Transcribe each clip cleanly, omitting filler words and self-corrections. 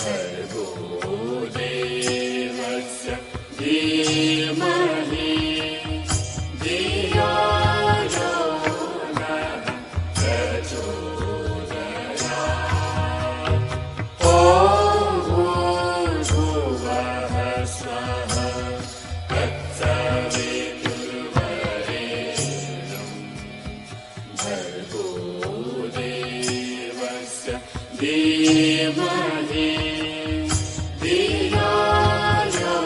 भर्गो देवस्य धीमहि धियो यो नः प्रचोदयात्। ॐ भूर्भुवः स्वः तत्सवितुर्वरेण्यं भर्गो देवस्य धीमहि धियो यो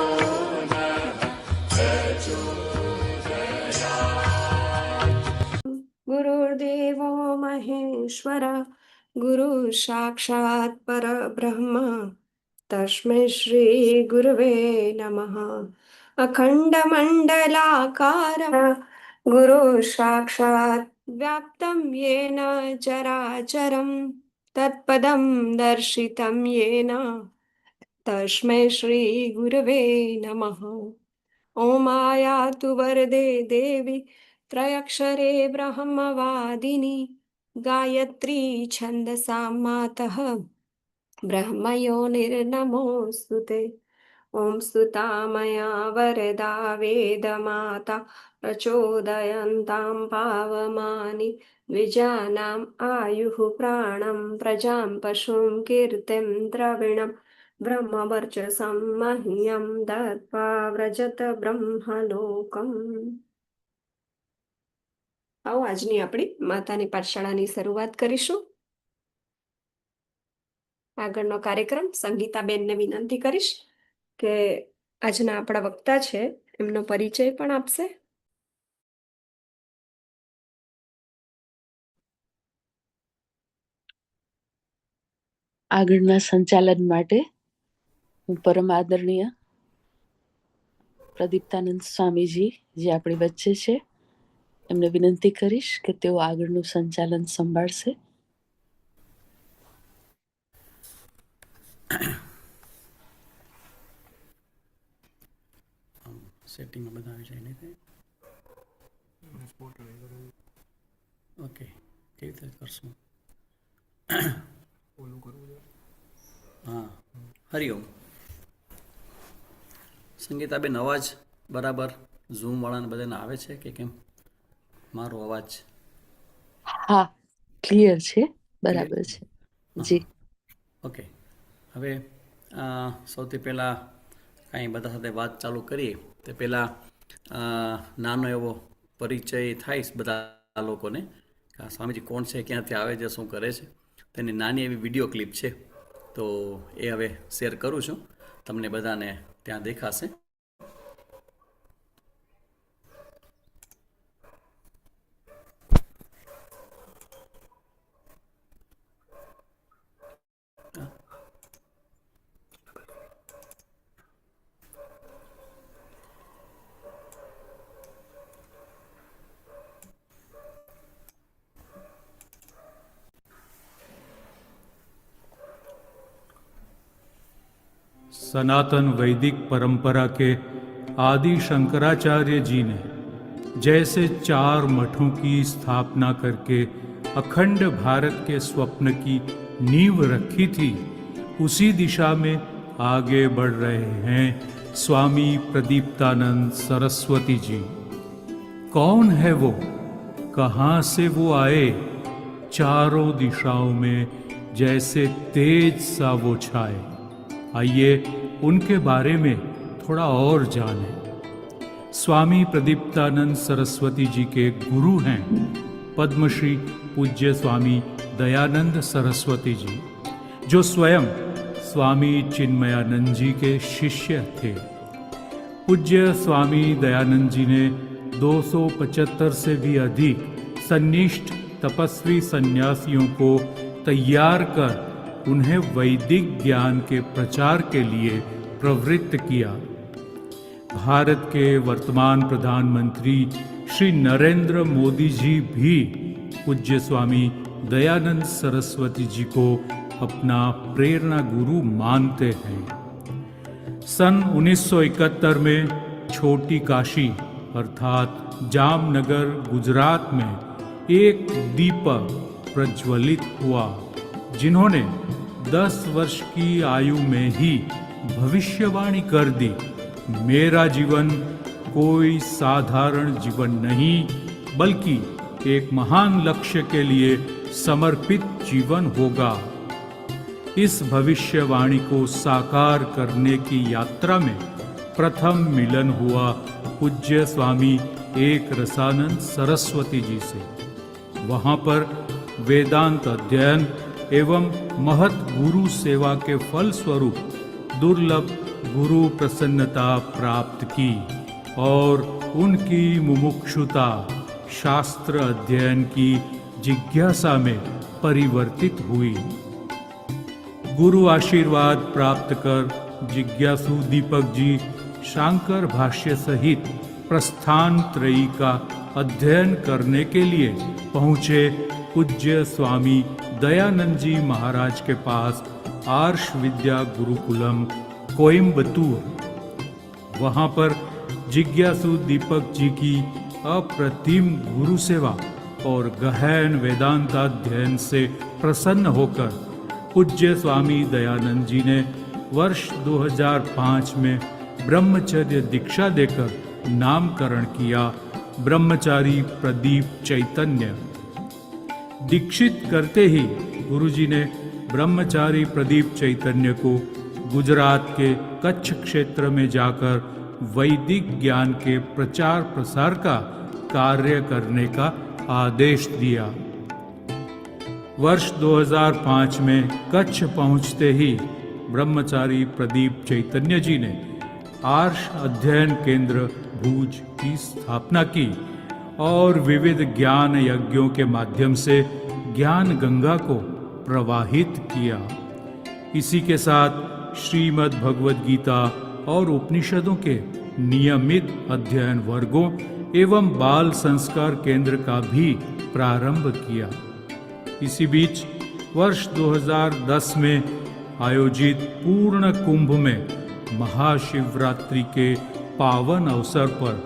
नः प्रचोदयात्। गुरुर्देवो महेश्वर गुरु साक्षात् परब्रह्म तस्मै श्री गुरुवे नमः। अखण्डमण्डलाकार गुरु साक्षात् व्याप्तं येन चराचरं तत्पदं दर्शितं येन तस्मै श्री गुरुवे नमः। ॐ आयातु वरदे देवी त्रयक्षरे ब्रह्मवादिनी गायत्री छन्दसां मातः ब्रह्मयोनिर्नमोऽस्तुते। ॐ स्तुता मया वरदा वेदमाता प्रचोदयन्तां पावमानि द्विजानाम् आयुः प्राणं प्रजां पशुं कीर्तिं द्रविणं ब्रह्मवर्चसं मह्यं दत्त्वा व्रजत બ્રહ્મલોકમ। આવો આજની આપણી માતાની પાઠશાળાની શરૂઆત કરીશું। આગળનો કાર્યક્રમ સંગીતાબેનને વિનંતી કરીશ કે આજના આપણા વક્તા છે એમનો પરિચય પણ આપશે। આગળના સંચાલન માટે હું પરમ આદરણીય પ્રદીપ્તાનંદ સ્વામીજી જે આપણી વચ્ચે છે એમને વિનંતી કરીશ કે તેઓ આગળનું સંચાલન સંભાળશે। સેટિંગમાં બધા આવી જાય નહીં? ઓકે, કેવી રીતે કરશું? હા, હરિઓમ। સંગીતાબેન, અવાજ બરાબર ઝૂમ વાળાને બધાને આવે છે કે કેમ? મારો અવાજ? હા, ક્લિયર છે, બરાબર છે જી। ઓકે, હવે સૌથી પહેલાં કાંઈ બધા સાથે વાત ચાલુ કરીએ તે પહેલાં નાનો એવો પરિચય થાય બધા લોકોને કે આ સ્વામીજી કોણ છે, ક્યાંથી આવે છે, શું કરે છે, તેની નાની એવી વિડીયો ક્લિપ છે તો એ હવે શેર કરું છું, તમને બધાને ત્યાં દેખાશે। सनातन वैदिक परंपरा के आदि शंकराचार्य जी ने जैसे 4 मठों की स्थापना करके अखंड भारत के स्वप्न की नींव रखी थी, उसी दिशा में आगे बढ़ रहे हैं स्वामी प्रदीप्तानंद सरस्वती जी। कौन है वो, कहाँ से वो आए, चारों दिशाओं में जैसे तेज सा वो छाए। आइए उनके बारे में थोड़ा और जानें। स्वामी प्रदीप्तानंद सरस्वती जी के गुरु हैं पद्मश्री पूज्य स्वामी दयानंद सरस्वती जी, जो स्वयं स्वामी चिन्मयानंद जी के शिष्य थे। पूज्य स्वामी दयानंद जी ने 275 से भी अधिक सन्निष्ठ तपस्वी सन्यासियों को तैयार कर उन्हें वैदिक ज्ञान के प्रचार के लिए प्रवृत्त किया। भारत के वर्तमान प्रधानमंत्री श्री नरेंद्र मोदी जी भी पूज्य स्वामी दयानंद सरस्वती जी को अपना प्रेरणा गुरु मानते हैं। सन 1971 में छोटी काशी अर्थात जामनगर गुजरात में एक दीपक प्रज्वलित हुआ, जिन्होंने 10 वर्ष की आयु में ही भविष्यवाणी कर दी, मेरा जीवन कोई साधारण जीवन नहीं बल्कि एक महान लक्ष्य के लिए समर्पित जीवन होगा। इस भविष्यवाणी को साकार करने की यात्रा में प्रथम मिलन हुआ पूज्य स्वामी एक रसानंद सरस्वती जी से। वहां पर वेदांत अध्ययन एवं महत गुरु सेवा के फल स्वरूप दुर्लभ गुरु प्रसन्नता प्राप्त की और उनकी मुमुक्षुता शास्त्र अध्ययन की जिज्ञासा में परिवर्तित हुई। गुरु आशीर्वाद प्राप्त कर जिज्ञासु दीपक जी शांकर भाष्य सहित प्रस्थान त्रयी का अध्ययन करने के लिए पहुँचे पूज्य स्वामी दयानंद जी महाराज के पास आर्ष विद्या गुरुकुलम कोयम्बतूर। वहाँ पर जिज्ञासु दीपक जी की अप्रतिम गुरु सेवा और गहन वेदांताध्ययन से प्रसन्न होकर पूज्य स्वामी दयानंद जी ने वर्ष 2005 में ब्रह्मचर्य दीक्षा देकर नामकरण किया ब्रह्मचारी प्रदीप चैतन्य। दीक्षित करते ही गुरुजी ने ब्रह्मचारी प्रदीप चैतन्य को गुजरात के कच्छ क्षेत्र में जाकर वैदिक ज्ञान के प्रचार प्रसार का कार्य करने का आदेश दिया। वर्ष 2005 में कच्छ पहुंचते ही ब्रह्मचारी प्रदीप चैतन्य जी ने आर्ष अध्ययन केंद्र भूज की स्थापना की और विविध ज्ञान यज्ञों के माध्यम से ज्ञान गंगा को प्रवाहित किया। इसी के साथ श्रीमद् भगवद गीता और उपनिषदों के नियमित अध्ययन वर्गों एवं बाल संस्कार केंद्र का भी प्रारंभ किया। इसी बीच वर्ष 2010 में आयोजित पूर्ण कुंभ में महाशिवरात्रि के पावन अवसर पर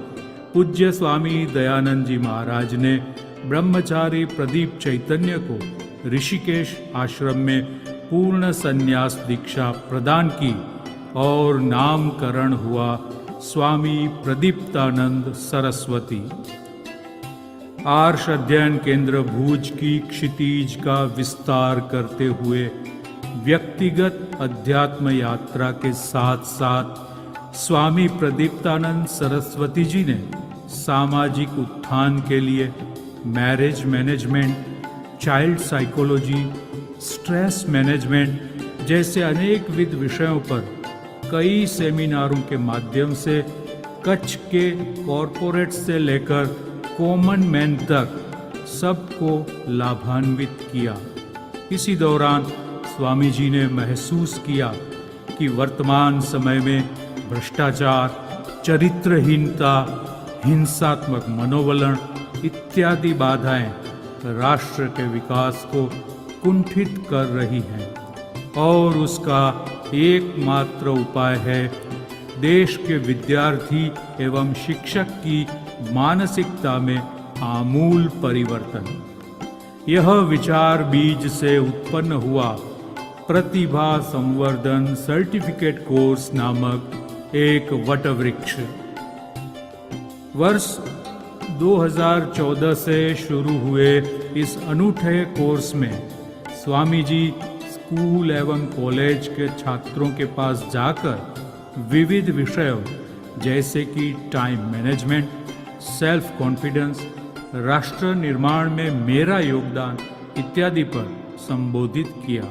पूज्य स्वामी दयानंद जी महाराज ने ब्रह्मचारी प्रदीप चैतन्य को ऋषिकेश आश्रम में पूर्ण संन्यास दीक्षा प्रदान की और नामकरण हुआ स्वामी प्रदीप्तानंद सरस्वती। आर्ष अध्ययन केंद्र भूज की क्षितिज का विस्तार करते हुए व्यक्तिगत अध्यात्म यात्रा के साथ साथ स्वामी प्रदीप्तानंद सरस्वती जी ने सामाजिक उत्थान के लिए marriage management, child psychology, stress management जैसे अनेक विध विषयों पर कई सेमिनारों के माध्यम से कच्छ के कॉरपोरेट से लेकर कॉमन मैन तक सबको लाभान्वित किया। इसी दौरान स्वामी जी ने महसूस किया कि वर्तमान समय में भ्रष्टाचार, चरित्रहीनता, हिंसात्मक मनोवलन इत्यादि बाधाएं राष्ट्र के विकास को कुंठित कर रही हैं और उसका एकमात्र उपाय है देश के विद्यार्थी एवं शिक्षक की मानसिकता में आमूल परिवर्तन। यह विचार बीज से उत्पन्न हुआ प्रतिभा संवर्धन सर्टिफिकेट कोर्स नामक एक वटवृक्ष। वर्ष 2014 से शुरू हुए इस अनूठे कोर्स में स्वामी जी स्कूल एवं कॉलेज के छात्रों के पास जाकर विविध विषयों जैसे कि टाइम मैनेजमेंट, सेल्फ कॉन्फिडेंस, राष्ट्र निर्माण में मेरा योगदान इत्यादि पर संबोधित किया।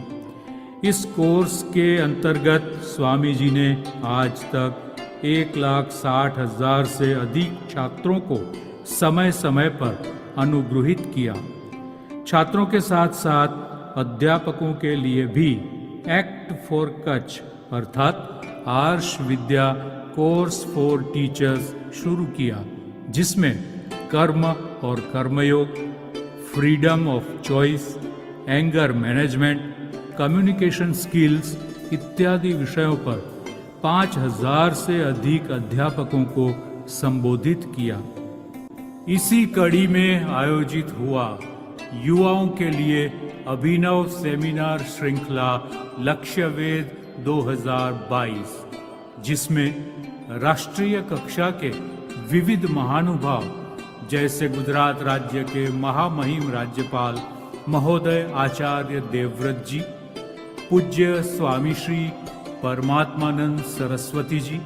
इस कोर्स के अंतर्गत स्वामी जी ने आज तक 1,60,000 से अधिक छात्रों को समय समय पर अनुग्रहित किया। छात्रों के साथ साथ अध्यापकों के लिए भी एक्ट फॉर कच्छ अर्थात आर्ष विद्या कोर्स फॉर टीचर्स शुरू किया, जिसमें कर्म और कर्मयोग, freedom of choice, anger management, communication skills इत्यादि विषयों पर 5,000 से अधिक अध्यापकों को संबोधित किया। इसी कड़ी में आयोजित हुआ युवाओं के लिए अभिनव सेमिनार श्रृंखला लक्ष्य वेद 2022, जिसमें राष्ट्रीय कक्षा के विविध महानुभाव जैसे गुजरात राज्य के महामहिम राज्यपाल महोदय आचार्य देवव्रत जी, पूज्य स्वामी श्री परमात्मानंद सरस्वती जी,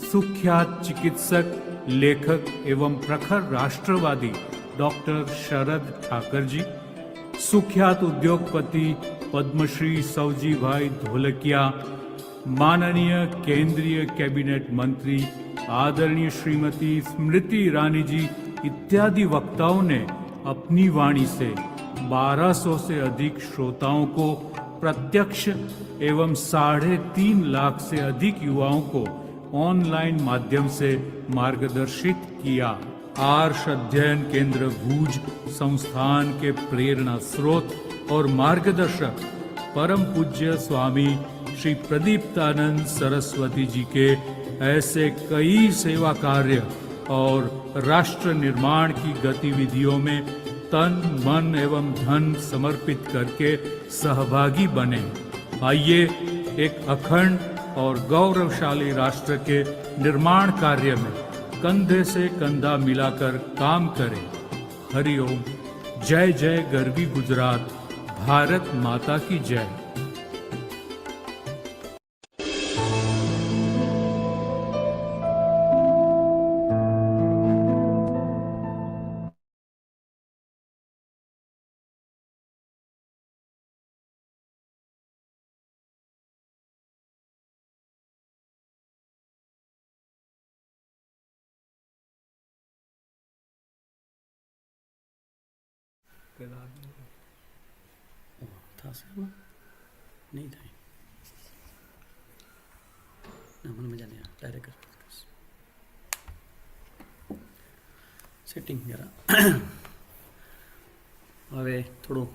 सुख्यात चिकित्सक, लेखक एवं प्रखर राष्ट्रवादी डॉक्टर शरद ठाकर जी, सुख्यात उद्योगपति पद्मश्री सौजी भाई धोलकिया, माननीय केंद्रीय कैबिनेट मंत्री आदरणीय श्रीमती स्मृति ईरानी जी इत्यादि वक्ताओं ने अपनी वाणी से 1200 से अधिक श्रोताओं को प्रत्यक्ष एवं 3.5 लाख से अधिक युवाओं को ऑनलाइन माध्यम से मार्गदर्शित किया। आर्ष अध्ययन केंद्र भूज संस्थान के प्रेरणा स्रोत और मार्गदर्शक परम पूज्य स्वामी श्री प्रदीप्तानंद सरस्वती जी के ऐसे कई सेवा कार्य और राष्ट्र निर्माण की गतिविधियों में तन मन एवं धन समर्पित करके सहभागी बने। आइए एक अखंड और गौरवशाली राष्ट्र के निर्माण कार्य में कंधे से कंधा मिलाकर काम करें। हरिओम। जय जय गरवी गुजरात। भारत माता की जय। થશે એમાં? નહીં થાય. ના, મને મજા નહીં આવે. ડાયરેક્ટ સેટિંગ જરા હવે થોડું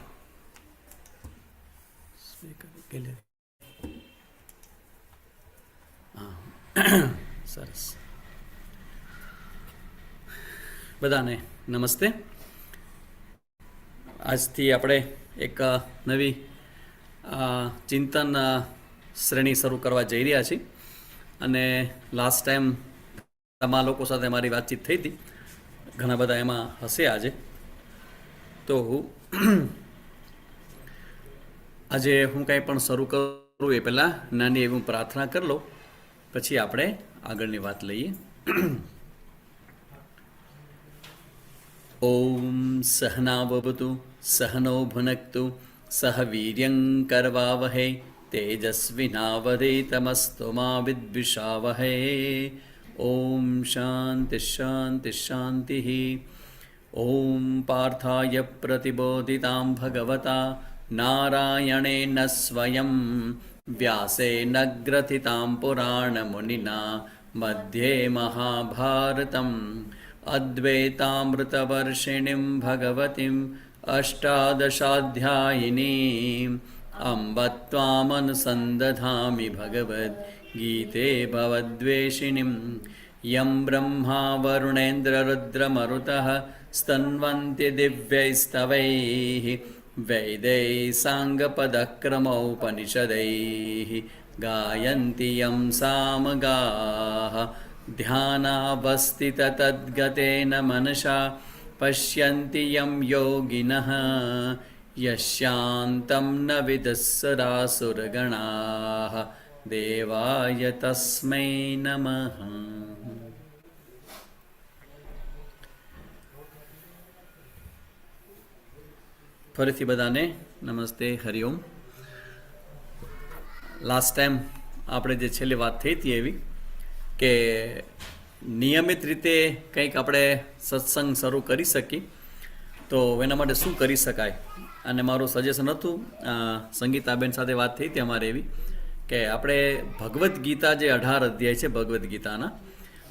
ગેલેરી. હા, સરસ. બધાને નમસ્તે. આજથી આપણે એક નવી ચિંતન શ્રેણી શરૂ કરવા જઈ રહ્યા છીએ અને લાસ્ટ ટાઈમ તમારા લોકો સાથે મારી વાતચીત થઈ હતી. ઘણા બધા એમાં હશે આજે. તો આજે હું કાંઈ પણ શરૂ કરું એ પહેલાં નાની એવી પ્રાર્થના કરી લઉં, પછી આપણે આગળની વાત લઈએ. ઓમ સહના ભવતુ સહનો ભુનક્તુ સહ વીર્યં કરવાવહે તેજસ્વિનાવધેતમસ્તુ મા વિદ્વિષાવહે. ઓમ શાંતિ શાંતિ શાંતિ. ઓમ પાર્થાય પ્રતિબોધિતાં ભગવતા નારાયણેન સ્વયં વ્યાસેન ગ્રથિતાં પુરાણમુનિના મધ્યે મહાભારતમ અદ્વૈતામૃતવર્ષિણીં ભગવતીં અષ્ટાદશાધ્યાયિનીં અંબ ત્વામનુસંદધામિ ભગવદ્ગીતે ભવદ્વેષિણીં યં બ્રહ્મા વરુણેન્દ્રરુદ્રમરુતઃ સ્તન્વન્તિ દિવ્યૈસ્તવૈઃ વૈદૈः સાङ्गपदक्रमोपनिषदैः गायन्ति यं सामगाः ध्यानावस्थिततद्गतेन मनसा पश्यन्ति यं योगिनः यस्यान्तं न विदुस्सुरासुरगणाः देवाय तस्मै नमः. ફરીથી બધાને નમસ્તે, હરિઓમ. લાસ્ટ ટાઈમ આપણે જે છેલ્લી વાત થઈ હતી એવી કે નિયમિત રીતે કંઈક આપણે સત્સંગ શરૂ કરી શકીએ તો એના માટે શું કરી શકાય. અને મારું સજેશન હતું, સંગીતાબેન સાથે વાત થઈ હતી અમારે એવી કે આપણે ભગવદ્ ગીતા જે 18 અધ્યાય છે ભગવદ્ ગીતાના,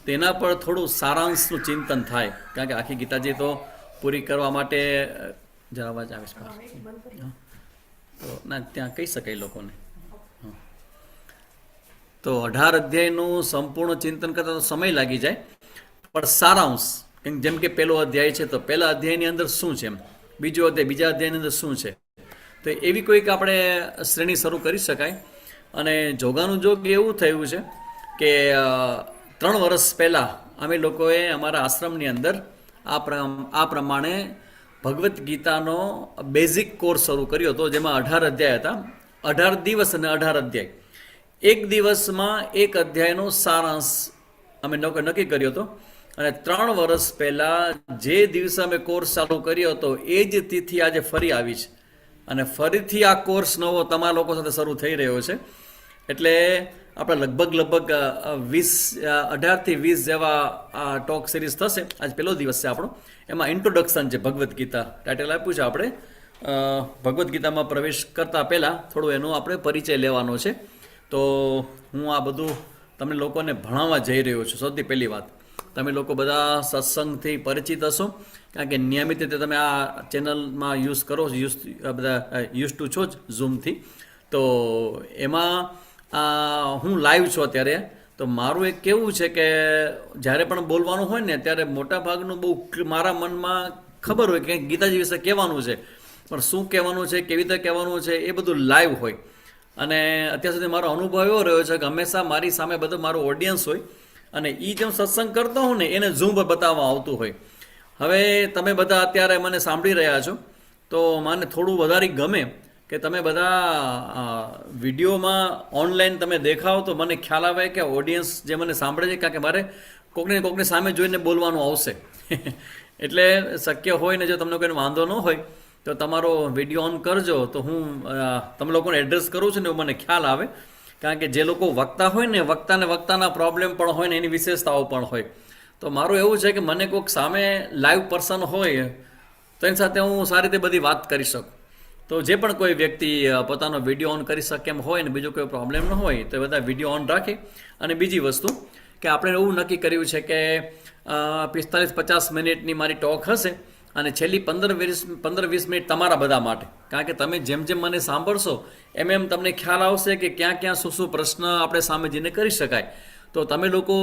તેના પર થોડું સારાંશનું ચિંતન થાય. કારણ કે આખી ગીતાજી તો પૂરી કરવા માટે જરા અવાજ આવે છે તો ના ત્યાં કહી શકાય લોકોને. તો 18 અધ્યાયનું સંપૂર્ણ ચિંતન કરતા તો સમય લાગી જાય, પણ સારાંશ જેમ કે પહેલો અધ્યાય છે તો પહેલા અધ્યાયની અંદર શું છે, બીજો અધ્યાય બીજા અધ્યાયની અંદર શું છે, તો તો એવી કોઈક આપણે શ્રેણી શરૂ કરી શકાય. અને જોગાનું જોગ એવું થયું છે કે 3 વર્ષ પહેલાં અમે લોકોએ અમારા આશ્રમની અંદર આ પ્રમાણે ભગવદ્ ગીતાનો બેઝિક કોર્સ શરૂ કર્યો હતો, જેમાં 18 અધ્યાય હતા. 18 દિવસ અને 18 અધ્યાય. એક દિવસમાં એક અધ્યાયનો સારાંશ અમે નક્કી કર્યો હતો. અને 3 વર્ષ પહેલાં જે દિવસે અમે કોર્સ ચાલુ કર્યો હતો એ જ તિથિ આજે ફરી આવી છે. અને ફરીથી આ કોર્સ નવો તમારા લોકો સાથે શરૂ થઈ રહ્યો છે. એટલે આપણે લગભગ 18 થી 20 જેવા ટોક સિરીઝ થશે. આજ પહેલો દિવસ છે આપણો. એમાં ઇન્ટ્રોડક્શન છે ભગવદ્ ગીતા ટાઇટલ આપ્યું છે આપણે. ભગવદ્ ગીતામાં પ્રવેશ કરતાં પહેલાં થોડું એનો આપણે પરિચય લેવાનો છે. તો હું આ બધું તમને લોકોને ભણાવવા જઈ રહ્યો છું. સૌથી પહેલી વાત, તમે લોકો બધા સત્સંગથી પરિચિત હશો, કારણ કે નિયમિત રીતે તમે આ ચેનલમાં યુઝ કરો બધા યુઝ ટુ છો જ ઝૂમથી. તો એમાં હું લાઈવ છું અત્યારે. તો મારું એક કેવું છે કે જ્યારે પણ બોલવાનું હોય ને ત્યારે મોટાભાગનું બહુ મારા મનમાં ખબર હોય કે કંઈક ગીતાજી વિશે કહેવાનું છે, પણ શું કહેવાનું છે, કેવી રીતે કહેવાનું છે, એ બધું લાઈવ હોય. અને અત્યાર સુધી મારો અનુભવ એવો રહ્યો છે કે હંમેશા મારી સામે બધું મારું ઓડિયન્સ હોય અને એ જેમ સત્સંગ કરતો હોઉં ને એને ઝૂમ પર બતાવવા આવતું હોય. હવે તમે બધા અત્યારે મને સાંભળી રહ્યા છો તો મને થોડું વધારે ગમે કે તમે બધા વિડીયોમાં ઓનલાઈન તમે દેખાઓ તો મને ખ્યાલ આવે કે ઓડિયન્સ જે મને સાંભળે છે, કારણ કે મારે કોકને સામે જોઈને બોલવાનું આવશે. એટલે શક્ય હોય ને જો તમને કોઈને વાંધો ન હોય તો તમારો વિડીયો ઓન કરજો તો હું તમે લોકોને એડ્રેસ કરું છું ને એવું મને ખ્યાલ આવે. કારણ કે જે લોકો વક્તા હોય ને વક્તાના પ્રોબ્લેમ પણ હોય ને એની વિશેષતાઓ પણ હોય. તો મારું એવું છે કે મને કોઈક સામે લાઈવ પર્સન હોય તો એની સાથે હું સારી રીતે બધી વાત કરી શકું. તો જે પણ કોઈ વ્યક્તિ પોતાનો વિડીયો ઓન કરી શકે એમ હોય ને બીજો કોઈ પ્રોબ્લેમ ન હોય તો બધા વિડીયો ઓન રાખે. અને બીજી વસ્તુ કે આપણે એવું નક્કી કર્યું છે કે 45-50 મિનિટની મારી ટોક હશે અને છેલ્લી 15-20 મિનિટ તમારા બધા માટે. કારણ કે તમે જેમ મને સાંભળશો એમ તમને ખ્યાલ આવશે કે ક્યાં શું પ્રશ્ન આપણે સામે જઈને કરી શકાય. તો તમે લોકો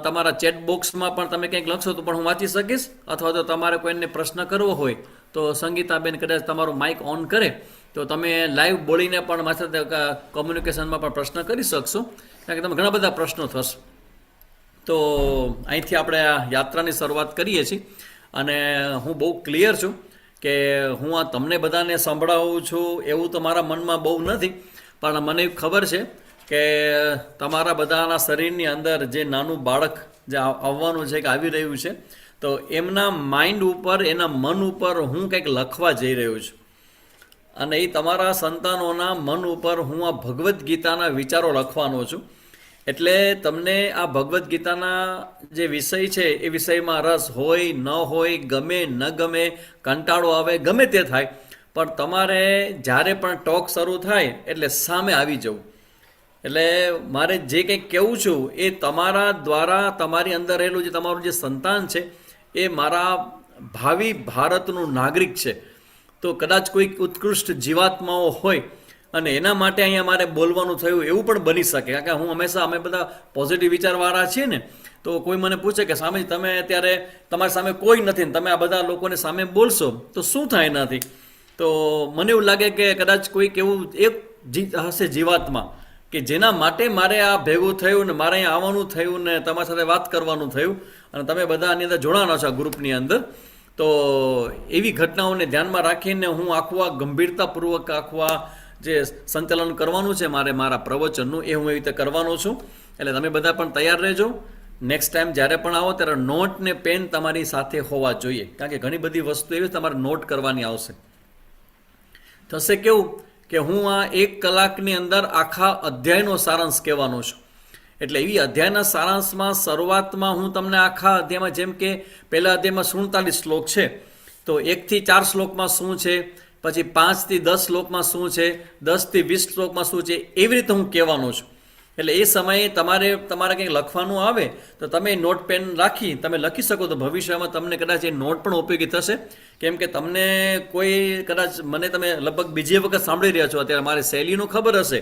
તમારા ચેટ બોક્સમાં પણ તમે કંઈક લખશો તો પણ હું વાંચી શકીશ, અથવા તો તમારે કોઈને પ્રશ્ન કરવો હોય તો સંગીતાબેન કદાચ તમારું માઇક ઓન કરે તો તમે લાઈવ બોલીને પણ મારી સાથે કોમ્યુનિકેશનમાં પણ પ્રશ્ન કરી શકશો, કારણ કે તમે ઘણા બધા પ્રશ્નો થશે. તો અહીંથી આપણે આ યાત્રાની શરૂઆત કરીએ છીએ. અને હું બહુ ક્લિયર છું કે હું આ તમને બધાને સંભળાવું છું એવું તો મારા મનમાં બહુ નથી, પણ મને ખબર છે કે તમારા બધાના શરીરની અંદર જે નાનું બાળક જે આવવાનું છે કે આવી રહ્યું છે, તો એમના માઇન્ડ ઉપર એના મન ઉપર હું કંઈક લખવા જઈ રહ્યો છું. અને એ તમારા સંતાનોના મન ઉપર હું આ ભગવદ્ ગીતાના વિચારો લખવાનો છું. એટલે તમને આ ભગવદ્ ગીતાના જે વિષય છે એ વિષયમાં રસ હોય ન હોય, ગમે ન ગમે, કંટાળો આવે, ગમે તે થાય, પણ તમારે જ્યારે પણ ટોક શરૂ થાય એટલે સામે આવી જવું. એટલે મારે જે કંઈક કહેવું છું એ તમારા દ્વારા તમારી અંદર રહેલું જે તમારું જે સંતાન છે એ મારા ભાવિ ભારતનું નાગરિક છે. તો કદાચ કોઈક ઉત્કૃષ્ટ જીવાત્માઓ હોય અને એના માટે અહીંયા મારે બોલવાનું થયું એવું પણ બની શકે. કારણ કે હું હંમેશા અમે બધા પોઝિટિવ વિચારવાળા છીએ ને, તો કોઈ મને પૂછે કે સ્વામી તમે અત્યારે તમારી સામે કોઈ નથી ને તમે આ બધા લોકોને સામે બોલશો તો શું થાય એનાથી? તો મને એવું લાગે કે કદાચ કોઈક એવું એક હશે જીવાત્મા કે જેના માટે મારે આ ભેગું થયું ને મારે અહીંયા આવવાનું થયું ને તમારી સાથે વાત કરવાનું થયું, અને તમે બધા આની અંદર જોડાના છો આ ગ્રુપની અંદર. તો એવી ઘટનાઓને ધ્યાનમાં રાખીને હું આખું આ ગંભીરતાપૂર્વક આખું આ જે સંચાલન કરવાનું છે મારા પ્રવચનનું એ હું એવી રીતે કરવાનો છું. એટલે તમે બધા પણ તૈયાર રહેજો. નેક્સ્ટ ટાઈમ જ્યારે પણ આવો ત્યારે નોટ ને પેન તમારી સાથે હોવા જોઈએ, કારણ કે ઘણી બધી વસ્તુ એવી તમારે નોટ કરવાની આવશે. થશે કેવું કે હું આ 1 કલાકની અંદર આખા અધ્યાયનો સારાંશ કહેવાનો છું. એટલે એવી અધ્યાયના સારાંશમાં શરૂઆતમાં હું તમને આખા અધ્યાયમાં, જેમ કે પહેલા અધ્યાયમાં 47 શ્લોક છે, તો 1 થી 4 શ્લોકમાં શું છે, પછી 5 થી 10 શ્લોકમાં શું છે, 10 થી 20 શ્લોકમાં શું છે, એવી રીતે હું કહેવાનો છું. એટલે એ સમયે તમારે કંઈક લખવાનું આવે તો તમે નોટ પેન રાખી તમે લખી શકો, તો ભવિષ્યમાં તમને કદાચ એ નોટ પણ ઉપયોગી થશે. કેમ કે તમને કોઈ કદાચ મને તમે લગભગ બીજી વખત સાંભળી રહ્યા છો અત્યારે, મારી શૈલીનું ખબર હશે,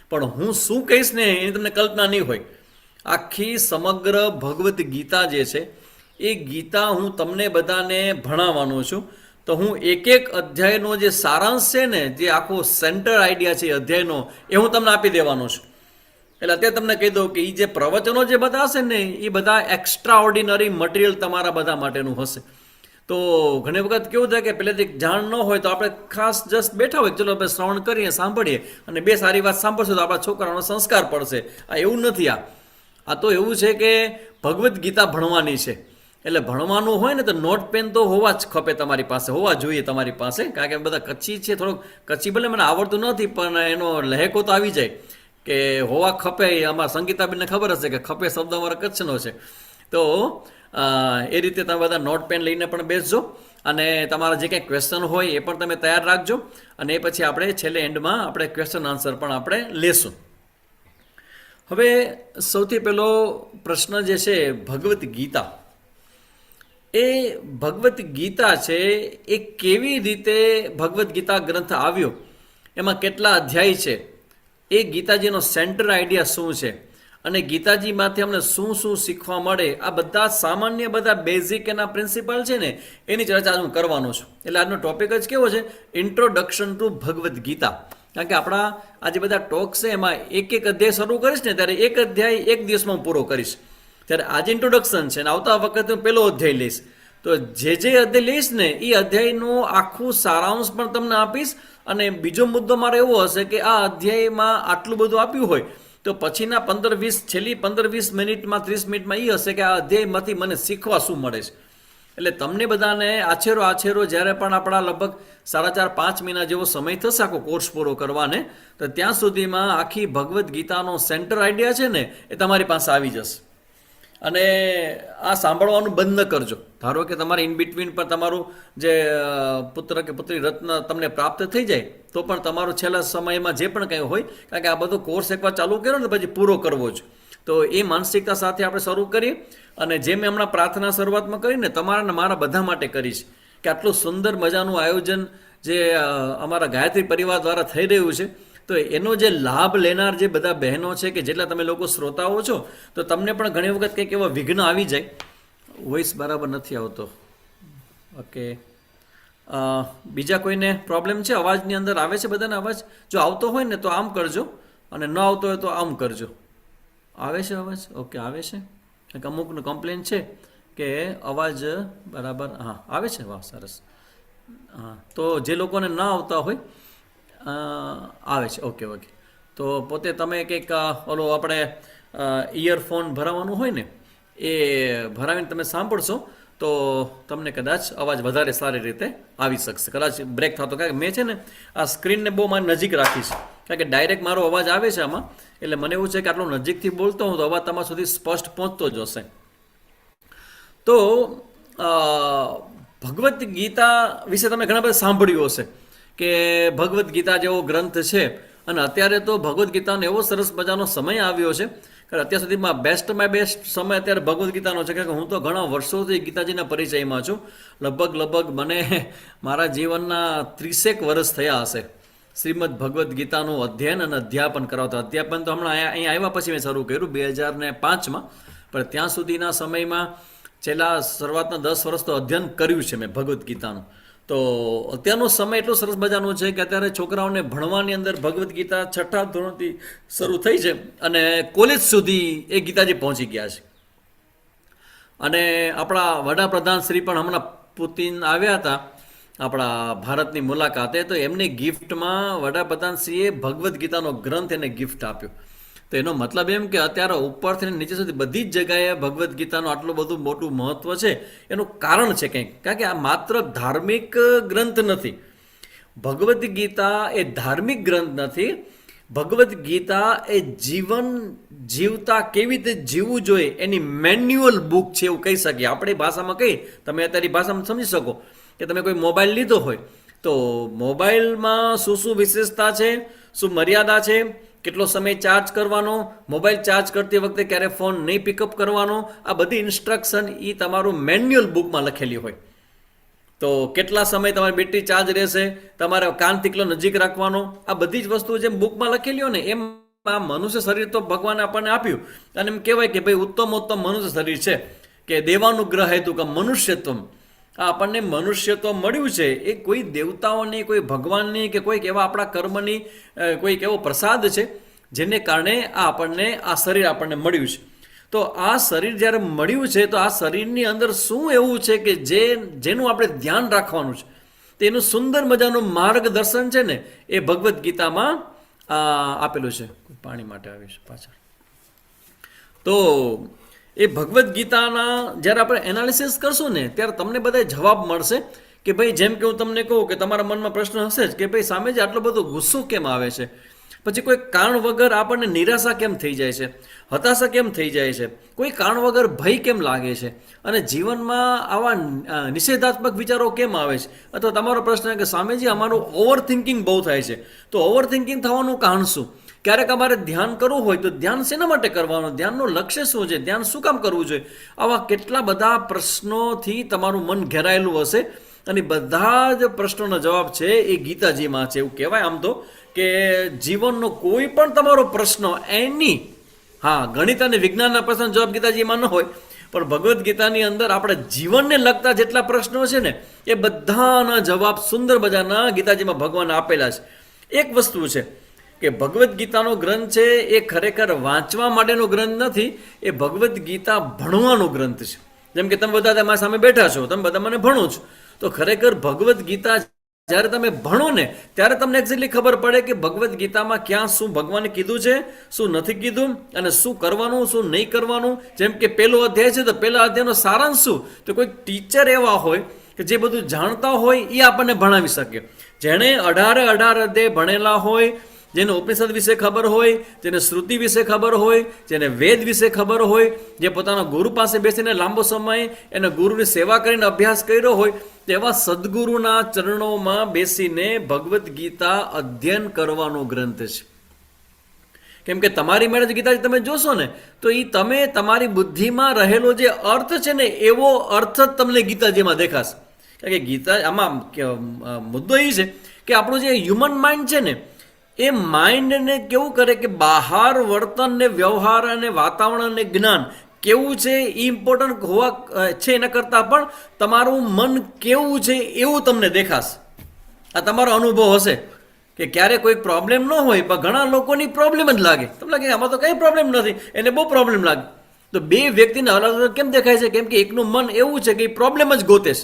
પણ હું શું કહીશ ને એની તમને કલ્પના નહીં હોય. આખી સમગ્ર ભગવદ્ ગીતા જે છે એ ગીતા હું તમને બધાને ભણાવવાનો છું. તો હું એક એક અધ્યાયનો જે સારાંશ છે ને, જે આખો સેન્ટર આઈડિયા છે એ અધ્યાયનો, એ હું તમને આપી દેવાનો છું. એટલે અત્યારે તમને કહી દઉં કે એ જે પ્રવચનો જે બધા હશે ને, એ બધા એક્સ્ટ્રા ઓર્ડિનરી મટીરિયલ તમારા બધા માટેનું હશે. તો ઘણી વખત કેવું થાય કે પહેલેથી જાણ ન હોય તો આપણે ખાસ જસ્ટ બેઠા હોય, ચલો આપણે શ્રવણ કરીએ, સાંભળીએ, અને બે સારી વાત સાંભળશું તો આપણા છોકરાનો સંસ્કાર પડશે. આ એવું નથી. આ તો એવું છે કે ભગવદ્ ગીતા ભણવાની છે. એટલે ભણવાનું હોય ને તો નોટ પેન તો હોવા જ ખપે, તમારી પાસે હોવા જોઈએ તમારી પાસે. કારણ કે બધા કચ્છી છે, થોડોક કચ્છી ભલે મને આવડતું નથી, પણ એનો લહેકો તો આવી જાય કે હોવા ખપે. અમારા સંગીતાબેનને ખબર હશે કે ખપે શબ્દ અમારા કચ્છનો છે. તો એ રીતે તમે બધા નોટ પેન લઈને પણ બેસજો, અને તમારા જે કંઈ ક્વેશ્ચન હોય એ પણ તમે તૈયાર રાખજો. અને એ પછી આપણે છેલ્લે એન્ડમાં આપણે ક્વેશ્ચન આન્સર પણ આપણે લેશું. હવે સૌથી પહેલો પ્રશ્ન જે છે, ભગવદ્ ગીતા. એ ભગવદ્ ગીતા છે એ કેવી રીતે ભગવદ્ ગીતા ગ્રંથ આવ્યો, એમાં કેટલા અધ્યાય છે, એ ગીતાજીનો સેન્ટર આઈડિયા શું છે, અને ગીતાજીમાંથી અમને શું શું શીખવા મળે, આ બધા સામાન્ય બધા બેઝિક એના પ્રિન્સિપલ છે ને, એની ચર્ચા હું કરવાનો છું. એટલે આજનો ટોપિક જ કેવો છે, ઇન્ટ્રોડક્શન ટુ ભગવદ્ ગીતા. કારણ કે આપણા આ જે બધા ટોક છે એમાં એક એક અધ્યાય શરૂ કરીશ ને, ત્યારે એક અધ્યાય એક દિવસમાં હું પૂરો કરીશ. ત્યારે આજે ઇન્ટ્રોડક્શન છે, ને આવતા વખતે હું પહેલો અધ્યાય લઈશ. તો જે અધ્યાય લઈશ ને એ અધ્યાયનું આખું સારાંશ પણ તમને આપીશ. અને બીજો મુદ્દો મારો એવો હશે કે આ અધ્યાયમાં આટલું બધું આપ્યું હોય તો પછીના 15-20 છેલ્લી 15-20 મિનિટમાં 30 મિનિટમાં એ હશે કે આ અધ્યાયમાંથી મને શીખવા શું મળે છે. એટલે તમને બધાને આછેરો જ્યારે પણ આપણા લગભગ 4.5 મહિના જેવો સમય થશે આખો કોર્સ પૂરો કરવાને, તો ત્યાં સુધીમાં આખી ભગવદ્ ગીતાનો સેન્ટર આઈડિયા છે ને એ તમારી પાસે આવી જશે. અને આ સાંભળવાનું બંધ ન કરજો. ધારો કે તમારે ઇન બિટવીન પર તમારું જે પુત્ર કે પુત્રી રત્ન તમને પ્રાપ્ત થઈ જાય તો પણ તમારું છેલ્લા સમયમાં જે પણ કંઈ હોય, કારણ કે આ બધો કોર્સ એકવાર ચાલુ કર્યો ને પછી પૂરો કરવો જ. તો એ માનસિકતા સાથે આપણે શરૂ કરીએ. અને જે મેં હમણાં પ્રાર્થના શરૂઆતમાં કરીને તમારા ને મારા બધા માટે કરીશ કે આટલું સુંદર મજાનું આયોજન જે અમારા ગાયત્રી પરિવાર દ્વારા થઈ રહ્યું છે, તો એનો જે લાભ લેનાર જે બધા બહેનો છે કે જેટલા તમે લોકો શ્રોતાઓ છો, તો તમને પણ ઘણી વખત કંઈક એવો વિઘ્ન આવી જાય. વોઇસ બરાબર નથી આવતો. ઓકે, બીજા કોઈને પ્રોબ્લેમ છે? અવાજની અંદર આવે છે બધાને અવાજ? જો આવતો હોય ને તો આમ કરજો, અને ન આવતો હોય તો આમ કરજો. આવે છે અવાજ? ઓકે, આવે છે. એક અમુકનું કમ્પ્લેન છે કે અવાજ બરાબર હા આવે છે. વાહ, સરસ. હા, તો જે લોકોને ન આવતા હોય આવે છે. ઓકે. તો પોતે તમે કંઈક ઓલો આપણે ઇયરફોન ભરાવાનું હોય ને એ ભરાવીને તમે સાંભળશો તો તમને કદાચ અવાજ વધારે સારી રીતે આવી શકશે. કદાચ બ્રેક થતો, કારણ કે મેં છે ને આ સ્ક્રીનને બહુ મારી નજીક રાખી છે, કારણ કે ડાયરેક્ટ મારો અવાજ આવે છે આમાં. એટલે મને એવું છે કે આટલો નજીકથી બોલતો હું તો અવાજ તમારા સુધી સ્પષ્ટ પહોંચતો જ હશે. તો ભગવદ્ ગીતા વિશે તમે ઘણા બધા સાંભળ્યું હશે કે ભગવદ્ ગીતા જેવો ગ્રંથ છે. અને અત્યારે તો ભગવદ્ ગીતાનો એવો સરસ મજાનો સમય આવ્યો છે કે અત્યાર સુધીમાં બેસ્ટમાં બેસ્ટ સમય અત્યારે ભગવદ્ ગીતાનો છે. કારણ કે હું તો ઘણા વર્ષોથી ગીતાજીના પરિચયમાં છું. લગભગ મને મારા જીવનના 30 વર્ષ થયા હશે શ્રીમદ ભગવદ્ ગીતાનું અધ્યયન અને અધ્યાપન કરાવતા. અધ્યાપન તો હમણાં અહીંયા આવ્યા પછી મેં શરૂ કર્યું 2005માં, પણ ત્યાં સુધીના સમયમાં છેલ્લા શરૂઆતના 10 વર્ષ તો અધ્યયન કર્યું છે મેં ભગવદ્ ગીતાનું. તો અત્યારનો સમય એટલો સરસ મજાનો છે કે અત્યારે છોકરાઓને ભણવાની અંદર ભગવદ્ ગીતા 6ઠા ધોરણથી શરૂ થઈ છે અને કોલેજ સુધી એ ગીતાજી પહોંચી ગયા છે. અને આપણા વડાપ્રધાન શ્રી પણ હમણાં પુતિન આવ્યા હતા આપણા ભારતની મુલાકાતે, તો એમને ગિફ્ટમાં વડાપ્રધાનશ્રીએ ભગવદ્ ગીતાનો ગ્રંથ એને ગિફ્ટ આપ્યો. તો એનો મતલબ એમ કે અત્યારે ઉપરથી નીચે સુધી બધી જ જગ્યાએ ભગવદ્ ગીતાનું આટલું બધું મોટું મહત્વ છે. એનું કારણ છે કંઈક, કારણ કે આ માત્ર ધાર્મિક ગ્રંથ નથી. ભગવદ્ ગીતા એ ધાર્મિક ગ્રંથ નથી. ભગવદ્ ગીતા એ જીવન જીવતા કેવી રીતે જીવવું જોઈએ એની મેન્યુઅલ બુક છે એવું કહી શકીએ. આપણી ભાષામાં કહી, તમે અત્યારે ભાષામાં સમજી શકો કે તમે કોઈ મોબાઈલ લીધો હોય તો મોબાઈલમાં શું શું વિશેષતા છે, શું મર્યાદા છે, કેટલો સમય ચાર્જ કરવાનો, મોબાઈલ ચાર્જ કરતી વખતે ક્યારે ફોન નહીં પિકઅપ કરવાનો, આ બધી ઇન્સ્ટ્રક્શન એ તમારું મેન્યુઅલ બુકમાં લખેલી હોય. તો કેટલા સમય તમારી બેટરી ચાર્જ રહેશે, તમારે કાનથી કેટલો નજીક રાખવાનો, આ બધી જ વસ્તુઓ જેમ બુકમાં લખેલી હોય ને એમ આ મનુષ્ય શરીર તો ભગવાને આપણને આપ્યું. અને એમ કહેવાય કે ભાઈ ઉત્તમ મનુષ્ય શરીર છે કે દેવાનુગ્રહ હેતુ કે મનુષ્યત્વ. આ આપણને મનુષ્યત્વ મળ્યું છે એ કોઈ દેવતાઓની, કોઈ ભગવાનની કે કોઈક એવા આપણા કર્મની કોઈક એવો પ્રસાદ છે જેને કારણે આ આપણને આ શરીર આપણને મળ્યું છે. તો આ શરીર જ્યારે મળ્યું છે તો આ શરીરની અંદર શું એવું છે કે જેનું આપણે ધ્યાન રાખવાનું છે, તેનું સુંદર મજાનું માર્ગદર્શન છે ને એ ભગવદ્ ગીતામાં આપેલું છે. પાણી માટે આવીશ પાછળ. તો એ ભગવદ્ ગીતાના જ્યારે આપણે એનાલિસિસ કરશું ને ત્યારે તમને બધા જવાબ મળશે કે ભાઈ, જેમ કે હું તમને કહું કે તમારા મનમાં પ્રશ્ન હશે જ કે ભાઈ સામે જ આટલો બધો ગુસ્સો કેમ આવે છે, પછી કોઈ કારણ વગર આપણને નિરાશા કેમ થઈ જાય છે, હતાશા કેમ થઈ જાય છે, કોઈ કારણ વગર ભય કેમ લાગે છે, અને જીવનમાં આવા નિષેધાત્મક વિચારો કેમ આવે છે. અથવા તમારો પ્રશ્ન કે સામેજી અમારું ઓવર થિંકિંગ બહુ થાય છે, તો ઓવર થિંકિંગ થવાનું કારણ શું? ક્યારેક અમારે ધ્યાન કરવું હોય તો ધ્યાન શેના માટે કરવાનું, ધ્યાનનું લક્ષ્ય શું છે, ધ્યાન શું કામ કરવું જોઈએ? આવા કેટલા બધા પ્રશ્નોથી તમારું મન ઘેરાયેલું હશે અને બધા જ પ્રશ્નોનો જવાબ છે એ ગીતાજીમાં છે. એવું કહેવાય આમ તો કે જીવનનો કોઈ પણ તમારો પ્રશ્ન ગણિત અને વિજ્ઞાનના પ્રશ્નનો જવાબ ગીતાજીમાં ન હોય, પણ ભગવદ્ ગીતાની અંદર આપણે જીવનને લગતા જેટલા પ્રશ્નો છે ને એ બધાના જવાબ સુંદર મજાના ગીતાજીમાં ભગવાન આપેલા છે. એક વસ્તુ છે કે ભગવદ્ ગીતાનો ગ્રંથ છે એ ખરેખર વાંચવા માટેનો ગ્રંથ નથી, એ ભગવદ્ ગીતા ભણવાનો ગ્રંથ છે. જેમ કે તમે બધા તમારા સામે બેઠા છો, તમે બધા મને ભણો છો, તો ખરેખર ભગવદ્ ગીતા જ્યારે તમે ભણો ને ત્યારે તમને એક્ઝેક્ટલી ખબર પડે કે ભગવદ્ ગીતામાં ક્યાં શું ભગવાને કીધું છે, શું નથી કીધું, અને શું કરવાનું શું નહીં કરવાનું. જેમ કે પહેલો અધ્યાય છે તો પહેલા અધ્યાયનો સારાંશ શું, તો કોઈક ટીચર એવા હોય કે જે બધું જાણતા હોય એ આપણને ભણાવી શકે. જેણે 18 અધ્યાય ભણેલા હોય, જેને ઉપનિષદ વિશે ખબર હોય, જેને શ્રુતિ વિશે ખબર હોય, જેને વેદ વિશે ખબર હોય, જે પોતાના ગુરુ પાસે બેસીને લાંબો સમય એના ગુરુની સેવા કરીને અભ્યાસ કર્યો હોય, તેવા સદગુરુના ચરણોમાં બેસીને ભગવદ્ ગીતા અધ્યયન કરવાનો ગ્રંથ છે. કેમ કે તમારી મેળે ગીતા તમે જોશો ને તો એ તમે તમારી બુદ્ધિમાં રહેલો જે અર્થ છે ને એવો અર્થ જ તમને ગીતાજીમાં દેખાશે. કારણ કે ગીતા આમાં મુદ્દો એ છે કે આપણું જે હ્યુમન માઇન્ડ છે ને એ માઇન્ડને કેવું કરે કે બહાર વર્તન ને વ્યવહાર અને વાતાવરણ અને જ્ઞાન કેવું છે એ ઇમ્પોર્ટન્ટ હોવા છે, એના કરતાં પણ તમારું મન કેવું છે એવું તમને દેખાશે. આ તમારો અનુભવ હશે કે ક્યારે કોઈ પ્રોબ્લેમ ન હોય પણ ઘણા લોકોની પ્રોબ્લેમ જ લાગે. તમને લાગે આમાં તો કંઈ પ્રોબ્લેમ નથી, એને બહુ પ્રોબ્લેમ લાગે. તો બે વ્યક્તિને અલગ અલગ કેમ દેખાય છે? કેમ કે એકનું મન એવું છે કે એ પ્રોબ્લેમ જ ગોતે છે.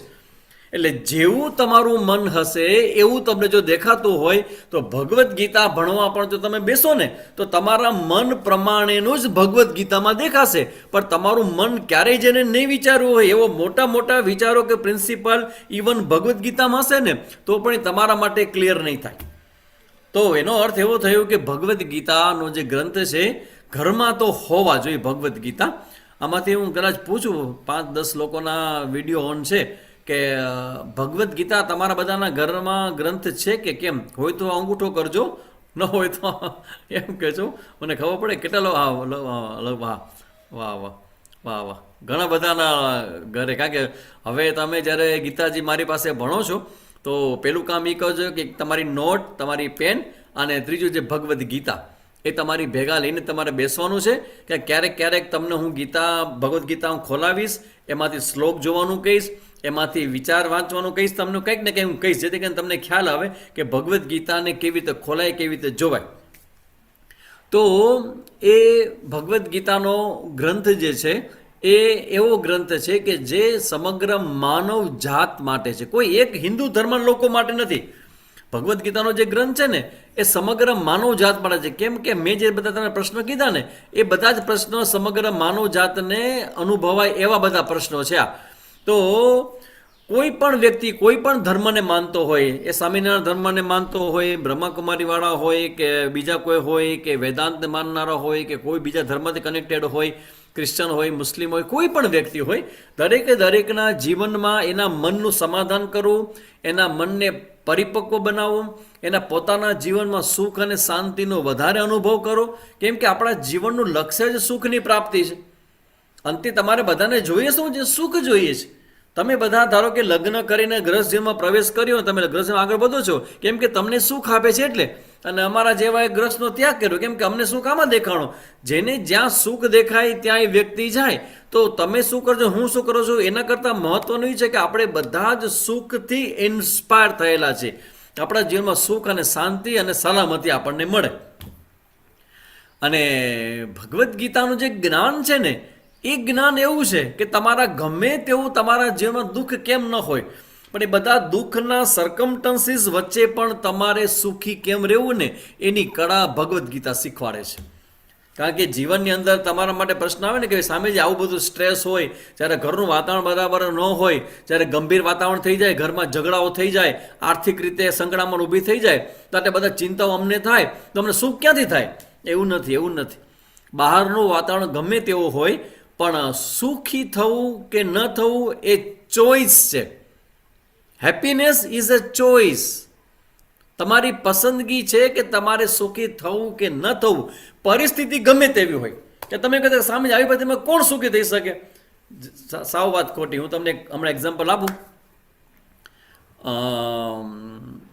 એટલે જેવું તમારું મન હશે એવું તમને જો દેખાતું હોય તો ભગવદ્ ગીતા ભણવા પણ જો તમે બેસો ને તો તમારા મન પ્રમાણેનું જ ભગવદ્ ગીતામાં દેખાશે. પણ તમારું મન ક્યારેય જેને નહીં વિચારવું હોય એવો મોટા મોટા વિચારો કે પ્રિન્સિપલ ઇવન ભગવદ્ ગીતામાં હશે ને તો પણ તમારા માટે ક્લિયર નહીં થાય. તો એનો અર્થ એવો થયો કે ભગવદ્ ગીતાનો જે ગ્રંથ છે ઘરમાં તો હોવા જોઈએ ભગવદ્ ગીતા. આમાંથી હું કદાચ પૂછું 5-10 લોકોના વિડીયો ઓન છે કે ભગવદ્ ગીતા તમારા બધાના ઘરમાં ગ્રંથ છે કે કેમ? હોય તો અંગૂઠો કરજો, ન હોય તો એમ કહેજો, મને ખબર પડે કેટલા વાહ વાહ વાહ વાહ ઘણા બધાના ઘરે. કારણ કે હવે તમે જ્યારે ગીતાજી મારી પાસે ભણો છો તો પેલું કામ એ કરજો કે તમારી નોટ, તમારી પેન અને ત્રીજું જે ભગવદ્ ગીતા એ તમારી ભેગા લઈને તમારે બેસવાનું છે. કે ક્યારેક ક્યારેક તમને હું ભગવદ્ ગીતા હું ખોલાવીશ, એમાંથી શ્લોક જોવાનું કહીશ, એમાંથી વિચાર વાંચવાનું કહીશ, તમને કંઈક ને કંઈક હું કહીશ જેથી કરીને તમને ખ્યાલ આવે કે ભગવદ્ ગીતાને કેવી રીતે ખોલાય, કેવી રીતે જોવાય. તો એ ભગવદ્ ગીતાનો ગ્રંથ જે છે એ એવો ગ્રંથ છે કે જે સમગ્ર માનવ જાત માટે છે, કોઈ એક હિન્દુ ધર્મના લોકો માટે નથી. ભગવદ્ ગીતાનો જે ગ્રંથ છે ને એ સમગ્ર માનવ જાત માટે છે. કેમ કે મેં જે બધા તમે પ્રશ્નો કીધા ને એ બધા જ પ્રશ્નો સમગ્ર માનવ જાતને અનુભવાય એવા બધા પ્રશ્નો છે આ. તો કોઈ પણ વ્યક્તિ કોઈ પણ ધર્મને માનતો હોય, એ સ્વામિનારાયણ ધર્મને માનતો હોય, બ્રહ્માકુમારીવાળા હોય કે બીજા કોઈ હોય કે વેદાંત માનનારા હોય કે કોઈ બીજા ધર્મથી કનેક્ટેડ હોય, ક્રિશ્ચન હોય, મુસ્લિમ હોય, કોઈ પણ વ્યક્તિ હોય, દરેકે દરેકના જીવનમાં એના મનનું સમાધાન કરવું, એના મનને પરિપક્વ બનાવવું, એના પોતાના જીવનમાં સુખ અને શાંતિનો વધારે અનુભવ કરો. કેમ કે આપણા જીવનનું લક્ષ્ય જ સુખની પ્રાપ્તિ છે. અંતે તમારે બધાને જોઈએ શું છે? સુખ જોઈએ છે. તમે બધા ધારો કે લગ્ન કરીને ગ્રહજીવનમાં પ્રવેશ કર્યો, તમે ગ્રહજીવન આગળ વધો છો કેમ કે તમને સુખ આપે છે. એટલે અને અમારા જેવા એક ગ્રસ્તનો ત્યાગ કર્યો, કેમ કે અમને સુખ આમાં દેખાણો. જેને જ્યાં સુખ દેખાય ત્યાં એ વ્યક્તિ જાય. તો તમે શું કરજો, હું શું કરું છું, એના કરતાં મહત્વનું એ છે કે આપણે બધા જ સુખથી ઇન્સ્પાયર થયેલા છે. આપણા જીવનમાં સુખ અને શાંતિ અને સલામતી આપણને મળે. અને ભગવદ્ ગીતાનું જે જ્ઞાન છે ને, એ જ્ઞાન એવું છે કે તમારા ગમે તેવું તમારા જીવનમાં દુઃખ કેમ ન હોય, પણ એ બધા દુઃખના સરકમટન્સીસ વચ્ચે પણ તમારે સુખી કેમ રહેવું ને, એની કળા ભગવદ્ ગીતા શીખવાડે છે. કારણ કે જીવનની અંદર તમારા માટે પ્રશ્ન આવે ને કે સામે જે આવું બધું સ્ટ્રેસ હોય, જ્યારે ઘરનું વાતાવરણ બરાબર ન હોય, જ્યારે ગંભીર વાતાવરણ થઈ જાય, ઘરમાં ઝઘડાઓ થઈ જાય, આર્થિક રીતે સંકળામણ ઊભી થઈ જાય, તો આ બધા ચિંતાઓ અમને થાય, તો અમને સુખ ક્યાંથી થાય? એવું નથી. બહારનું વાતાવરણ ગમે તેવું હોય, પણ સુખી થવું કે ન થવું એ ચોઈસ છે. Happiness is a choice. તમારી પસંદગી છે કે તમારે સુખી થવું કે ન થવું. પરિસ્થિતિ ગમે તેવી હોય કે તમે કદાચ સામે આવી પરિસ્થિતિમાં કોણ સુખી થઈ શકે? સાવ વાત ખોટી. હું તમને હમણાં એક્ઝામ્પલ આપું.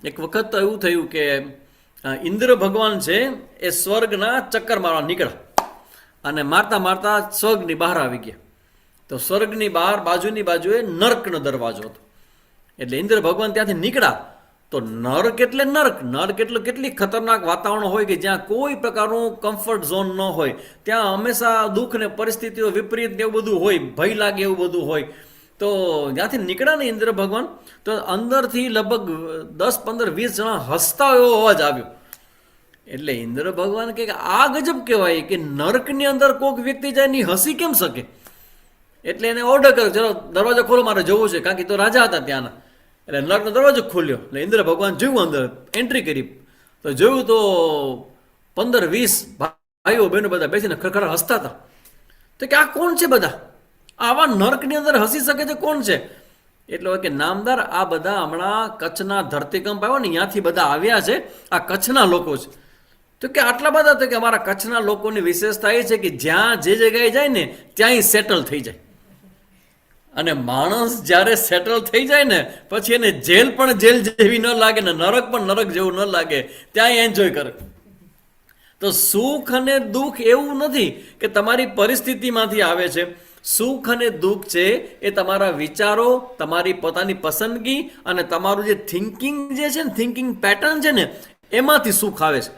એક વખત તો એવું થયું કે ઇન્દ્ર ભગવાન છે એ સ્વર્ગના ચક્કર મારવા નીકળ્યા અને મારતા મારતા સ્વર્ગની બહાર આવી ગયા. તો સ્વર્ગની બહાર બાજુની બાજુએ નર્કનો દરવાજો હતો. એટલે ઇન્દ્ર ભગવાન ત્યાંથી નીકળ્યા. તો નર્ક એટલે નર્ક એટલે કેટલી ખતરનાક વાતાવરણ હોય કે જ્યાં કોઈ પ્રકારનું કમ્ફર્ટ ઝોન ન હોય, ત્યાં હંમેશા દુઃખ ને પરિસ્થિતિઓ વિપરીત એવું બધું હોય, ભય લાગે એવું બધું હોય. તો જ્યાંથી નીકળ્યા ને ઇન્દ્ર ભગવાન, તો અંદરથી લગભગ 10, 15, 20 જણા હસતા એવો અવાજ આવ્યો. એટલે ઇન્દ્ર ભગવાન કે આ ગજબ કહેવાય કે નર્કની અંદર કોઈક વ્યક્તિ જાય ની હસી કેમ શકે? એટલે એને ઓર્ડર કર્યો, ચલો દરવાજો ખોલો, મારે જવું છે, કારણ કે તો રાજા હતા ત્યાંના. એટલે નર્કનો દરવાજો ખોલ્યો. એટલે ઇન્દ્ર ભગવાન જોયું, અંદર એન્ટ્રી કરી. તો જોયું તો 15, 20 ભાઈઓ બહેનો બધા બેસીને ખરખર હસતા હતા. તો કે આ કોણ છે? બધા આવા નર્કની અંદર હસી શકે છે કોણ છે? એટલે કે નામદાર, આ બધા હમણાં કચ્છના ધરતીકંપ આવ્યો ને ત્યાંથી બધા આવ્યા છે, આ કચ્છના લોકો છે. તો કે આટલા બધા? તો કે અમારા કચ્છના લોકોની વિશેષતા એ છે કે જ્યાં જે જગ્યાએ જાય ને ત્યાં સેટલ થઈ જાય. અને માણસ જ્યારે સેટલ થઈ જાય ને પછી એને જેલ પણ જેલ જેવી ન લાગે ને નરક પણ નરક જેવું ન લાગે, ત્યાં એન્જોય કરે. તો સુખ અને દુઃખ એવું નથી કે તમારી પરિસ્થિતિમાંથી આવે છે. સુખ અને દુઃખ છે એ તમારા વિચારો, તમારી પોતાની પસંદગી અને તમારું જે થિંકિંગ જે છે ને, થિંકિંગ પેટર્ન છે ને, એમાંથી સુખ આવે છે.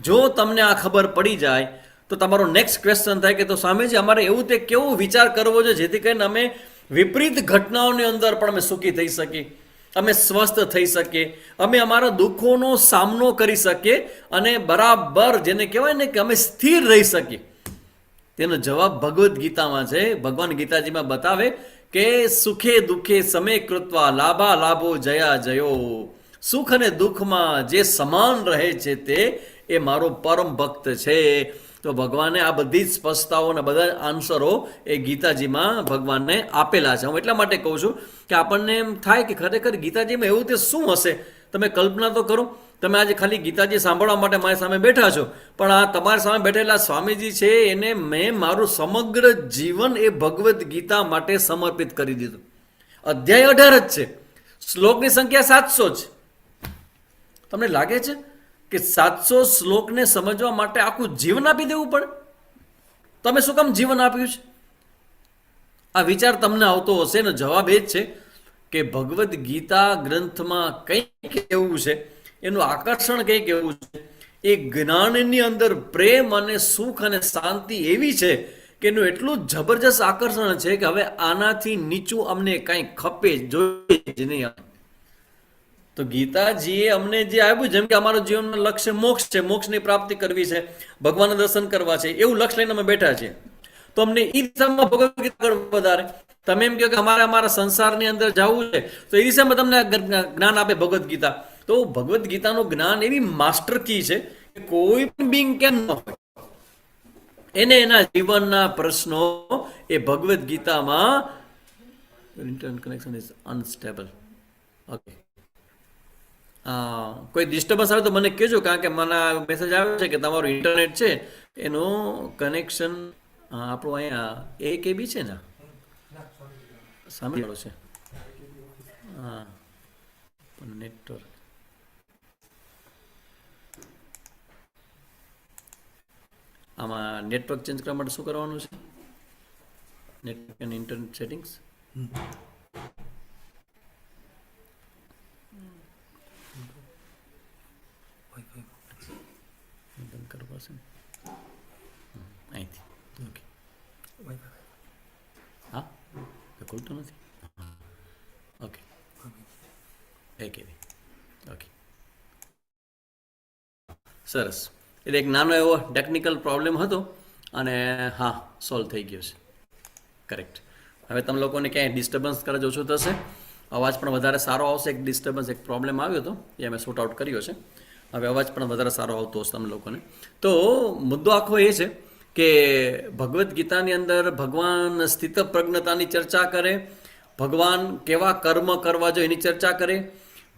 જો તમને આ ખબર પડી જાય તો તમારો નેક્સ્ટ ક્વેશ્ચન થાય કે તો સ્વામીજી અમારે એવું તે કેવો વિચાર કરવો છે જેથી કરીને અમે વિપરીત ઘટનાઓની અંદર પણ અમે સુખી થઈ શકીએ, અમે સ્વસ્થ થઈ શકીએ, અમે અમારા દુઃખોનો સામનો કરી શકીએ અને બરાબર જેને કહેવાય ને કે અમે સ્થિર રહી શકીએ. તેનો જવાબ ભગવદ્ ગીતામાં છે. ભગવાન ગીતાજીમાં બતાવે કે સુખે દુઃખે સમે કૃત્વા લાભા લાભો જયા જયો. સુખ અને દુઃખમાં જે સમાન રહે છે તે એ મારો પરમ ભક્ત છે. તો ભગવાને આ બધી જ સ્પષ્ટતાઓ અને બધા આન્સરો એ ગીતાજીમાં ભગવાનને આપેલા છે. હું એટલા માટે કહું છું કે આપણને એમ થાય કે ખરેખર ગીતાજીમાં એવું તે શું હશે? તમે કલ્પના તો કરો, તમે આજે ખાલી ગીતાજી સાંભળવા માટે મારી સામે બેઠા છો, પણ આ તમારી સામે બેઠેલા સ્વામીજી છે એને મેં મારું સમગ્ર જીવન એ ભગવદ્ ગીતા માટે સમર્પિત કરી દીધું. અધ્યાય 18 જ છે, શ્લોકની સંખ્યા 700 છે. તમને લાગે છે કે 700 શ્લોકને સમજવા માટે આખું જીવન આપી દેવું પડે? તમે શું કામ જીવન આપ્યું છે? આ વિચાર તમને આવતો હશે ને જવાબ એ જ છે કે ભગવદ્ ગીતા ગ્રંથમાં કંઈક એવું છે, એનું આકર્ષણ કંઈક એવું છે, એ જ્ઞાનની અંદર પ્રેમ અને સુખ અને શાંતિ એવી છે કે એનું એટલું જબરજસ્ત આકર્ષણ છે કે હવે આનાથી નીચું અમને કંઈ ખપે જોઈએ જ નહીં. તો ગીતાજીએ અમને જે આપ્યું, જેમ કે અમારું જીવનનું લક્ષ્ય મોક્ષ છે, મોક્ષની પ્રાપ્તિ કરવી છે, ભગવાનના દર્શન કરવા છે, એવું લક્ષ્ય લઈને અમે બેઠા છીએ. તો અમને એ દિશામાં ભગવદ્ ગીતા વધારે. તમે એમ કહો કે અમારે અમારા સંસારની અંદર જવું છે, તો એ દિશામાં તમને જ્ઞાન આપે ભગવદ્ ગીતા. તો ભગવદ્ ગીતાનું જ્ઞાન એવી માસ્ટર કી છે કે કોઈ પણ બિંગ કેમ ન હોય એને એના જીવનના પ્રશ્નો એ ભગવદ્ ગીતામાં. Internet connection is unstable. Okay, કોઈ ડિસ્ટર્બન્સ આવે તો મને કહેજો, કારણ કે મને મેસેજ આવે છે કે તમારું ઇન્ટરનેટ છે એનું કનેક્શન આપણું અહીંયા AKB છે ને સાંભળેલો છે. હા, પણ નેટવર્ક આમાં નેટવર્ક ચેન્જ કરવા માટે શું કરવાનું છે? Network and internet settings. બંધ કરવા છે અહીંથી. ઓકે. હા, ખોલતું નથી. ઓકે. ઓકે, સરસ. એટલે એક નાનો એવો ટેકનિકલ પ્રોબ્લેમ હતો અને હા, સોલ્વ થઈ ગયો છે. કરેક્ટ. હવે તમે લોકોને ક્યાંય ડિસ્ટર્બન્સ કરે ઓછું થશે, અવાજ પણ વધારે સારો આવશે. એક ડિસ્ટર્બન્સ, એક પ્રોબ્લેમ આવ્યો હતો એ અમે સોર્ટ આઉટ કર્યો છે. હવે અવાજ પણ વધારે સારો આવતો હશે તમે લોકોને. તો મુદ્દો આખો એ છે કે ભગવદ્ ગીતાની અંદર ભગવાન સ્થિતપ્રજ્ઞતાની ચર્ચા કરે, ભગવાન કેવા કર્મ કરવા જોઈએ એની ચર્ચા કરે,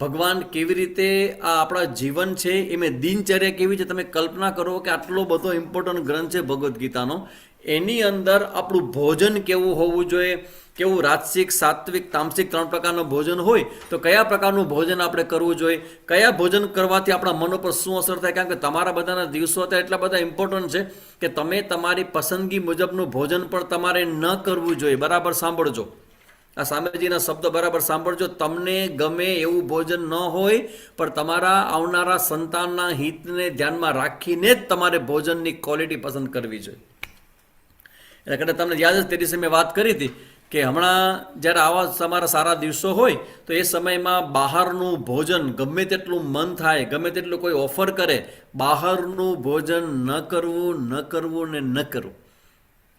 ભગવાન કેવી રીતે આ આપણા જીવન છે એમાં દિનચર્યા કેવી છે. તમે કલ્પના કરો કે આટલો બધો ઇમ્પોર્ટન્ટ ગ્રંથ છે ભગવદ્ ગીતાનો, એની અંદર આપણું ભોજન કેવું હોવું જોઈએ, કેવું રાજસિક, સાત્વિક, તામસિક 3 પ્રકારનું ભોજન હોય તો કયા પ્રકારનું ભોજન આપણે કરવું જોઈએ, કયા ભોજન કરવાથી આપણા મન ઉપર શું અસર થાય. કારણ કે તમારા બધાના દિવસો અત્યારે એટલા બધા ઇમ્પોર્ટન્ટ છે કે તમે તમારી પસંદગી મુજબનું ભોજન પણ તમારે ન કરવું જોઈએ. બરાબર સાંભળજો, આ સ્વામીજીના શબ્દો બરાબર સાંભળજો. તમને ગમે એવું ભોજન ન હોય પણ તમારા આવનારા સંતાનના હિતને ધ્યાનમાં રાખીને જ તમારે ભોજનની ક્વોલિટી પસંદ કરવી જોઈએ. એટલે કદાચ તમને યાદ જ તે દિવસે મેં વાત કરી હતી કે હમણાં જ્યારે આવા તમારા સારા દિવસો હોય તો એ સમયમાં બહારનું ભોજન ગમે તેટલું મન થાય, ગમે તેટલું કોઈ ઓફર કરે, બહારનું ભોજન ન કરવું ને ન કરવું.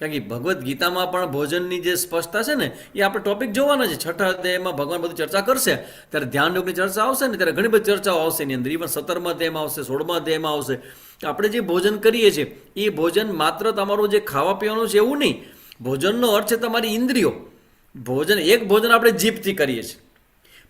કારણ કે ભગવદ્ ગીતામાં પણ ભોજનની જે સ્પષ્ટતા છે ને એ આપણે ટોપિક જોવાના છે. 6ઠા અધ્યાયમાં ભગવાન બધું ચર્ચા કરશે, ત્યારે ધ્યાન યોગની ચર્ચા આવશે ને ત્યારે ઘણી બધી ચર્ચાઓ આવશે એની અંદર. ઇવન 17મા અધ્યાયમાં આવશે, 16મા અધ્યાયમાં આવશે. આપણે જે ભોજન કરીએ છીએ એ ભોજન માત્ર તમારું જે ખાવા પીવાનું છે એવું નહીં. ભોજનનો અર્થ છે તમારી ઇન્દ્રિયો. ભોજન, એક ભોજન આપણે જીભથી કરીએ છીએ,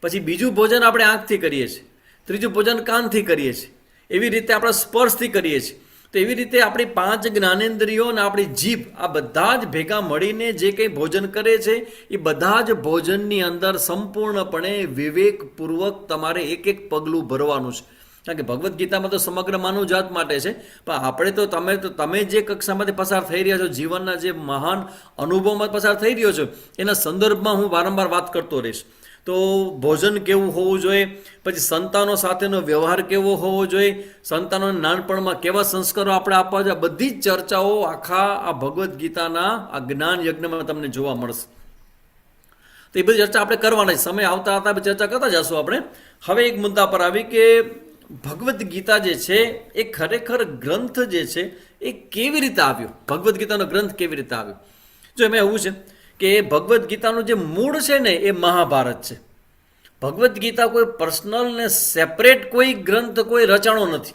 પછી બીજું ભોજન આપણે આંખથી કરીએ છીએ, ત્રીજું ભોજન કાનથી કરીએ છીએ, એવી રીતે આપણે સ્પર્શથી કરીએ છીએ. તો એવી રીતે આપણી 5 જ્ઞાનેન્દ્રિયો અને આપણી જીભ આ બધા જ ભેગા મળીને જે કંઈ ભોજન કરે છે એ બધા જ ભોજનની અંદર સંપૂર્ણપણે વિવેકપૂર્વક તમારે એક એક પગલું ભરવાનું છે. કારણ કે ભગવદ્ ગીતામાં તો સમગ્ર માનવ જાત માટે છે, પણ આપણે તો તમે જે કક્ષામાંથી પસાર થઈ રહ્યા છો, જીવનના જે મહાન અનુભવમાં પસાર થઈ રહ્યો છો એના સંદર્ભમાં હું વારંવાર વાત કરતો રહીશ. તો ભોજન કેવું હોવું જોઈએ, પછી સંતાનો સાથેનો વ્યવહાર કેવો હોવો જોઈએ, સંતાનોને નાનપણમાં કેવા સંસ્કારો આપણે આપવા જોઈએ, બધી જ ચર્ચાઓ આખા આ ભગવદ્ ગીતાના આ જ્ઞાન યજ્ઞમાં તમને જોવા મળશે. તો એ બધી ચર્ચા આપણે કરવાના છે. સમય આવતા આવતા ચર્ચા કરતા જશું આપણે. હવે એક મુદ્દા પર આવી કે ભગવદ્ ગીતા જે છે એ ખરેખર ગ્રંથ જે છે એ કેવી રીતે આવ્યો, ભગવદ્ ગીતાનો ગ્રંથ કેવી રીતે આવ્યો. જો એમાં એવું છે કે ભગવદ્ ગીતાનું જે મૂળ છે ને એ મહાભારત છે. ભગવદ્ ગીતા કોઈ પર્સનલ ને સેપરેટ કોઈ ગ્રંથ કોઈ રચાણો નથી.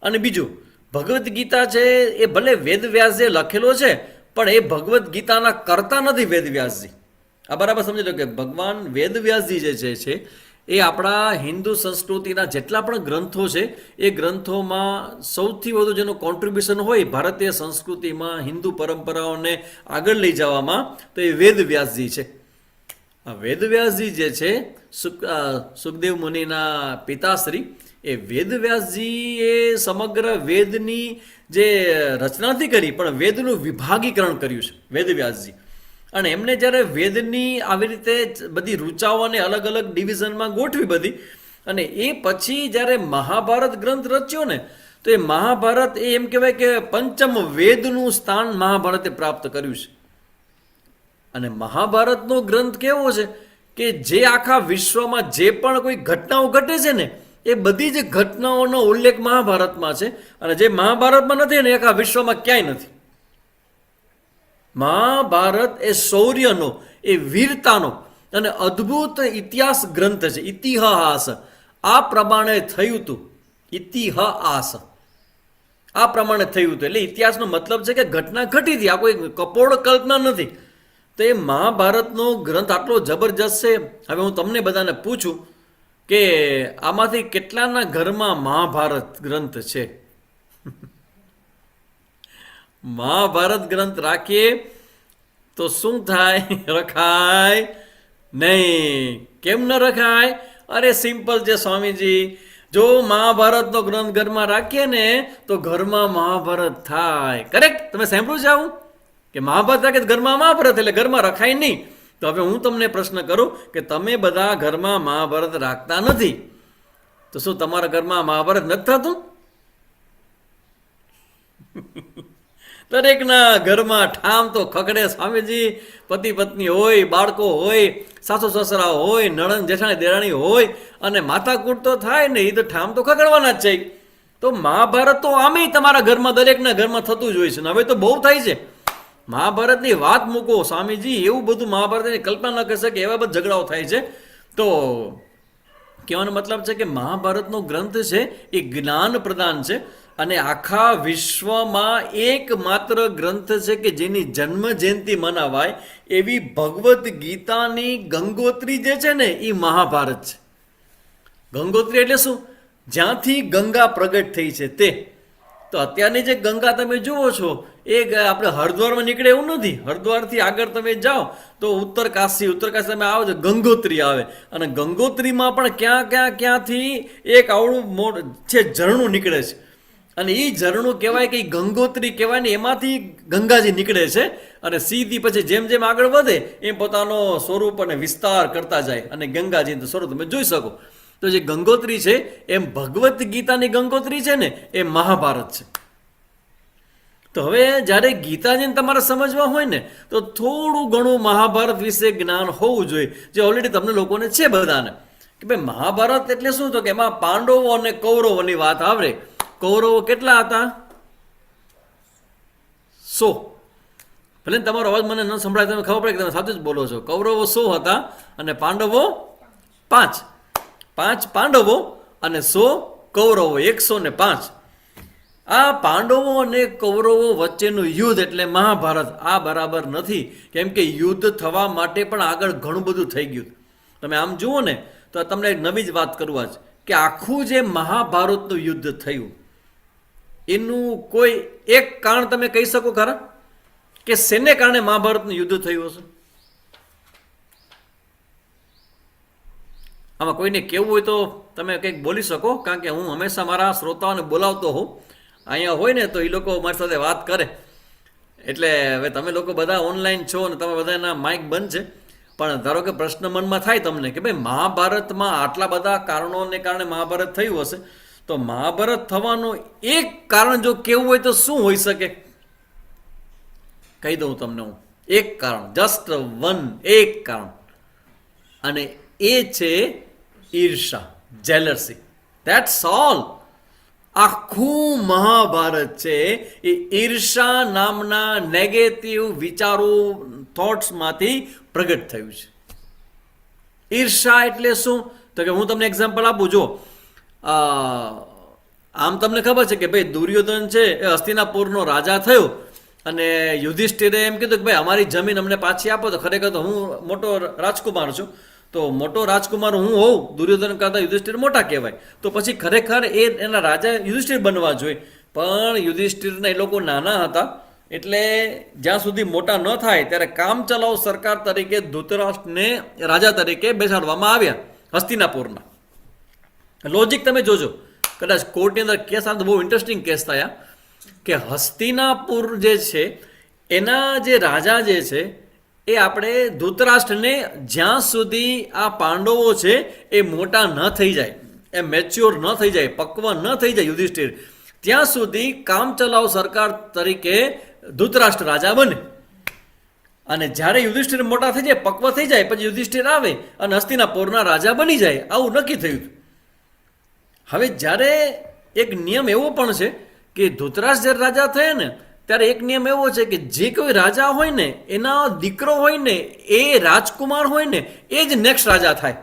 અને બીજું, ભગવદ્ ગીતા છે એ ભલે વેદવ્યાસજીએ લખેલો છે પણ એ ભગવદ્ ગીતાના કરતા નથી વેદવ્યાસજી. આ બરાબર સમજી લો કે ભગવાન વેદવ્યાસજી જે છે એ આપણા હિન્દુ સંસ્કૃતિના જેટલા પણ ગ્રંથો છે એ ગ્રંથોમાં સૌથી વધુ જેનું કોન્ટ્રીબ્યુશન હોય ભારતીય સંસ્કૃતિમાં હિન્દુ પરંપરાઓને આગળ લઈ જવામાં તો એ વેદવ્યાસજી છે. આ વેદવ્યાસજી જે છે સુખદેવ મુનિના પિતાશ્રી, એ વેદવ્યાસજીએ સમગ્ર વેદની જે રચના નથી કરી પણ વેદનું વિભાગીકરણ કર્યું છે વેદવ્યાસજી. અને એમને જ્યારે વેદની આવી રીતે બધી રૂચાઓને અલગ અલગ ડિવિઝનમાં ગોઠવી બધી, અને એ પછી જ્યારે મહાભારત ગ્રંથ રચ્યો ને તો એ મહાભારત એ એમ કહેવાય કે પંચમ વેદનું સ્થાન મહાભારતે પ્રાપ્ત કર્યું છે. અને મહાભારતનો ગ્રંથ કેવો છે કે જે આખા વિશ્વમાં જે પણ કોઈ ઘટનાઓ ઘટે છે ને એ બધી જ ઘટનાઓનો ઉલ્લેખ મહાભારતમાં છે. અને જે મહાભારતમાં નથી ને આખા વિશ્વમાં ક્યાંય નથી. મહાભારત એ શૌર્યનો, એ વીરતાનો અને અદ્ભુત ઇતિહાસ ગ્રંથ છે. ઇતિહાસ આ પ્રમાણે થયું હતું, ઇતિહાસ આ પ્રમાણે થયું હતું. એટલે ઇતિહાસનો મતલબ છે કે ઘટના ઘટી હતી, આ કોઈ કપોળ કલ્પના નથી. તો એ મહાભારતનો ગ્રંથ આટલો જબરજસ્ત છે. હવે હું તમને બધાને પૂછું કે આમાંથી કેટલાના ઘરમાં મહાભારત ગ્રંથ છે? મહાભારત ગ્રંથ રાખીએ તો શું થાય? રખાય નહીં. કેમ ન રખાય? અરે સિમ્પલ છે સ્વામીજી, જો મહાભારતનો ગ્રંથ ઘરમાં રાખીએ ને તો ઘરમાં મહાભારત થાય. કરેક્ટ? તમે સાંભળ્યું છે આવું કે મહાભારત રાખે તો ઘરમાં મહાભારત, એટલે ઘરમાં રખાય નહીં. તો હવે હું તમને પ્રશ્ન કરું કે તમે બધા ઘરમાં મહાભારત રાખતા નથી, તો શું તમારા ઘરમાં મહાભારત નથી થતું? દરેકના ઘરમાં ઠામ તો ખકડે સ્વામીજી. પતિ પત્ની હોય, બાળકો હોય, સાસુ સસરા હોય, નણંદ જેઠાણી દેરાણી હોય, અને માથાકૂટ તો થાય ને, એ તો ઠામ તો ખકડવાના જ છે. તો મહાભારત તો આમે તમારા ઘરમાં દરેકના ઘરમાં થતું જ હોય છે. હવે તો બહુ થાય છે. મહાભારતની વાત મૂકો સ્વામીજી, એવું બધું મહાભારતની કલ્પના ન કરી શકે એવા બધા ઝઘડાઓ થાય છે. તો કહેવાનો મતલબ છે કે મહાભારતનો ગ્રંથ છે એ જ્ઞાન પ્રદાન છે, અને આખા વિશ્વમાં એકમાત્ર ગ્રંથ છે કે જેની જન્મ જયંતિ મનાવાય એવી ભગવદ્ ગીતાની ગંગોત્રી જે છે ને એ મહાભારત છે. ગંગોત્રી એટલે શું? જ્યાંથી ગંગા પ્રગટ થઈ છે તે. તો અત્યારની જે ગંગા તમે જુઓ છો એ આપણે હરિદ્વારમાં નીકળે એવું નથી. હરિદ્વારથી આગળ તમે જાઓ તો ઉત્તરકાશી તમે આવો તો ગંગોત્રી આવે, અને ગંગોત્રીમાં પણ ક્યાંથી એક આવડું છે ઝરણું નીકળે છે, અને એ ઝરણું કહેવાય કે ગંગોત્રી કહેવાય ને, એમાંથી ગંગાજી નીકળે છે, અને સીધી પછી જેમ જેમ આગળ વધે એમ પોતાનો સ્વરૂપ અને વિસ્તાર કરતા જાય, અને ગંગાજીનું સ્વરૂપ તમે જોઈ શકો. તો જે ગંગોત્રી છે એમ ભગવદ્ ગીતાની ગંગોત્રી છે ને એ મહાભારત છે. તો હવે જ્યારે ગીતાજીને તમારે સમજવા હોય ને તો થોડું ઘણું મહાભારત વિશે જ્ઞાન હોવું જોઈએ, જે ઓલરેડી તમને લોકોને છે બધાને. કે ભાઈ મહાભારત એટલે શું? તો કે એમાં પાંડવો અને કૌરવોની વાત આવે. કૌરવો કેટલા હતા? 100. ભલે તમારો અવાજ મને ન સંભળાય, તમે ખબર પડે કે તમે સાચું જ બોલો છો. કૌરવો 100 હતા અને પાંડવો 5. 5 પાંડવો અને 100 કૌરવો, 105. આ પાંડવો અને કૌરવો વચ્ચેનું યુદ્ધ એટલે મહાભારત. આ બરાબર નથી, કેમ કે યુદ્ધ થવા માટે પણ આગળ ઘણું બધું થઈ ગયું. તમે આમ જુઓ ને તો તમને એક નવી જ વાત કરવા છે કે આખું જે મહાભારતનું યુદ્ધ થયું એનું કોઈ એક કારણ તમે કહી શકો ખરા કે શેને કારણે મહાભારતનું યુદ્ધ થયું હશે? આમાં કોઈને કહેવું હોય તો તમે કંઈક બોલી શકો, કારણ કે હું હંમેશા મારા શ્રોતાઓને બોલાવતો હોઉં. અહીંયા હોય ને તો એ લોકો મારી સાથે વાત કરે. એટલે હવે તમે લોકો બધા ઓનલાઈન છો અને તમે બધાના માઇક બંધ છે, પણ ધારો કે પ્રશ્ન મનમાં થાય તમને કે ભાઈ મહાભારતમાં આટલા બધા કારણોને કારણે મહાભારત થયું હશે, તો મહાભારત થવાનું એક કારણ જો કેવું હોય તો શું હોઈ શકે? કહી દઉં તમને હું એક કારણ, જસ્ટ વન, એક કારણ, અને એ છે ઈર્ષા, જેલસી. That's all. આખું મહાભારત છે એ ઈર્ષા નામના નેગેટિવ વિચારો, થોટ્સમાંથી પ્રગટ થયું છે. ઈર્ષા એટલે શું? તો કે હું તમને એક્ઝામ્પલ આપું. જો આમ તમને ખબર છે કે ભાઈ દુર્યોધન છે એ હસ્તિનાપુરનો રાજા થયો, અને યુધિષ્ઠિરે એમ કીધું કે ભાઈ અમારી જમીન અમને પાછી આપો. તો ખરેખર તો હું મોટો રાજકુમાર છું, તો મોટો રાજકુમાર હું હોઉં, દુર્યોધન કરતા યુધિષ્ઠિર મોટા કહેવાય, તો પછી ખરેખર એના રાજા યુધિષ્ઠિર બનવા જોઈએ. પણ યુધિષ્ઠિરના એ લોકો નાના હતા, એટલે જ્યાં સુધી મોટા ન થાય ત્યારે કામ ચલાવ સરકાર તરીકે ધૃતરાષ્ટ્રને રાજા તરીકે બેસાડવામાં આવ્યા હસ્તિનાપુરના. લોજિક તમે જોજો, કદાચ કોર્ટની અંદર કેસ આવે તો બહુ ઇન્ટરેસ્ટિંગ કેસ થયા કે હસ્તિનાપુર જે છે એના જે રાજા જે છે એ આપણે ધૃતરાષ્ટ્રને જ્યાં સુધી આ પાંડવો છે એ મોટા ન થઈ જાય, એ મેચ્યોર ન થઈ જાય, પક્વ ન થઈ જાય યુધિષ્ઠિર, ત્યાં સુધી કામ ચલાવ સરકાર તરીકે ધૃતરાષ્ટ્ર રાજા બને. અને જ્યારે યુધિષ્ઠિર મોટા થઈ જાય, પક્વ થઈ જાય, પછી યુધિષ્ઠિર આવે અને હસ્તિનાપુરના રાજા બની જાય. આવું નક્કી થયું. હવે જ્યારે એક નિયમ એવો પણ છે કે ધૃતરાષ્ટ્ર જ્યારે રાજા થયા ને ત્યારે એક નિયમ એવો છે કે જે કોઈ રાજા હોય ને એના દીકરો હોય ને એ રાજકુમાર હોય ને એ જ નેક્સ્ટ રાજા થાય.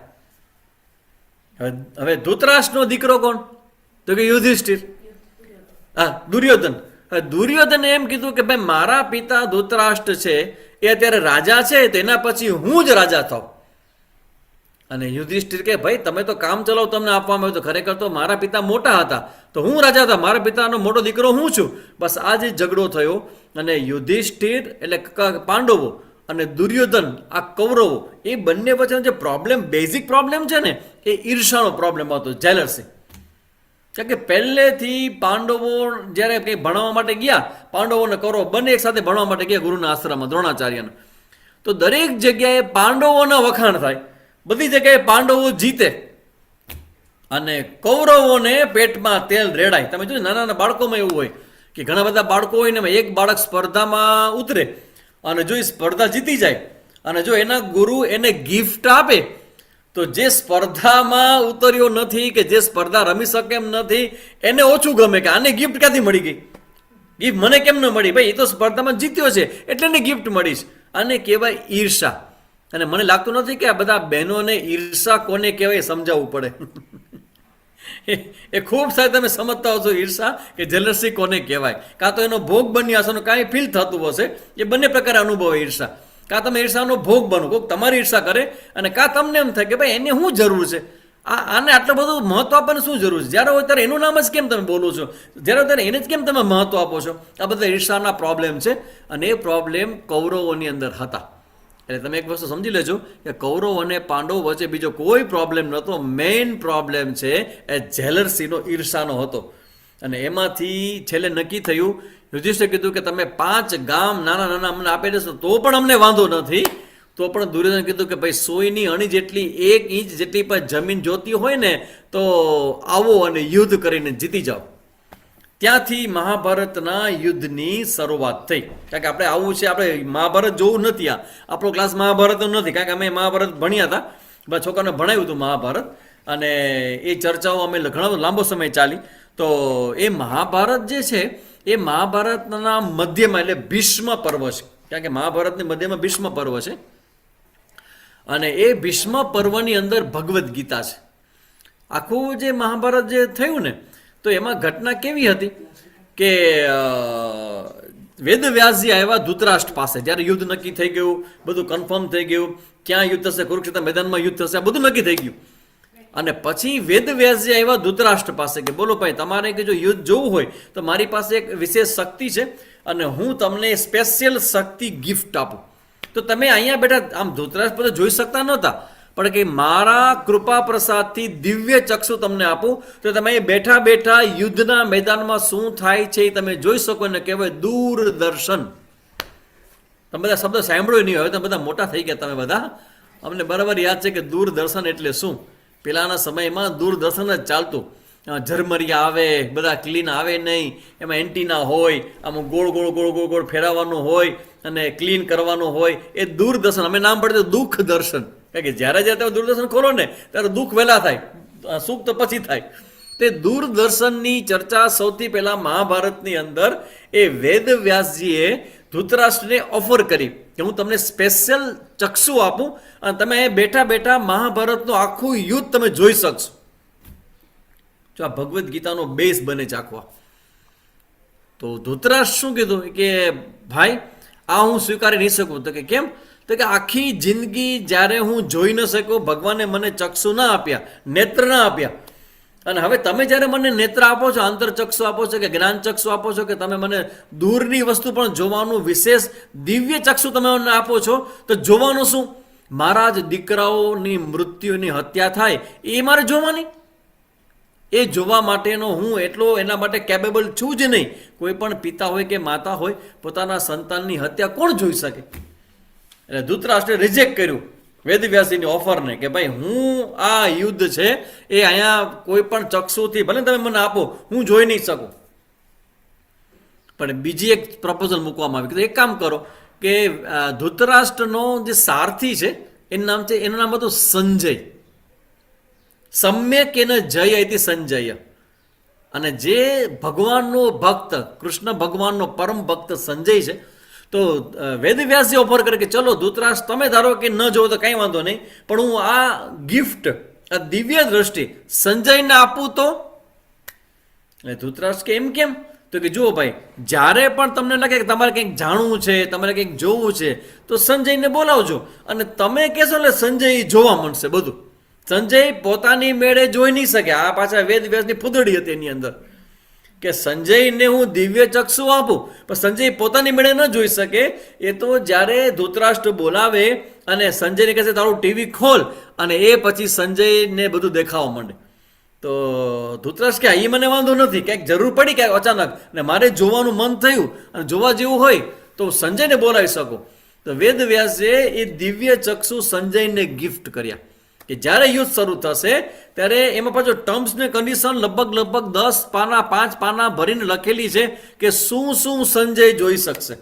હવે ધૃતરાષ્ટ્રનો દીકરો કોણ? તો કે યુધિષ્ઠિર, હા દુર્યોધન. દુર્યોધને એમ કીધું કે ભાઈ મારા પિતા ધૃતરાષ્ટ્ર છે એ અત્યારે રાજા છે, તો એના પછી હું જ રાજા થાઉં. અને યુધિષ્ઠિર કે ભાઈ તમે તો કામ ચલાવ તમને આપવામાં આવ્યું, તો ખરેખર તો મારા પિતા મોટા હતા તો હું રાજા હતા, મારા પિતાનો મોટો દીકરો હું છું. બસ આ જ ઝઘડો થયો, અને યુધિષ્ઠિર એટલે પાંડવો અને દુર્યોધન આ કૌરવો એ બંને વચ્ચેનો જે પ્રોબ્લેમ, બેઝિક પ્રોબ્લેમ છે ને એ ઈર્ષાનો પ્રોબ્લેમ હતો, જેલસી. કારણ કે પહેલેથી પાંડવો જ્યારે કંઈ ભણવા માટે ગયા, પાંડવો અને કૌરવો બંને એક સાથે ભણવા માટે ગયા ગુરુના આશ્રમમાં, દ્રોણાચાર્યના, તો દરેક જગ્યાએ પાંડવોના વખાણ થાય, બધી જગ્યાએ પાંડવો જીતે અને કૌરવોને પેટમાં તેલ રેડાય. તમે જોયું નાના નાના બાળકોમાં એવું હોય કે ઘણા બધા બાળકો હોય ને એક બાળક સ્પર્ધામાં ઉતરે અને જો એ સ્પર્ધા જીતી જાય અને જો એના ગુરુ એને ગિફ્ટ આપે, તો જે સ્પર્ધામાં ઉતર્યો નથી કે જે સ્પર્ધા રમી શકે એમ નથી એને ઓછું ગમે કે આને ગિફ્ટ ક્યાંથી મળી ગઈ, ગિફ્ટ મને કેમ ન મળી, ભાઈ એ તો સ્પર્ધામાં જીત્યો છે એટલે એને ગિફ્ટ મળી છે. આને કહેવાય ઈર્ષા. અને મને લાગતું નથી કે આ બધા બહેનોને ઈર્ષા કોને કહેવાય સમજાવવું પડે. એ ખૂબ સારી તમે સમજતા હશો ઈર્ષા કે જેલસી કોને કહેવાય. કાં તો એનો ભોગ બન્યા હશે, કાંઈ ફીલ થતું હશે, એ બંને પ્રકારે અનુભવ ઈર્ષા. કાં તમે ઈર્ષાનો ભોગ બનો, કોઈક તમારી ઈર્ષા કરે અને કાં તમને એમ થાય કે ભાઈ એને શું જરૂર છે, આને આટલું બધું મહત્વ આપવાની શું જરૂર છે, જ્યારે હોય ત્યારે એનું નામ જ કેમ તમે બોલો છો, જ્યારે હોય ત્યારે એને જ કેમ તમે મહત્વ આપો છો. આ બધા ઈર્ષાના પ્રોબ્લેમ છે અને એ પ્રોબ્લેમ કૌરવોની અંદર હતા. એટલે તમે એક વસ્તુ સમજી લેજો કે કૌરવ અને પાંડવ વચ્ચે બીજો કોઈ પ્રોબ્લેમ નહોતો. મેઇન પ્રોબ્લેમ છે એ જેલસીનો, ઈર્ષાનો હતો. અને એમાંથી છેલ્લે નક્કી થયું, યુધિષ્ઠિરે કીધું કે તમે 5 ગામ નાના નાના અમને આપી દેશો તો પણ અમને વાંધો નથી. તો પણ દુર્યોધન કીધું કે ભાઈ 100ની અણી જેટલી 1 ઇંચ જેટલી પણ જમીન જોતી હોય ને તો આવો અને યુદ્ધ કરીને જીતી જાઓ. ત્યાંથી મહાભારતના યુદ્ધની શરૂઆત થઈ. કારણ કે આપણે આવું છે, આપણે મહાભારત જોવું નથી, આપણો ક્લાસ મહાભારતનો નથી, કારણ કે અમે મહાભારત ભણ્યા હતા, બધા છોકરાને ભણાવ્યું હતું મહાભારત, અને એ ચર્ચાઓ અમે ઘણો લાંબો સમય ચાલી. તો એ મહાભારત જે છે એ મહાભારતના મધ્યમાં એટલે ભીષ્મ પર્વ છે. કારણ કે મહાભારતની મધ્યમાં ભીષ્મ પર્વ છે અને એ ભીષ્મ પર્વની અંદર ભગવદ્ ગીતા છે. આખું જે મહાભારત જે થયું ને તો એમાં ઘટના કેવી હતી કે વેદવ્યાસજી આવ્યા ધૃતરાષ્ટ્ર પાસે, જ્યારે યુદ્ધ નક્કી થઈ ગયું, બધું કન્ફર્મ થઈ ગયું, ક્યાં યુદ્ધ થશે, કુરુક્ષેત્ર મેદાનમાં યુદ્ધ થશે, આ બધું નક્કી થઈ ગયું. અને પછી વેદવ્યાસજી આવ્યા ધૃતરાષ્ટ્ર પાસે કે બોલો ભાઈ, તમારે કે જો યુદ્ધ જોવું હોય તો મારી પાસે એક વિશેષ શક્તિ છે અને હું તમને સ્પેશિયલ શક્તિ ગિફ્ટ આપું. તો તમે અહીંયા બેઠા, આમ ધૃતરાષ્ટ્ર પોતે જોઈ શકતા નહોતા, પણ કે મારા કૃપા પ્રસાદથી દિવ્ય ચક્ષુ તમને આપું તો તમે બેઠા બેઠા યુદ્ધના મેદાનમાં શું થાય છે એ તમે જોઈ શકો. ને કહેવાય દૂરદર્શન. તમે બધા શબ્દ સાંભળ્યો નહીં હોય, તમે બધા મોટા થઈ ગયા, તમે બધા, અમને બરાબર યાદ છે કે દૂરદર્શન એટલે શું. પેલાના સમયમાં દૂરદર્શન જ ચાલતું. ઝરમરિયા આવે, બધા ક્લીન આવે નહીં, એમાં એન્ટીના હોય, આમ ગોળ ગોળ ગોળ ગોળ ગોળ ફેરવવાનું હોય અને ક્લીન કરવાનું હોય. એ દૂરદર્શન, અમે નામ પડે તો દુઃખ દર્શન. કારણ કે જ્યારે જ્યારે તમે દૂરદર્શન ખોલો ને ત્યારે દુઃખ વહેલા થાય, સુખ તો પછી થાય. તે દૂરદર્શનની ચર્ચા સૌથી પહેલા મહાભારતની અંદર એ વેદવ્યાસજીએ ધૃતરાષ્ટ્રને ઓફર કરી કે હું તમને સ્પેશિયલ ચક્ષુ આપું અને તમે બેઠા બેઠા મહાભારતનું આખું યુદ્ધ તમે જોઈ શકશો. જો આ ભગવદ્ ગીતાનો બેઝ બને છે આખો. તો ધૃતરાષ્ટ્ર શું કીધું કે ભાઈ આ હું સ્વીકારી નહીં શકું. તો કે કેમ? તો કે આખી જિંદગી જ્યારે હું જોઈ ન શક્યો, ભગવાને મને ચક્ષુ ના આપ્યા, નેત્ર ના આપ્યા, અને હવે તમે જ્યારે મને નેત્ર આપો છો, આંતરચક્ષુ આપો છો કે જ્ઞાન ચક્ષુ આપો છો કે તમે મને દૂરની વસ્તુ પણ જોવાનું વિશેષ દિવ્ય ચક્ષુ તમે મને આપો છો, તો જોવાનું શું? મારા જ દીકરાઓની મૃત્યુની હત્યા થાય એ મારે જોવાની. એ જોવા માટેનો હું એટલો એના માટે કેપેબલ છું જ નહીં. કોઈ પણ પિતા હોય કે માતા હોય, પોતાના સંતાનની હત્યા કોણ જોઈ શકે? એટલે ધૃતરાષ્ટ્રે રિજેક્ટ કર્યું વેદવ્યાસજીની ઓફરને કે ભાઈ હું આ યુદ્ધ છે એ અહીંયા કોઈ પણ ચક્ષુથી ભલે તમે મને આપો, હું જોઈ નહીં શકું. પણ બીજી એક પ્રપોઝલ મૂકવામાં આવી કે એક કામ કરો કે ધૃતરાષ્ટ્રનો જે સારથી છે એનું નામ હતું સંજય. સમ્યક એને જય હતી સંજય. અને જે ભગવાનનો ભક્ત, કૃષ્ણ ભગવાનનો પરમ ભક્ત સંજય છે. તો વેદવ્યાસજી ઓફર કરે કે ચલો ધૃતરાષ્ટ્ર તમે ધારો કે ન જોવો તો કંઈ વાંધો નહીં, પણ હું આ ગિફ્ટ, આ દિવ્ય દ્રષ્ટિ સંજયને આપું તો. એટલે ધૃતરાષ્ટ્ર કે એમ કેમ? તો કે જુઓ ભાઈ, જ્યારે પણ તમને લાગે કે તમારે કંઈક જાણવું છે, તમારે કંઈક જોવું છે, તો સંજયને બોલાવજો અને તમે કહેશો એટલે સંજય જોવા મળશે બધું. સંજય પોતાની મેળે જોઈ નહીં શકે. આ પાછા વેદવ્યાસની ફૂદડી હતી એની અંદર કે સંજયને હું દિવ્ય ચક્ષુ આપું, પણ સંજય પોતાની મેળે ન જોઈ શકે. એ તો જ્યારે ધૃતરાષ્ટ્ર બોલાવે અને સંજયને કહે છે તારું ટીવી ખોલ, અને એ પછી સંજયને બધું દેખાવા માંડે. તો ધૃતરાષ્ટ્ર કે એ મને વાંધો નથી, ક્યાંક જરૂર પડી ક્યાંક અચાનક ને મારે જોવાનું મન થયું અને જોવા જેવું હોય તો સંજયને બોલાવી શકું. તો વેદવ્યાસે એ દિવ્ય ચક્ષુ સંજયને ગિફ્ટ કર્યા કે જ્યારે યુદ્ધ શરૂ થશે ત્યારે એમાં પાછો ટર્મ્સ ને કન્ડિશન લગભગ 10 પાના 5 પાના ભરીને લખેલી છે કે શું શું સંજય જોઈ શકશે.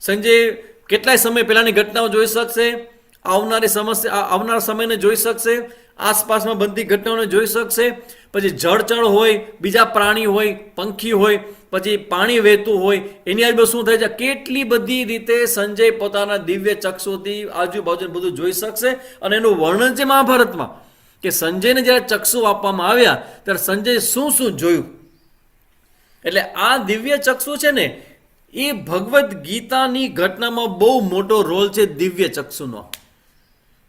સંજય કેટલાય સમય પહેલાની ઘટનાઓ જોઈ શકશે, આવનારા સમયને જોઈ શકશે, આસપાસમાં બનતી ઘટનાઓને જોઈ શકશે, પછી જળચળ હોય, બીજા પ્રાણી હોય, પંખી હોય, પછી પાણી વહેતું હોય, એની આજુબાજુ શું થાય છે, કેટલી બધી રીતે સંજય પોતાના દિવ્ય ચક્ષુથી આજુબાજુને બધું જોઈ શકશે. અને એનું વર્ણન છે મહાભારતમાં કે સંજયને જ્યારે ચક્ષુ આપવામાં આવ્યા ત્યારે સંજય શું શું જોયું. એટલે આ દિવ્ય ચક્ષુ છે ને એ ભગવદ્ ગીતાની ઘટનામાં બહુ મોટો રોલ છે દિવ્ય ચક્ષુનો.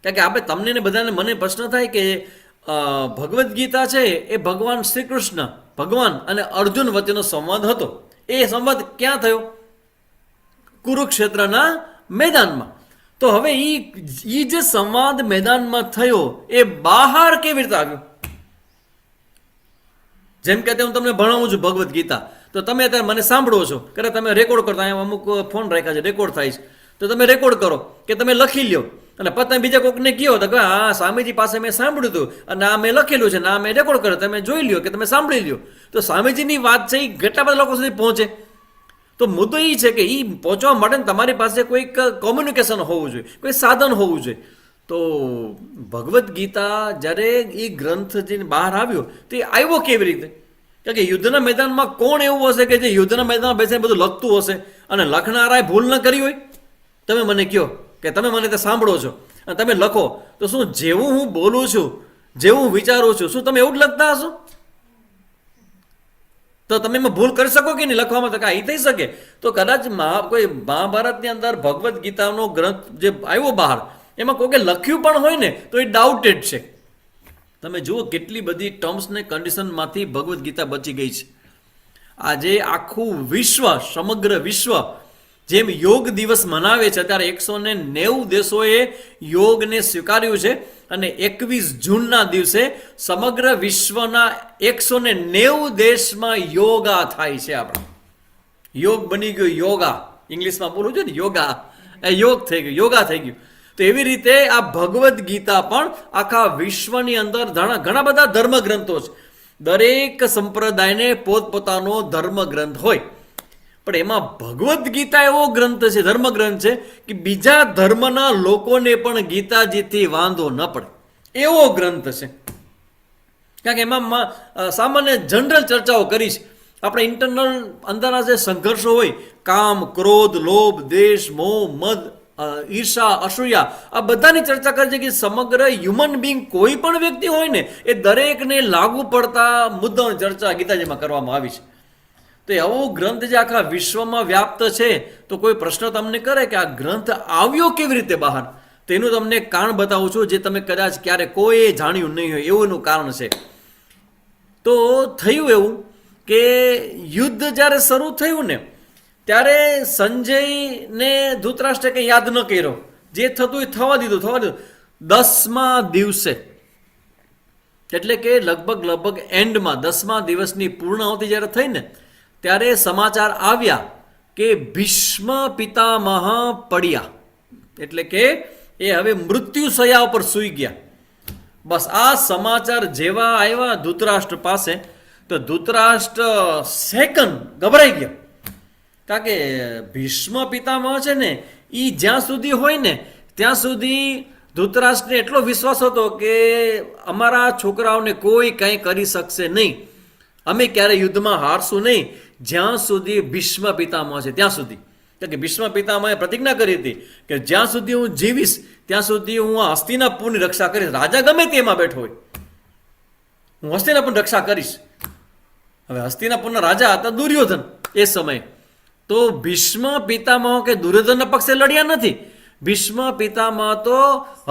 કારણ કે આપણે તમને ને બધાને મને પ્રશ્ન થાય કે ભગવદ્ ગીતા છે એ ભગવાન શ્રી કૃષ્ણ ભગવાન અને અર્જુન વચ્ચેનો સંવાદ હતો. એ સંવાદ ક્યાં થયો? કુરુક્ષેત્રના મેદાનમાં. તો હવે એ જે સંવાદ મેદાનમાં થયો એ બહાર કેવી રીતે આવ્યો? જેમ કે હું તમને ભણાવું છું ભગવદ્ ગીતા, તો તમે અત્યારે મને સાંભળો છો, કે તમે રેકોર્ડ કરતા, અહીંયા અમુક ફોન રાખ્યા છે રેકોર્ડ થાય છે, તો તમે રેકોર્ડ કરો કે તમે લખી લ્યો અને પછી બીજા કોઈકને કહો તો હા સ્વામીજી પાસે મેં સાંભળ્યું હતું અને આ મેં લખેલું છે ને આ મેં રેકોર્ડ કર્યો, તમે જોઈ લ્યો કે તમે સાંભળી લ્યો. તો સ્વામીજીની વાત છે એ કેટલા બધા લોકો સુધી પહોંચે. તો મુદ્દો એ છે કે એ પહોંચવા માટે તમારી પાસે કોઈક કોમ્યુનિકેશન હોવું જોઈએ, કોઈ સાધન હોવું જોઈએ. તો ભગવદ્ ગીતા જ્યારે એ ગ્રંથ જે બહાર આવ્યો તો એ આવ્યો કેવી રીતે? કારણ કે યુદ્ધના મેદાનમાં કોણ એવું હશે કે જે યુદ્ધના મેદાનમાં બેસીને બધું લખતું હશે અને લખનારાએ ભૂલ ન કરી હોય? તમે મને કહો કે તમે મને તે સાંભળો છો અને તમે લખો, તો શું જેવું હું બોલું છું, જેવું હું વિચારું છું, શું તમે એવું જ લખતા હશો? તો તમે એમાં ભૂલ કરી શકો કે નહીં લખવામાં? તો કાંઈ થઈ શકે. તો કદાચ કોઈ મહાભારતની અંદર ભગવદ્ ગીતાનો ગ્રંથ જે આવ્યો બહાર એમાં કોઈકે લખ્યું પણ હોય ને તો એ ડાઉટેડ છે. તમે જુઓ કેટલી બધી ટર્મ્સ ને કન્ડિશનમાંથી ભગવદ્ ગીતા બચી ગઈ છે. આજે આખું વિશ્વ, સમગ્ર વિશ્વ જેમ યોગ દિવસ મનાવે છે, ત્યારે 190 દેશોએ યોગને સ્વીકાર્યું છે અને 21 જૂનના દિવસે સમગ્ર વિશ્વના 190 દેશમાં યોગા થાય છે. આપણા યોગ બની ગયો યોગા, ઇંગ્લિશમાં બોલું છે ને યોગા, એ યોગ થઈ ગયું, યોગા થઈ ગયું. તો એવી રીતે આ ભગવદ્ ગીતા પણ આખા વિશ્વની અંદર ઘણા બધા ધર્મગ્રંથો છે. દરેક સંપ્રદાયને પોતપોતાનો ધર્મગ્રંથ હોય, પણ એમાં ભગવદ્ ગીતા એવો ગ્રંથ છે, ધર્મગ્રંથ છે કે બીજા ધર્મના લોકોને પણ ગીતાજીથી વાંધો ન પડે એવો ગ્રંથ છે. કારણ કે એમાં સામાન્ય જનરલ ચર્ચાઓ કરી છે. આપણે ઇન્ટરનલ અંદરના જે સંઘર્ષો હોય, કામ, ક્રોધ, લોભ, દ્વેષ, મોહ, મદ, ઈર્ષા, અસૂયા, આ બધાની ચર્ચા કરે છે કે સમગ્ર હ્યુમન બિંગ કોઈ પણ વ્યક્તિ હોય ને એ દરેકને લાગુ પડતા મુદ્દાઓની ચર્ચા ગીતાજીમાં કરવામાં આવી છે. તો એવો ગ્રંથ જે આખા વિશ્વમાં વ્યાપ્ત છે, તો કોઈ પ્રશ્ન તમને કરે કે આ ગ્રંથ આવ્યો કેવી રીતે બહાર, તેનું તમને કારણ બતાવું છું જે તમે કદાચ ક્યારે કોઈ જાણ્યું નહીં હોય. એવું એનું કારણ છે. તો થયું એવું કે યુદ્ધ જ્યારે શરૂ થયું ને ત્યારે સંજયને ધૃતરાષ્ટ્રે કંઈ યાદ ન કર્યો, જે થતું એ થવા દીધું. 10મા દિવસે, એટલે કે લગભગ એન્ડમાં 10મા દિવસની પૂર્ણાહુતિ જ્યારે થઈ ને ત્યારે સમાચાર આવ્યા કે ભીષ્મ પિતામહ પડ્યા, એટલે કે એ હવે મૃત્યુશયા ઉપર સૂઈ ગયા. બસ આ સમાચાર જેવા આવ્યા ધૃતરાષ્ટ્ર પાસે, તો ધૃતરાષ્ટ્ર સેકન્ડ ગભરાઈ ગયા. કારણ કે ભીષ્મ પિતામહ છે ને એ જ્યાં સુધી હોય ને ત્યાં સુધી ધૃતરાષ્ટ્રને એટલો વિશ્વાસ હતો કે અમારા છોકરાઓને કોઈ કંઈ કરી શકશે નહીં, અમે ક્યારે યુદ્ધમાં હારશું નહીં જ્યાં સુધી ભીષ્મ પિતામહ છે ત્યાં સુધી. કારણ કે ભીષ્મ પિતામહે પ્રતિજ્ઞા કરી હતી કે જ્યાં સુધી હું જીવીશ ત્યાં સુધી હું આ હસ્તિનાપુરની રક્ષા કરીશ. રાજા ગમે તેમાં બેઠો હોય, હું હસ્તિનાપુરની રક્ષા કરીશ. હવે હસ્તિનાપુરના રાજા હતા દુર્યોધન એ સમયે. તો ભીષ્મ પિતામહ કે દુર્યોધનના પક્ષે લડ્યા નથી. ભીષ્મ પિતામહ તો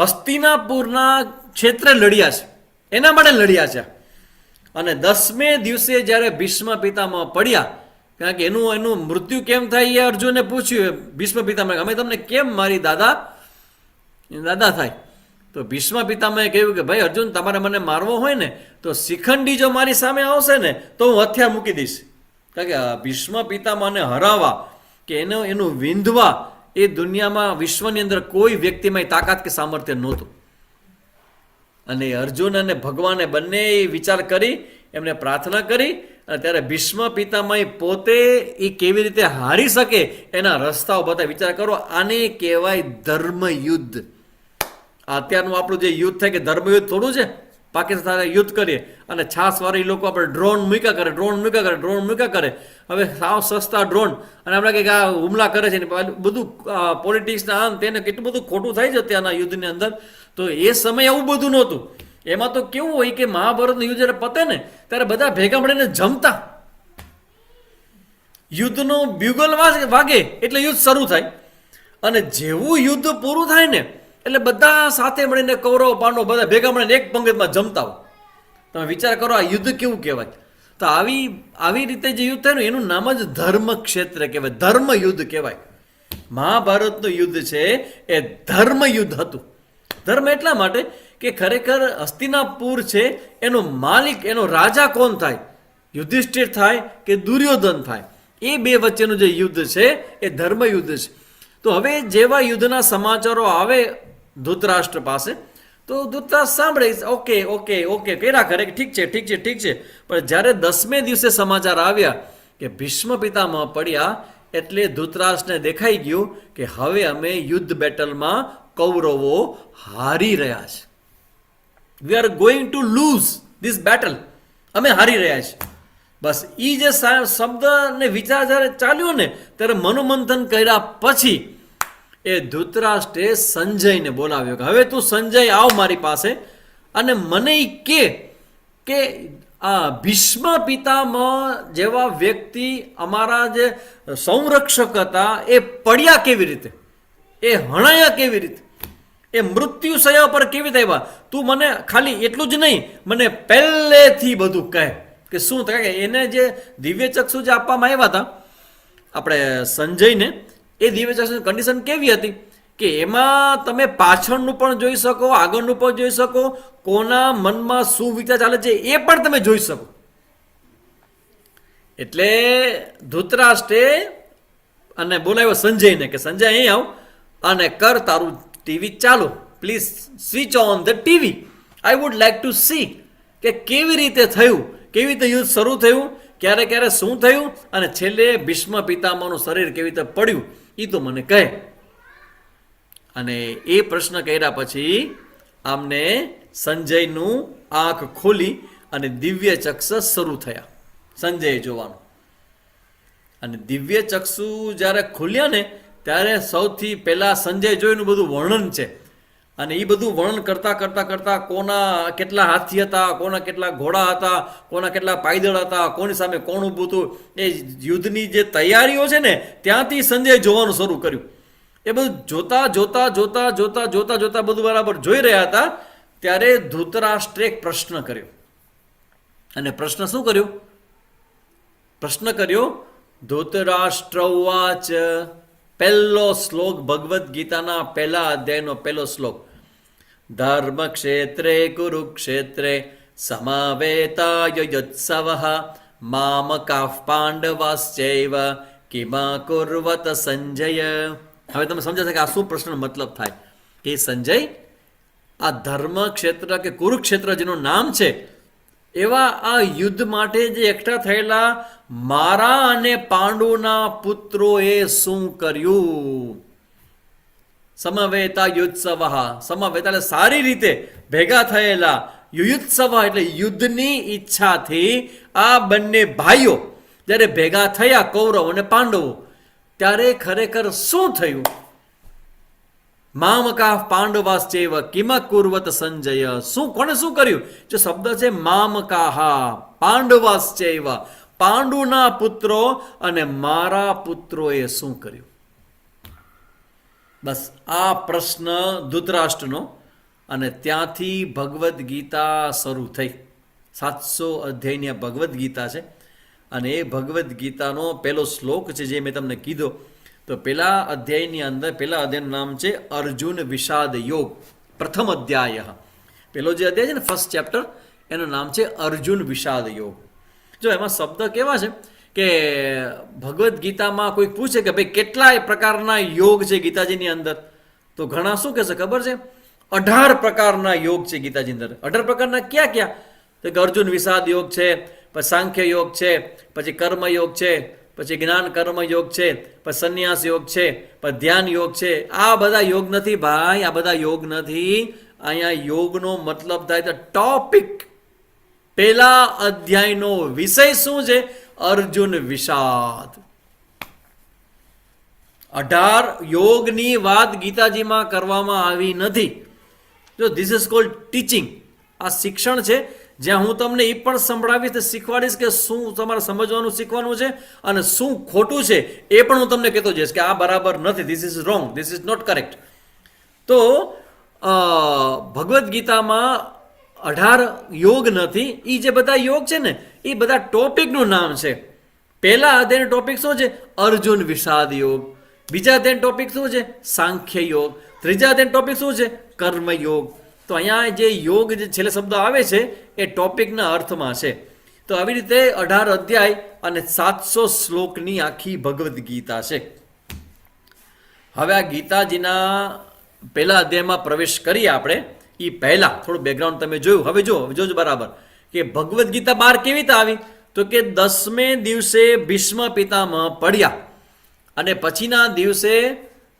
હસ્તિનાપુરના ક્ષેત્રે લડ્યા છે, એના માટે લડ્યા છે. અને 10મે દિવસે જ્યારે ભીષ્મ પિતામહ પડ્યા, કારણ કે એનું મૃત્યુ કેમ થાય એ અર્જુને પૂછ્યું ભીષ્મ પિતામહ, અમે તમને કેમ મારી દાદા થાય? તો ભીષ્મ પિતામહે કહ્યું કે ભાઈ અર્જુન, તમારે મને મારવો હોય ને તો શિખંડી જો મારી સામે આવશે ને તો હું હથિયાર મૂકી દઈશ. કારણ કે ભીષ્મ પિતામહને હરાવવા કે એનું વિંધવા એ દુનિયામાં વિશ્વની અંદર કોઈ વ્યક્તિમાં તાકાત કે સામર્થ્ય નહોતું. અને અર્જુન અને ભગવાને બંને વિચાર કરી, એમને પ્રાર્થના કરી, અને ત્યારે ભીષ્મ પિતામહ પોતે એ કેવી રીતે હારી શકે એના રસ્તાઓ બધા વિચાર કરો. આને કહેવાય ધર્મયુદ્ધ. અત્યારનું આપણું જે યુદ્ધ થાય કે ધર્મયુદ્ધ થોડું છે. પાકિસ્તાન સાથે યુદ્ધ કરીએ અને છાસવાળી લોકો આપણે ડ્રોન મૂક્યા કરે. હવે સાવ સસ્તા ડ્રોન, અને આપણે કંઈક આ હુમલા કરે છે ને બધું પોલિટિક્સના આમ તેને કેટલું બધું ખોટું થાય છે ત્યાંના યુદ્ધની અંદર. તો એ સમય આવું બધું નહોતું. એમાં તો કેવું હોય કે મહાભારતનું યુદ્ધ જ્યારે પતે ને ત્યારે બધા ભેગા મળીને જમતા. યુદ્ધનું બ્યુગલ વાગે એટલે યુદ્ધ શરૂ થાય, અને જેવું યુદ્ધ પૂરું થાય ને એટલે બધા સાથે મળીને કૌરવ પાંડવ બધા ભેગા મળીને એક પંગતમાં જમતા હોય. તમે વિચાર કરો આ યુદ્ધ કેવું કહેવાય. તો આવી રીતે જે યુદ્ધ થાય ને એનું નામ જ ધર્મ ક્ષેત્ર કહેવાય, ધર્મ યુદ્ધ કહેવાય. મહાભારતનું યુદ્ધ છે એ ધર્મ યુદ્ધ હતું. ધર્મ એટલા માટે કે ખરેખર હસ્તિનાપુર છે એનો માલિક, એનો રાજા કોણ થાય? યુધિષ્ઠિર થાય કે દુર્યોધન થાય? એ બે વચ્ચેનું જે યુદ્ધ છે એ ધર્મ યુદ્ધ છે. તો હવે જેવા યુદ્ધના સમાચારો આવે ધૃતરાષ્ટ્ર પાસે, તો ધૃતરાષ્ટ્ર સાંભળે, ઓકે કર્યા કરે કે ઠીક છે. પણ જ્યારે 10મે દિવસે સમાચાર આવ્યા કે ભીષ્મ પિતામહ પડ્યા, એટલે ધૃતરાષ્ટ્રને દેખાઈ ગયું કે હવે અમે યુદ્ધ બેટલમાં કૌરવો હારી રહ્યા છે. We are going to lose this battle. અમે હારી રહ્યા છીએ. બસ એ જે શબ્દ ને વિચાર જ્યારે ચાલ્યો ને ત્યારે મનોમંથન કર્યા પછી એ ધૃતરાષ્ટ્રે સંજયને બોલાવ્યો કે હવે તું સંજય આવ મારી પાસે, અને મને કે આ ભીષ્મ પિતામહ જેવા વ્યક્તિ અમારા જે સંરક્ષક હતા એ પડ્યા કેવી રીતે, એ હણાયા કેવી રીતે, એ મૃત્યુ શૈયા પર કેવી રીતે આવ્યા. તું મને ખાલી એટલું જ નહીં, મને પહેલેથી બધું કહે કે શું થાય. કે એને જે દિવ્ય ચક્ષુ જે આપવામાં આવ્યા હતા આપણે સંજયને, એ દિવ્ય ચક્ષુની કન્ડિશન કેવી હતી કે એમાં તમે પાછળનું પણ જોઈ શકો, આગળનું પણ જોઈ શકો, કોના મનમાં શું વિચાર ચાલે છે એ પણ તમે જોઈ શકો. એટલે ધૃતરાષ્ટ્રે અને બોલાવ્યો સંજયને કે સંજય અહીં આવ અને કર તારું ટીવી ચાલુ, please switch on the TV. I would like to C કે કેવી રીતે થયું, કેવી રીતે યુદ્ધ શરૂ થયું, ક્યારે શું થયું, અને છેલ્લે ભીષ્મ પિતામહનું શરીર કેવી રીતે પડ્યું એ તો મને કહે. અને એ પ્રશ્ન કર્યા પછી આમને સંજયનું આંખ ખોલી અને દિવ્ય ચક્ષુ શરૂ થયા સંજયે જોવાનું. અને દિવ્ય ચક્ષુ જ્યારે ખુલ્યા ને ત્યારે સૌથી પહેલા સંજય જોઈનું બધું વર્ણન છે. અને એ બધું વર્ણન કરતા કોના કેટલા હાથી હતા, કોના કેટલા ઘોડા હતા, કોના કેટલા પાયદળ હતા, કોની સામે કોણ ઊભું હતું, એ યુદ્ધની જે તૈયારીઓ છે ને ત્યાંથી સંજય જોવાનું શરૂ કર્યું. એ બધું જોતા બધું બરાબર જોઈ રહ્યા હતા ત્યારે ધૃતરાષ્ટ્રે એક પ્રશ્ન કર્યો. અને પ્રશ્ન શું કર્યો? પ્રશ્ન કર્યો ધૃતરાષ્ટ્ર ઉવાચ. પહેલો શ્લોક ભગવદ્ ગીતાના પહેલા અધ્યાયનો પહેલો શ્લોક. ધર્મ ક્ષેત્રે કુરુક્ષેત્રે સમાવેતાય યોત્સવઃ મામકાઃ પાંડવાશ્ચૈવ કિમા કુર્વત સંજય. હવે તમે સમજાશે કે આ શું પ્રશ્નનો મતલબ થાય કે સંજય આ ધર્મ ક્ષેત્ર કે કુરુક્ષેત્ર જેનું નામ છે એવા આ યુદ્ધ માટે જે એકઠા થયેલા મારા અને પાંડુના પુત્રોએ શું કર્યું? સમવેતા યુત્સવ. સમવેતા એટલે સારી રીતે ભેગા થયેલા, યુયુત્સવ એટલે યુદ્ધની ઈચ્છાથી આ બંને ભાઈઓ જ્યારે ભેગા થયા કૌરવ અને પાંડવો ત્યારે ખરેખર શું થયું? મામકાઃ પાંડવાશ્ચૈવ કિમા કુર્વત સંજય. કોણે શું કર્યું? જે શબ્દ છે મામકાઃ પાંડવાશ્ચૈવ, પાંડુના પુત્રો અને મારા પુત્રોએ શું કર્યું? બસ આ પ્રશ્ન ધૃતરાષ્ટ્રનો. અને ત્યાંથી ભગવદ્ ગીતા શરૂ થઈ. 700 અધ્યાયની ભગવદ્ ગીતા છે. અને એ ભગવદ્ ગીતાનો પહેલો શ્લોક છે જે મેં તમને કીધો. તો પહેલા અધ્યાયની અંદર પહેલા અધ્યાયનું નામ છે અર્જુન વિષાદ યોગ. પ્રથમ અધ્યાય. પેલો જે અધ્યાય છે ને, ફર્સ્ટ ચેપ્ટર, એનું નામ છે અર્જુન વિષાદ યોગ. જો એમાં શબ્દ કેવા છે કે ભગવદ્ ગીતામાં કોઈ પૂછે કે ભાઈ કેટલાય પ્રકારના યોગ છે ગીતાજીની અંદર, તો ઘણા શું કહેશે ખબર છે? 18 પ્રકારના યોગ છે ગીતાજી અંદર. 18 પ્રકારના ક્યાં ક્યાં? તો કે અર્જુન વિષાદ યોગ છે, પછી સાંખ્ય યોગ છે, પછી કર્મ યોગ છે, પછી જ્ઞાન કર્મ યોગ છે, પછી સંન્યાસ યોગ છે, પછી ધ્યાન યોગ છે. આ બધા યોગ નથી ભાઈ, આ બધા યોગ નથી. અહીંયા યોગનો મતલબ થાય તો ટોપિક. પહેલા અધ્યાયનો વિષય શું છે? અર્જુન વિષાદ. 18 યોગની વાત ગીતાજીમાં કરવામાં આવી નથી. જો ધીસ ઇઝ કોલ્ડ ટીચિંગ. આ શિક્ષણ છે, જ્યાં હું તમને એ પણ સંભળાવીશ, શીખવાડીશ કે શું તમારે સમજવાનું શીખવાનું છે અને શું ખોટું છે એ પણ હું તમને કહેતો જઈશ કે આ બરાબર નથી, this is wrong, this is not correct. તો ભગવદ્ ગીતામાં 18 યોગ નથી. એ જે બધા યોગ છે ને, એ બધા ટોપિકનું નામ છે. પહેલા અધ્યાયનો ટોપિક શું છે? અર્જુન વિષાદ યોગ. બીજા અધ્યાયનો ટોપિક શું છે? સાંખ્ય યોગ. ત્રીજા અધ્યાયનો ટોપિક શું છે? કર્મ યોગ. તો અહીંયા જે યોગ જે છેલ્લે શબ્દ આવે છે એ ટોપિકના અર્થમાં છે. તો આવી રીતે 18 અધ્યાય અને 700 શ્લોકની આખી ભગવદ્ ગીતા છે. હવે આ ગીતાજીના પહેલા અધ્યાયમાં પ્રવેશ કરીએ આપણે. એ પહેલા થોડું બેકગ્રાઉન્ડ તમે જોયું. હવે જોજો બરાબર કે ભગવદ્ ગીતા બહાર કેવી રીતે આવી. તો કે 10મે દિવસે ભીષ્મ પિતામહ પડ્યા અને પછીના દિવસે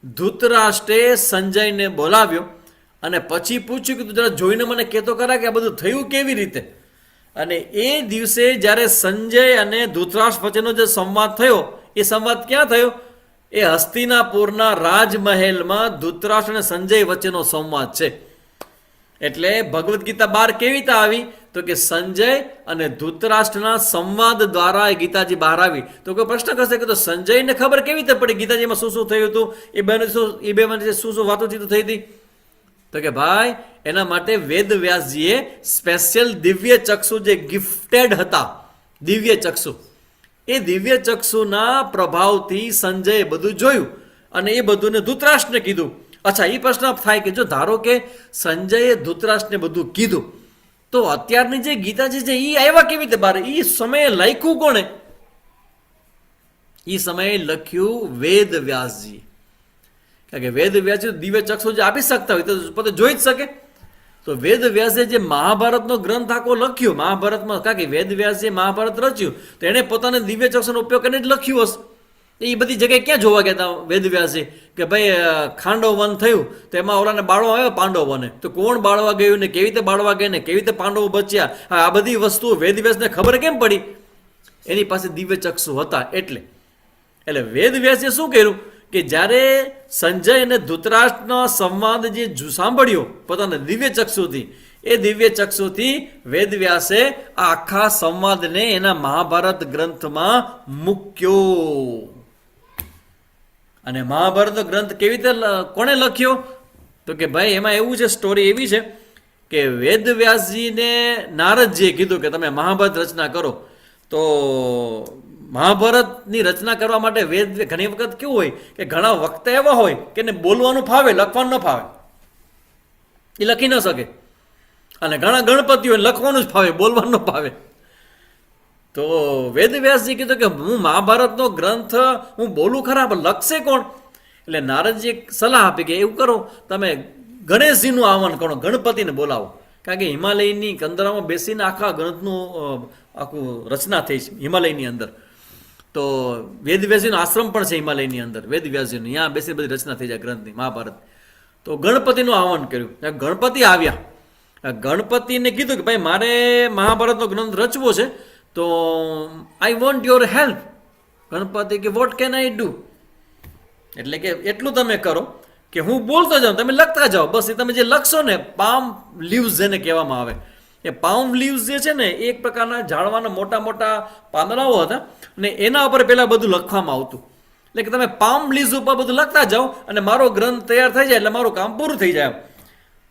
ધૃતરાષ્ટ્રે સંજયને બોલાવ્યો અને પછી પૂછ્યું કે તું જરા જોઈને મને કહેતો ખરા કે આ બધું થયું કેવી રીતે. અને એ દિવસે જ્યારે સંજય અને ધૃતરાષ્ટ્ર વચ્ચેનો જે સંવાદ થયો, એ સંવાદ ક્યાં થયો? એ હસ્તિનાપુરના રાજમહેલમાં ધૃતરાષ્ટ્ર અને સંજય વચ્ચેનો સંવાદ છે. એટલે ભગવદ્ ગીતા બહાર કેવી રીતે આવી? તો કે સંજય અને ધૃતરાષ્ટ્રના સંવાદ દ્વારા એ ગીતાજી બહાર આવી. તો કોઈ પ્રશ્ન કરશે કે તો સંજયને ખબર કેવી રીતે પડી ગીતાજીમાં શું શું થયું હતું, એ બે વચ્ચે શું શું વાતોચીતો થઈ હતી? તો કે ભાઈ એના માટે વેદ વ્યાસજીએ સ્પેશિયલ દિવ્ય ચક્ષુ જે ગિફ્ટેડ હતા, દિવ્ય ચક્ષુ, એ દિવ્ય ચક્ષુના પ્રભાવથી સંજયે બધું જોયું અને એ બધુંને ધૃતરાષ્ટ્રને કીધું. અચ્છા, એ પ્રશ્ન થાય કે જો ધારો કે સંજયે ધૃતરાષ્ટ્રને બધું કીધું, તો અત્યારની જે ગીતાજી છે એ આવ્યા કેવી રીતે બહાર? એ સમયે લખ્યું કોણે? એ સમયે લખ્યું વેદ વ્યાસજી. કારણ કે વેદ વ્યાસજી દિવ્ય ચક્ષુ જે આપી શકતા હોય તો પોતે જોઈ જ શકે. તો વેદ વ્યાસે જે મહાભારતનો ગ્રંથ આખો લખ્યો, મહાભારતમાં, કારણ કે વેદ વ્યાસે મહાભારત રચ્યું તો એણે પોતાને દિવ્ય ચક્ષુનો ઉપયોગ કરીને જ લખ્યું હશે. એ બધી જગ્યાએ ક્યાં જોવા ગયા હતા વેદ વ્યાસે કે ભાઈ ખાંડવ વન થયું તો એમાં ઓલાને બાળવા આવ્યો પાંડવોને, તો કોણ બાળવા ગયું ને કેવી રીતે બાળવા ગયા ને કેવી રીતે પાંડવો બચ્યા, આ બધી વસ્તુઓ વેદ વ્યાસને ખબર કેમ પડી? એની પાસે દિવ્ય ચક્ષુ હતા. એટલે વેદ વ્યાસે શું કર્યું કે જ્યારે સંજય અને ધૃતરાષ્ટ્રનો સંવાદ જે સાંભળ્યો પોતાના દિવ્ય ચક્ષુથી, એ દિવ્ય ચક્ષુથી વેદ વ્યાસે આ આખા સંવાદને એના મહાભારત ગ્રંથમાં મૂક્યો. અને મહાભારતનો ગ્રંથ કેવી રીતે કોણે લખ્યો? તો કે ભાઈ એમાં એવું છે, સ્ટોરી એવી છે કે વેદ વ્યાસજીને નારદજીએ કીધું કે તમે મહાભારત રચના કરો. તો મહાભારતની રચના કરવા માટે વેદ ઘણી વખત કેવું હોય કે ઘણા વક્તા એવા હોય કે એને બોલવાનું ફાવે, લખવાનું ન ફાવે, એ લખી ન શકે. અને ઘણા ગણપતિઓ લખવાનું જ ફાવે, બોલવાનું ન ફાવે. તો વેદ વ્યાસજી કીધું કે હું મહાભારતનો ગ્રંથ હું બોલું ખરા, પણ લખશે કોણ? એટલે નારદજીએ સલાહ આપી કે એવું કરો, તમે ગણેશજીનું આહવાન કરો, ગણપતિને બોલાવો. કારણ કે હિમાલયની કંદરામાં બેસીને આખા ગ્રંથનું આખું રચના થઈ છે હિમાલયની અંદર. તો વેદ વ્યાસજીનો આશ્રમ પણ છે હિમાલયની અંદર, વેદ વ્યાસજીનો, ત્યાં બેસી બધી રચના થઈ જાય ગ્રંથની, મહાભારત. તો ગણપતિનું આહવાન કર્યું. ગણપતિ આવ્યા. ગણપતિને કીધું કે ભાઈ મારે મહાભારતનો ગ્રંથ રચવો છે, તો I want your help. Ganpati કે વોટ કેન આઈ ડુ? એટલે કે એટલું તમે કરો કે હું બોલતો જાઉં, તમે લખતા જાઓ. બસ એ તમે જે લખશો ને, પામ લીવ્સ જેને કહેવામાં આવે, એ પામ લીવ્સ જે છે ને, એક પ્રકારના ઝાડવાના મોટા મોટા પાંદડાઓ હતા અને એના ઉપર પહેલાં બધું લખવામાં આવતું. એટલે કે તમે પામ લીવ્સ ઉપર બધું લખતા જાઓ અને મારો ગ્રંથ તૈયાર થઈ જાય એટલે મારું કામ પૂરું થઈ જાય.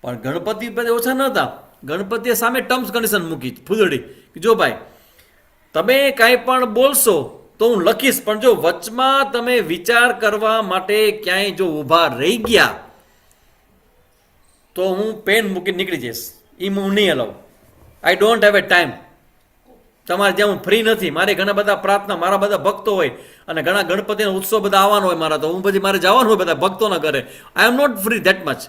પણ ગણપતિ પછી ઓછા ન હતા. ગણપતિએ સામે ટર્મ્સ કન્ડિશન મૂકી ફૂદડી કે જો ભાઈ તમે કાંઈ પણ બોલશો તો હું લખીશ, પણ જો વચમાં તમે વિચાર કરવા માટે ક્યાંય જો ઊભા રહી ગયા તો હું પેન મૂકીને નીકળી જઈશ. એ હું નહીં હલાવું. I don't have a time. તમારે જ્યાં હું ફ્રી નથી, મારે ઘણા બધા પ્રાર્થના, મારા બધા ભક્તો હોય અને ઘણા ગણપતિના ઉત્સવ બધા આવવાનો હોય મારા, તો હું પછી મારે જવાનું હોય બધા ભક્તોના ઘરે. I am not free that much.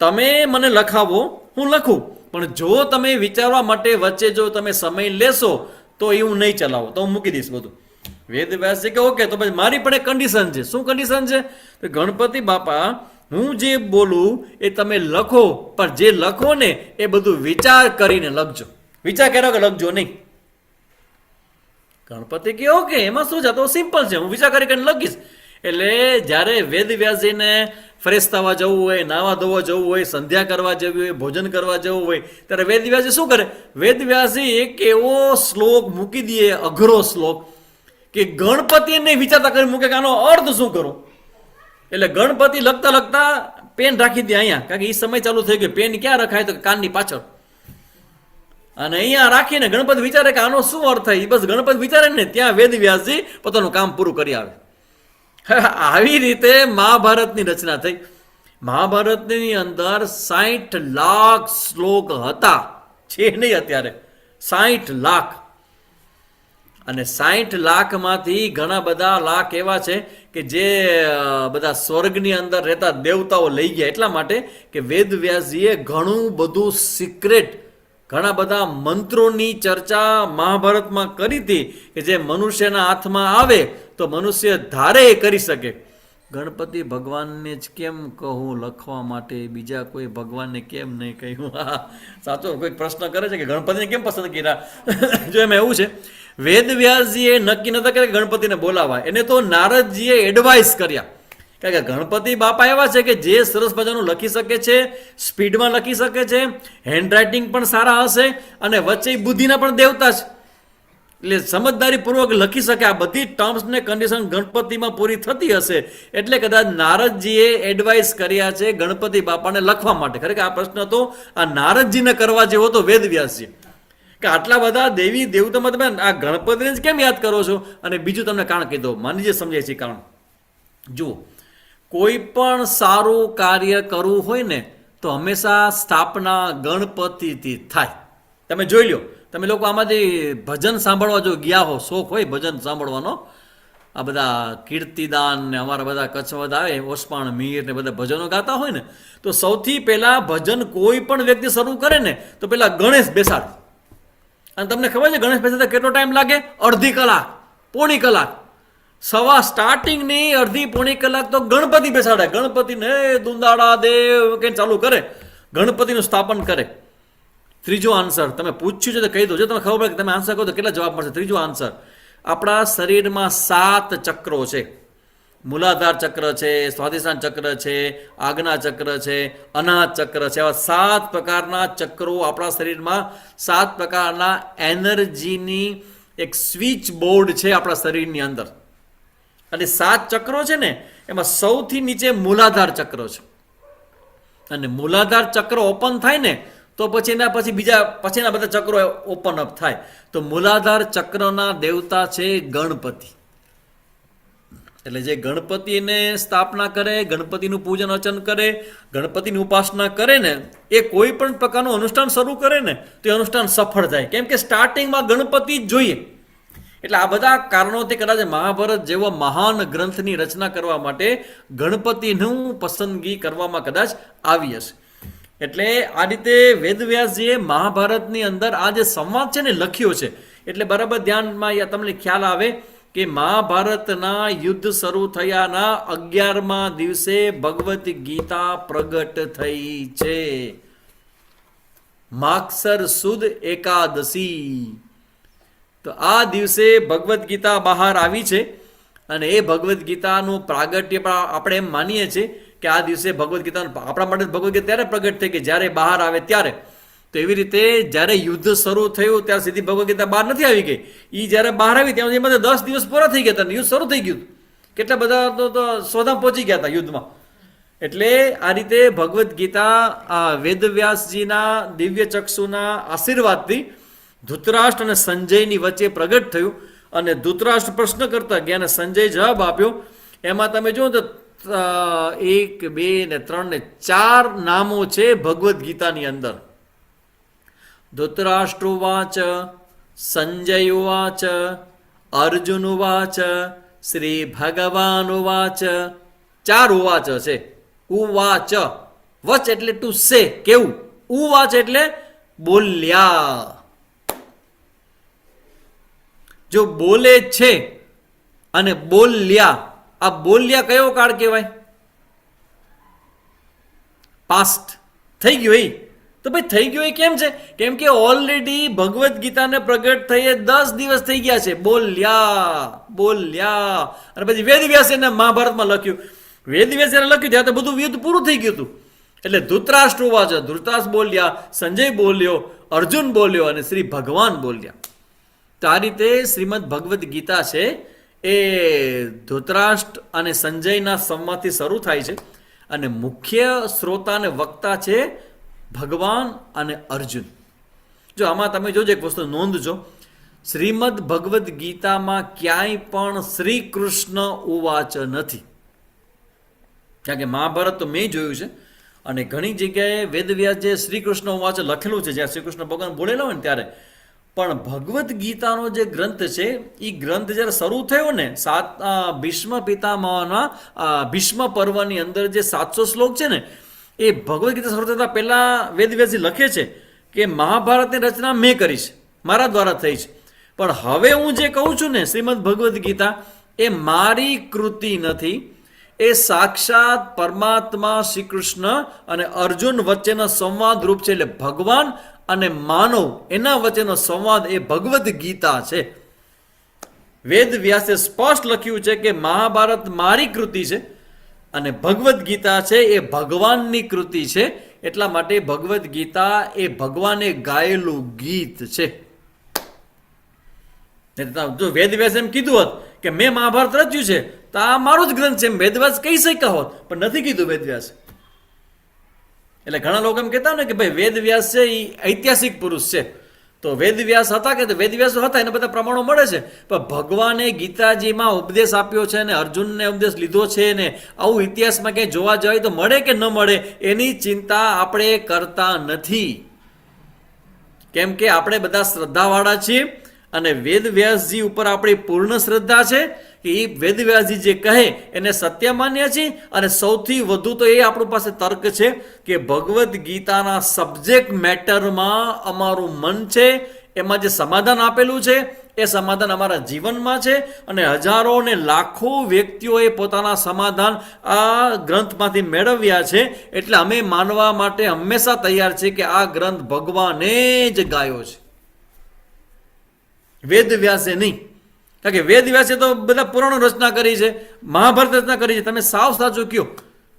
તમે મને લખાવો, હું લખું, પણ જો તમે વિચારવા માટે વચ્ચે જો તમે સમય લેશો તો એ હું નહીં ચલાવો, તો હું મૂકી દઈશ બધું. વેદ વ્યાસ કે ઓકે, તો પછી મારી પણ એક કન્ડિશન છે. શું કન્ડિશન છે? તો ગણપતિ બાપા, હું જે બોલું એ તમે લખો, પણ જે લખો ને એ બધું વિચાર કરીને લખજો. વિચાર કર્યો કે લખજો નહીં. ગણપતિ કે ઓકે, એમાં શું છે? તો સિમ્પલ છે, હું વિચાર કરીને લખીશ. એટલે જ્યારે વેદ વ્યાસજીને ફ્રેશ થવા જવું હોય, નાવા ધોવા જવું હોય, સંધ્યા કરવા જવી હોય, ભોજન કરવા જવું હોય, ત્યારે વેદ વ્યાસજી શું કરે? વેદ વ્યાસજી એક એવો શ્લોક મૂકી દે, અઘરો શ્લોક, કે ગણપતિને વિચારતા કરી મૂકે કે આનો અર્થ શું કરો. એટલે ગણપતિ લખતા લખતા પેન રાખી દે અહીંયા, કારણ કે એ સમય ચાલુ થઈ ગયો. પેન ક્યાં રખાય? તો કાનની પાછળ. અને અહીંયા રાખીને ગણપતિ વિચારે કે આનો શું અર્થ થાય. બસ ગણપતિ વિચારે ને ત્યાં વેદ વ્યાસજી પોતાનું કામ પૂરું કરી આવે. આવી રીતે મહાભારતની રચના થઈ. મહાભારતની અંદર 60 લાખ શ્લોક હતા, છે નહીં અત્યારે 60 લાખ. અને 60 લાખમાંથી ઘણા બધા લાખ એવા છે કે જે બધા સ્વર્ગની અંદર રહેતા દેવતાઓ લઈ ગયા. એટલા માટે કે વેદ વ્યાસજીએ ઘણું બધું સિક્રેટ, ઘણા બધા મંત્રોની ચર્ચા મહાભારતમાં કરી હતી કે જે મનુષ્યના હાથમાં આવે તો મનુષ્ય ધારે એ કરી શકે. ગણપતિ ભગવાનને જ કેમ કહું લખવા માટે, બીજા કોઈ ભગવાનને કેમ નહીં કહ્યું? સાચો કોઈ પ્રશ્ન કરે છે કે ગણપતિને કેમ પસંદ કર્યા? જો એમાં એવું છે, વેદ વ્યાસજીએ નક્કી નતા કર્યા કે ગણપતિને બોલાવા, એને તો નારદજીએ એડવાઇસ કર્યા. કારણ કે ગણપતિ બાપા એવા છે કે જે સરસ મજાનું લખી શકે છે, સ્પીડમાં લખી શકે છે, હેન્ડરાઇટિંગ પણ સારા હશે, અને વચ્ચે બુદ્ધિના પણ દેવતા છે. એટલે સમજદારીપૂર્વક લખી શકે. આ બધી ટર્મ્સ ને કન્ડિશન ગણપતિમાં પૂરી થતી હશે. એટલે કદાચ નારદજીએ એડવાઇસ કર્યા છે ગણપતિ બાપાને લખવા માટે. ખરેખર આ પ્રશ્ન તો આ નારદજીને કરવા જેવો તો વેદ વ્યાસજી, કે આટલા બધા દેવી દેવતામાં તમે આ ગણપતિને જ કેમ યાદ કરો છો? અને બીજું તમને કારણ કહી દો, માની જે સમજાય છે કારણ. જુઓ, કોઈ પણ સારું કાર્ય કરવું હોય ને તો હંમેશા સ્થાપના ગણપતિથી થાય. તમે જોઈ લો, તમે લોકો આમાંથી ભજન સાંભળવા જો ગયા હો, શોખ હોય ભજન સાંભળવાનો, આ બધા કીર્તિદાન ને અમારા બધા કચ્છમાં આવે, ઓસમાણ મીર ને બધા ભજનો ગાતા હોય ને, તો સૌથી પહેલા ભજન કોઈ પણ વ્યક્તિ શરૂ કરે ને તો પેલા ગણેશ બેસાડે. અને તમને ખબર છે ગણેશ બેસાડતા કેટલો ટાઈમ લાગે? અડધી કલાક, પોણી કલાક. સવા સ્ટાર્ટિંગની અડધી પોણી કલાક તો ગણપતિ બેસાડે. ગણપતિને દુંદાળા દેવ કે ચાલુ કરે, ગણપતિનું સ્થાપન કરે. ત્રીજો આન્સર તમે પૂછ્યું છે તો કહી દો. જો તમે ખબર પડે કે તમે આન્સર કહો તો કેટલા જવાબ મળશે. ત્રીજો આન્સર, આપણા શરીરમાં 7 ચક્રો છે. મૂલાધાર ચક્ર છે, સ્વાધિષ્ઠાન ચક્ર છે, આજ્ઞા ચક્ર છે, અનાહત ચક્ર છે. આવા 7 પ્રકારના ચક્રો આપણા શરીરમાં, 7 પ્રકારના એનર્જીની એક સ્વિચ બોર્ડ છે આપણા શરીરની અંદર. અને 7 ચક્રો છે ને, એમાં સૌથી નીચે મૂલાધાર ચક્ર છે. અને મૂલાધાર ચક્ર ઓપન થાય ને તો પછી એના પછીના બધા ચક્રો ઓપન અપ થાય. તો મૂલાધાર ચક્રના દેવતા છે ગણપતિ. એટલે જે ગણપતિને સ્થાપના કરે, ગણપતિનું પૂજન અર્ચન કરે, ગણપતિની ઉપાસના કરે ને, એ કોઈ પણ પ્રકારનું અનુષ્ઠાન શરૂ કરે ને તો એ અનુષ્ઠાન સફળ થાય. કેમ કે સ્ટાર્ટિંગમાં ગણપતિ જ જોઈએ. એટલે આ બધા કારણોથી કદાચ મહાભારત જેવો મહાન ગ્રંથની રચના કરવા માટે ગણપતિનું પસંદગી કરવામાં કદાચ આવી હશે. એટલે આ રીતે વેદવ્યાસજીએ મહાભારતની અંદર આ જે સંવાદ છે ને લખ્યો છે. એટલે બરાબર ધ્યાનમાં તમને ખ્યાલ આવે કે મહાભારતના યુદ્ધ શરૂ થયાના 11મા દિવસે ભગવદ્ ગીતા પ્રગટ થઈ છે. માગસર સુદ એકાદશી, તો આ દિવસે ભગવદ્ ગીતા બહાર આવી છે. અને એ ભગવદ્ ગીતાનું પ્રાગટ્ય આપણે એમ માનીએ છીએ કે આ દિવસે ભગવદ્ ગીતાનું આપણા માટે ભગવદ્ ગીતા ત્યારે પ્રગટ થઈ કે જ્યારે બહાર આવે ત્યારે. તો એવી રીતે જ્યારે યુદ્ધ શરૂ થયું ત્યારે સીધી ભગવદ્ ગીતા બહાર નથી આવી ગઈ. એ જ્યારે બહાર આવી ત્યાં એમાં 10 દિવસ પૂરા થઈ ગયા હતા, યુદ્ધ શરૂ થઈ ગયું. કેટલા બધા તો સોદા પહોંચી ગયા હતા યુદ્ધમાં. એટલે આ રીતે ભગવદ્ ગીતા આ વેદવ્યાસજીના દિવ્ય ચક્ષુના આશીર્વાદથી ધૃતરાષ્ટ્ર અને સંજયની વચ્ચે પ્રગટ થયું. અને ધૃતરાષ્ટ્ર પ્રશ્ન કરતા ગયા અને સંજય જવાબ આપ્યો. એમાં તમે જુઓ તો 1, 2 ને 3 ને 4 નામો છે ભગવદ્ ગીતાની અંદર. ધૃતરાષ્ટ્રોવાચ, સંજય ઉવાચ, અર્જુન ઉવાચ, શ્રી ભગવાન ઉવાચ. 4 ઉવાચ છે. ઉવાચ, વચ એટલે ટુ સે, કેવું. ઉવાચ એટલે બોલ્યા. જો બોલે છે અને બોલ્યા, આ બોલ્યા કયો કાળ કહેવાય? પાસ્ટ. થઈ ગયો એ તો ભાઈ થઈ ગયો એ કેમ છે? કેમ કે ઓલરેડી ભગવદ્ ગીતાને પ્રગટ થઈએ 10 દિવસ થઈ ગયા છે. બોલ્યા. અને પછી વેદવ્યાસે એને મહાભારતમાં લખ્યું. વેદવ્યાસે લખ્યું ત્યારે તો બધું યુદ્ધ પૂરું થઈ ગયું હતું. એટલે ધૃતરાષ્ટ્ર ઉવાચ, ધૃતરાષ્ટ્ર બોલ્યા, સંજય બોલ્યો, અર્જુન બોલ્યો અને શ્રી ભગવાન બોલ્યા. તો આ રીતે શ્રીમદ ભગવદ્ ગીતા છે એ ધૃતરાષ્ટ્ર અને સંજયના સંવાદથી શરૂ થાય છે અને મુખ્ય શ્રોતા અને વક્તા છે ભગવાન અને અર્જુન. જો આમાં તમે જોજો એક વસ્તુ નોંધજો, શ્રીમદ ભગવદ્ ગીતામાં ક્યાંય પણ શ્રી કૃષ્ણ ઉવાચ નથી. કારણ કે મહાભારત તો મેં જોયું છે અને ઘણી જગ્યાએ વેદવ્યાસ જે શ્રી કૃષ્ણ ઉવાચ લખેલું છે, જ્યારે શ્રી કૃષ્ણ ભગવાન બોલેલા હોય ને ત્યારે. પણ ભગવદ્ ગીતાનો જે ગ્રંથ છે એ ગ્રંથ જ્યારે શરૂ થયો ને ભીષ્મ પિતામહના ભીષ્મ પર્વની અંદર જે 700 શ્લોક છે ને, એ ભગવદ્ ગીતા શરૂ થતા પહેલા વેદવ્યાસજી લખે છે કે મહાભારતની રચના મેં કરી છે, મારા દ્વારા થઈ છે. પણ હવે હું જે કહું છું ને શ્રીમદ ભગવદ્ ગીતા, એ મારી કૃતિ નથી, એ સાક્ષાત પરમાત્મા શ્રી કૃષ્ણ અને અર્જુન વચ્ચેનો સંવાદ રૂપ છે. એટલે ભગવાન અને માનવ એના વચ્ચેનો સંવાદ એ ભગવદ્ ગીતા છે. વેદ વ્યાસે સ્પષ્ટ લખ્યું છે કે મહાભારત મારી કૃતિ છે અને ભગવદ્ ગીતા છે એ ભગવાનની કૃતિ છે. એટલા માટે ભગવદ્ ગીતા એ ભગવાને ગાયેલું ગીત છે. જો વેદ વ્યાસ એમ કીધું હોત કે મેં મહાભારત રચ્યું છે તો આ મારો જ ગ્રંથ છે એમ વેદવ્યાસ કહી શક્યા હોત, પણ નથી કીધું વેદવ્યાસ. એટલે ઘણા લોકો એમ કહેતા ને કે ભાઈ વેદવ્યાસ છે એ ઐતિહાસિક પુરુષ છે. તો વેદવ્યાસ હતા કે વેદવ્યાસો હતા, એને બધા પ્રમાણો મળે છે. પણ ભગવાને ગીતાજીમાં ઉપદેશ આપ્યો છે ને અર્જુનને ઉપદેશ લીધો છે ને આવું ઇતિહાસમાં ક્યાંય જોવા જાય તો મળે કે ન મળે એની ચિંતા આપણે કરતા નથી. કેમ કે આપણે બધા શ્રદ્ધાવાળા છીએ અને વેદવ્યાસજી ઉપર આપણી પૂર્ણ શ્રદ્ધા છે કે એ વેદવ્યાસજી જે કહે એને સત્ય માન્ય છે. અને સૌથી વધુ તો એ આપણી પાસે તર્ક છે કે ભગવદ્ ગીતાના સબ્જેક્ટ મેટરમાં અમારું મન છે, એમાં જે સમાધાન આપેલું છે એ સમાધાન અમારા જીવનમાં છે. અને હજારો ને લાખો વ્યક્તિઓએ પોતાના સમાધાન આ ગ્રંથમાંથી મેળવ્યા છે. એટલે અમે માનવા માટે હંમેશા તૈયાર છીએ કે આ ગ્રંથ ભગવાને જ ગાયો છે, વેદવ્યાસે નહીં. કારણ કે વેદવ્યાસે તો બધા પુરાણો રચના કરી છે, મહાભારત રચના કરી છે. તમે સાવ સાચું કહો,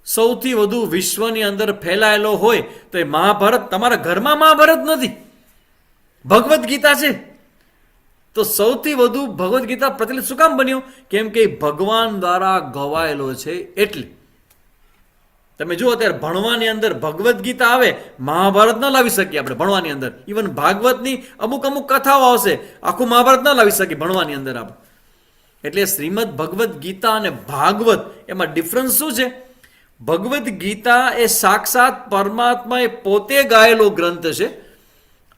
સૌથી વધુ વિશ્વની અંદર ફેલાયેલો હોય તો એ મહાભારત. તમારા ઘરમાં મહાભારત નથી, ભગવદ્ ગીતા છે. તો સૌથી વધુ ભગવદ્ ગીતા પ્રચલિત શું કામ બન્યું? કેમ કે ભગવાન દ્વારા ગવાયેલો છે. એટલે તમે જુઓ અત્યારે ભણવાની અંદર ભગવદ્ ગીતા આવે, મહાભારત ન લાવી શકીએ આપણે ભણવાની અંદર. ઇવન ભાગવતની અમુક કથાઓ આવશે, આખું મહાભારત ન લાવી શકીએ ભણવાની અંદર આપણે. એટલે શ્રીમદ ભગવદ્ ગીતા અને ભાગવત એમાં ડિફરન્સ શું છે? ભગવદ્ ગીતા એ સાક્ષાત પરમાત્મા એ પોતે ગાયેલો ગ્રંથ છે